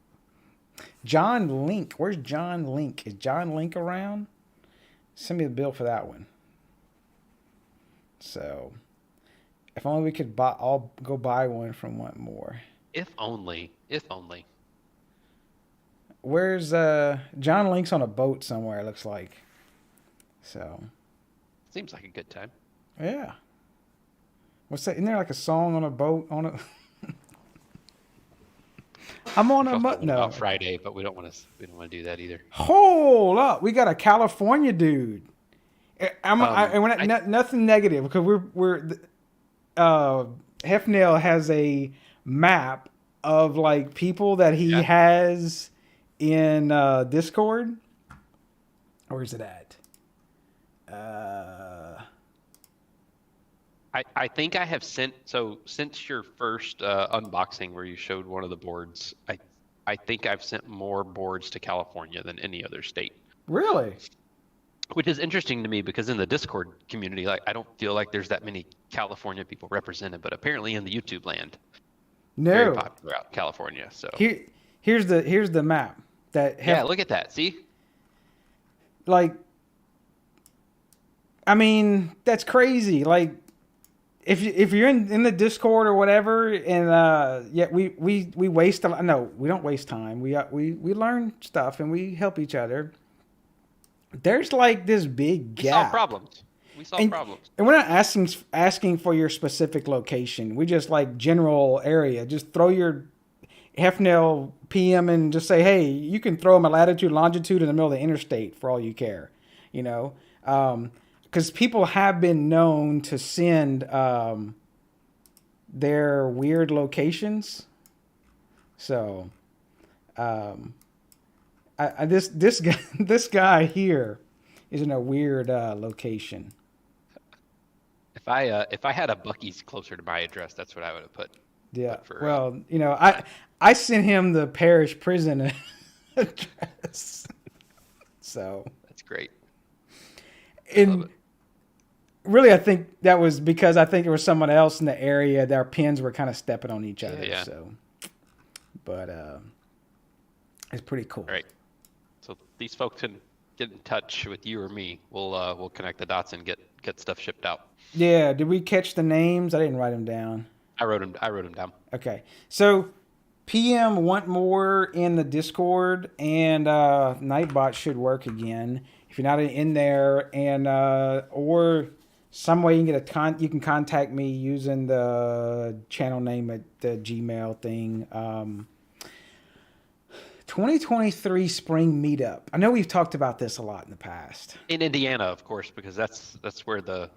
John Link, where's John Link? Is John Link around? Send me the bill for that one. So, if only we could buy. I'll go buy one from Wantmoore. If only. Where's John Link's on a boat somewhere? It looks like. So. Seems like a good time. Yeah. What's that? Isn't there like a song on a boat on a? I'm on a boat. No. Friday, but we don't want to do that either. Hold up, we got a California dude. We're not nothing negative because we're Hefnail has a map of like people that he has in Discord. Where is it at? I think I have sent, so since your first unboxing where you showed one of the boards, I think I've sent more boards to California than any other state. Really? Which is interesting to me because in the Discord community, like I don't feel like there's that many California people represented, but apparently in the YouTube land, very popular out in California. So here's the map that. Look at that. See? Like, I mean, that's crazy. Like, if you're in the Discord or whatever, and we waste a lot. No, we don't waste time. We learn stuff and we help each other. There's like this big gap. We solve problems. And we're not asking for your specific location. We just like general area. Just throw your Hefnail PM and just say, hey, you can throw them a latitude, longitude in the middle of the interstate for all you care. You know. Because people have been known to send their weird locations. So, This guy here is in a weird location. If I had a Bucky's closer to my address, that's what I would have put. Yeah. Put for Well, I sent him the parish prison address. So, that's great. I love and it. really, I think that was because I think there was someone else in the area that our pins were kind of stepping on each other. Yeah. So, but it's pretty cool. All right. So these folks can get in touch with you or me. We'll connect the dots and get stuff shipped out. Yeah. Did we catch the names? I didn't write them down. I wrote them down. Okay. So PM Wantmoore in the Discord, and Nightbot should work again. If you're not in there, and or some way you can get you can contact me using the channel name at the Gmail thing. 2023 spring meetup. I know we've talked about this a lot in the past. In Indiana, of course, because that's where if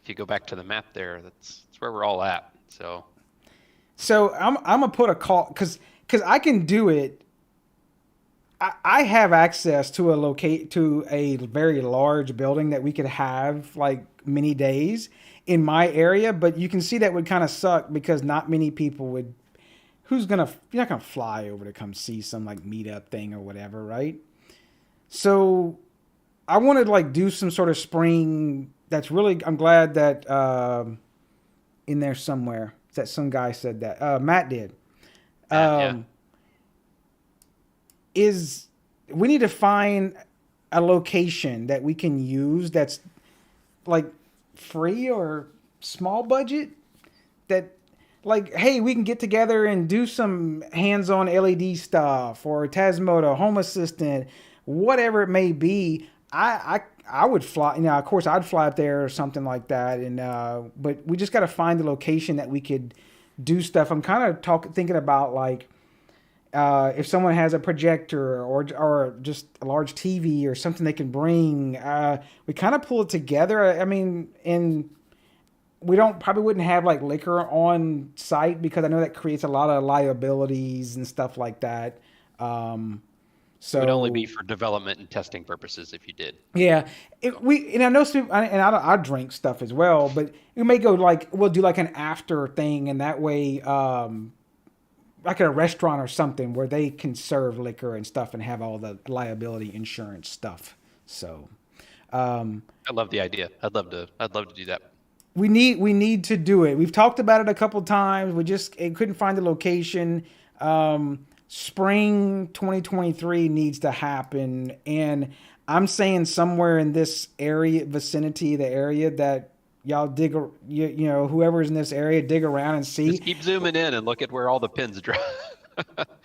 you go back to the map there, that's where we're all at. So I'm gonna put a call because I can do it. I have access to a very large building that we could have like many days in my area, but you can see that would kind of suck because not many people would. You're not gonna fly over to come see some like meetup thing or whatever, right? So I want to like do some sort of spring. I'm glad that in there somewhere that some guy said that Matt did. yeah. We need to find a location that we can use that's like free or small budget that like, hey, we can get together and do some hands-on LED stuff or Tasmodo, Home Assistant, whatever it may be. I would fly, of course I'd fly up there or something like that. And, but we just got to find the location that we could do stuff. I'm kind of thinking about like, if someone has a projector or just a large TV or something they can bring, we kind of pull it together. I mean, and we probably wouldn't have like liquor on site because I know that creates a lot of liabilities and stuff like that. So it would only be for development and testing purposes if you did. Yeah, I know some, and I drink stuff as well, but we may go like we'll do like an after thing, and that way, like at a restaurant or something where they can serve liquor and stuff and have all the liability insurance stuff. So, I love the idea. I'd love to do that. We need to do it. We've talked about it a couple times. We just couldn't find the location. Spring 2023 needs to happen, and I'm saying somewhere in this vicinity, the area that y'all dig, whoever's in this area, dig around and see. Just keep zooming in and look at where all the pins drop.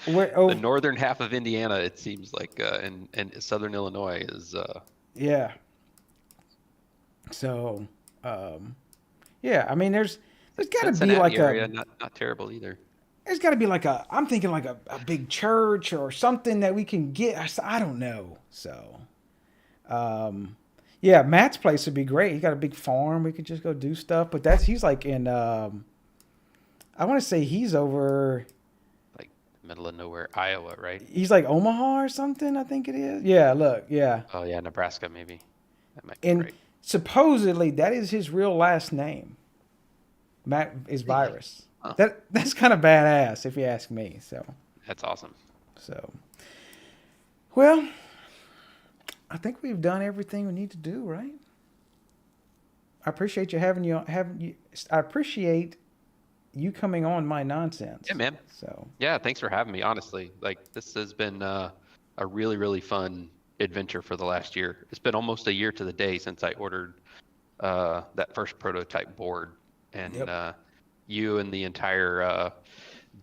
The northern half of Indiana, it seems like, and southern Illinois is. Yeah. So, yeah. I mean, there's got to be Cincinnati like area, not terrible either. There's got to be like I'm thinking like a big church or something that we can get. I don't know. So, yeah, Matt's place would be great. He's got a big farm. We could just go do stuff. But he's like in, I want to say he's over. Like middle of nowhere, Iowa, right? He's like Omaha or something, I think it is. Yeah, look, yeah. Oh, yeah, Nebraska maybe. That might be And right. supposedly that is his real last name. Matt is Virus. Huh. That's kind of badass if you ask me. So That's awesome. Well, I think we've done everything we need to do, right? I appreciate you I appreciate you coming on my nonsense. Yeah, man. So Yeah, thanks for having me. Honestly, like this has been a really, really fun adventure for the last year. It's been almost a year to the day since I ordered that first prototype board, and Yep. You and the entire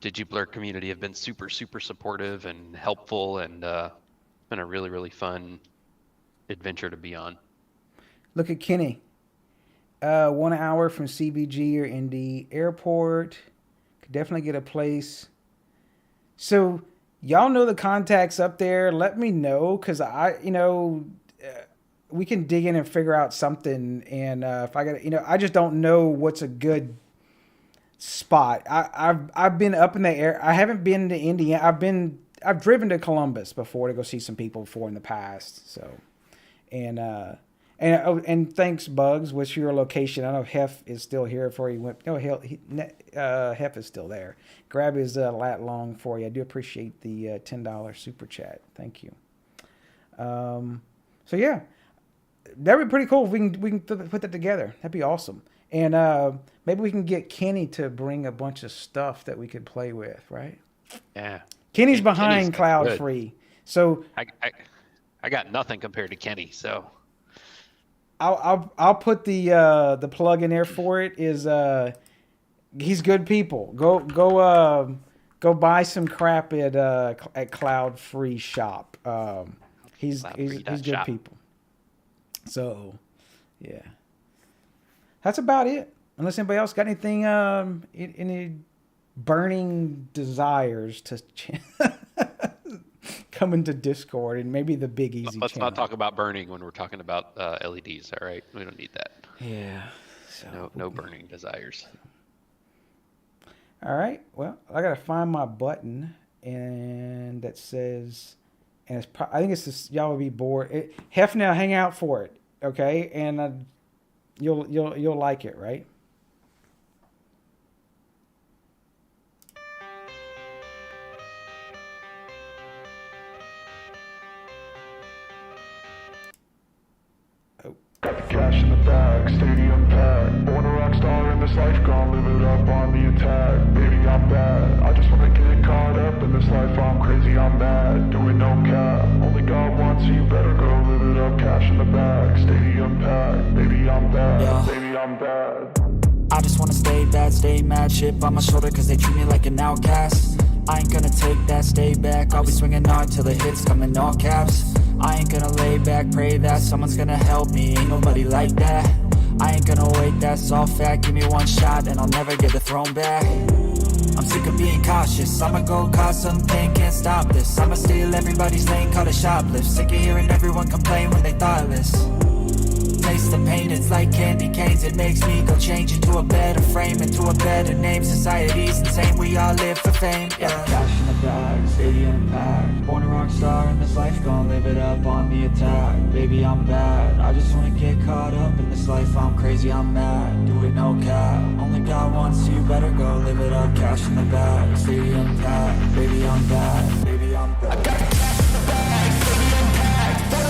digiblur community have been super, super supportive and helpful, and it's been a really, really fun adventure to be on. Look at Kenny. 1 hour from CBG or Indy Airport. Could definitely get a place. So y'all know the contacts up there. Let me know, because we can dig in and figure out something. And if I got, I just don't know what's a good spot. I've been up in the air. I haven't been to Indiana. I've driven to Columbus before to go see some people before in the past. So, and thanks, Bugs. What's your location? I know Hef is still here before he went. No, Hef is still there. Grab his lat long for you. I do appreciate the $10 super chat. Thank you. So yeah, that'd be pretty cool if we can put that together. That'd be awesome. And maybe we can get Kenny to bring a bunch of stuff that we could play with, right? Yeah. Kenny's behind Kenny's Cloud good. Free, so I got nothing compared to Kenny. So I'll put the plug in there for it. Is he's good people. Go buy some crap at Cloud Free Shop. He's good shop. people. So yeah, that's about it. Unless anybody else got anything, any burning desires to come into Discord and maybe the Big Easy Let's channel. not talk about burning when we're talking about LEDeez. All right, we don't need that. Yeah. So, No burning desires. All right. Well, I gotta find my button, and that says, and it's. I think it's this. Y'all will be bored. Hef now, hang out for it, okay? And you'll like it, right? Got the cash in the bag, stadium packed. Born a rock star in this life, gonna live it up on the attack. Baby, I'm bad. I just wanna get caught up in this life. I'm crazy, I'm mad. Doing no cap. Only God wants you, better go live it up. Cash in the bag, stadium packed. Baby, I'm bad. Yeah. Baby, I'm bad. I just wanna stay bad, stay mad, chip on my shoulder cause they treat me like an outcast. I ain't gonna take that, stay back, I'll be swinging hard till the hits come in all caps. I ain't gonna lay back, pray that someone's gonna help me, ain't nobody like that. I ain't gonna wait, that's all fact, give me one shot and I'll never get the throne back. I'm sick of being cautious, I'ma go cause some pain, can't stop this. I'ma steal everybody's lane, call it shoplift. Sick of hearing everyone complain when they thoughtless. Taste the pain, it's like candy canes. It makes me go change into a better frame, into a better name. Society's insane, we all live for fame, yeah. Cash in the bag, stadium packed. Born a rock star in this life, gonna live it up on the attack. Baby, I'm bad, I just wanna get caught up in this life. I'm crazy, I'm mad, do it no cap. Only God wants you, better go live it up. Cash in the bag, stadium packed. Baby, I'm bad, baby, I'm bad. I got cash in the bag, stadium packed. Born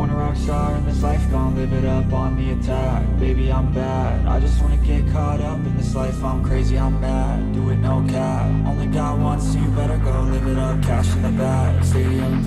a rock star in this life, gonna live it up. Baby, I'm bad, I just wanna get caught up in this life. I'm crazy, I'm mad, do it no cap. Only God wants you, better go live it up. Cash in the bag, stadium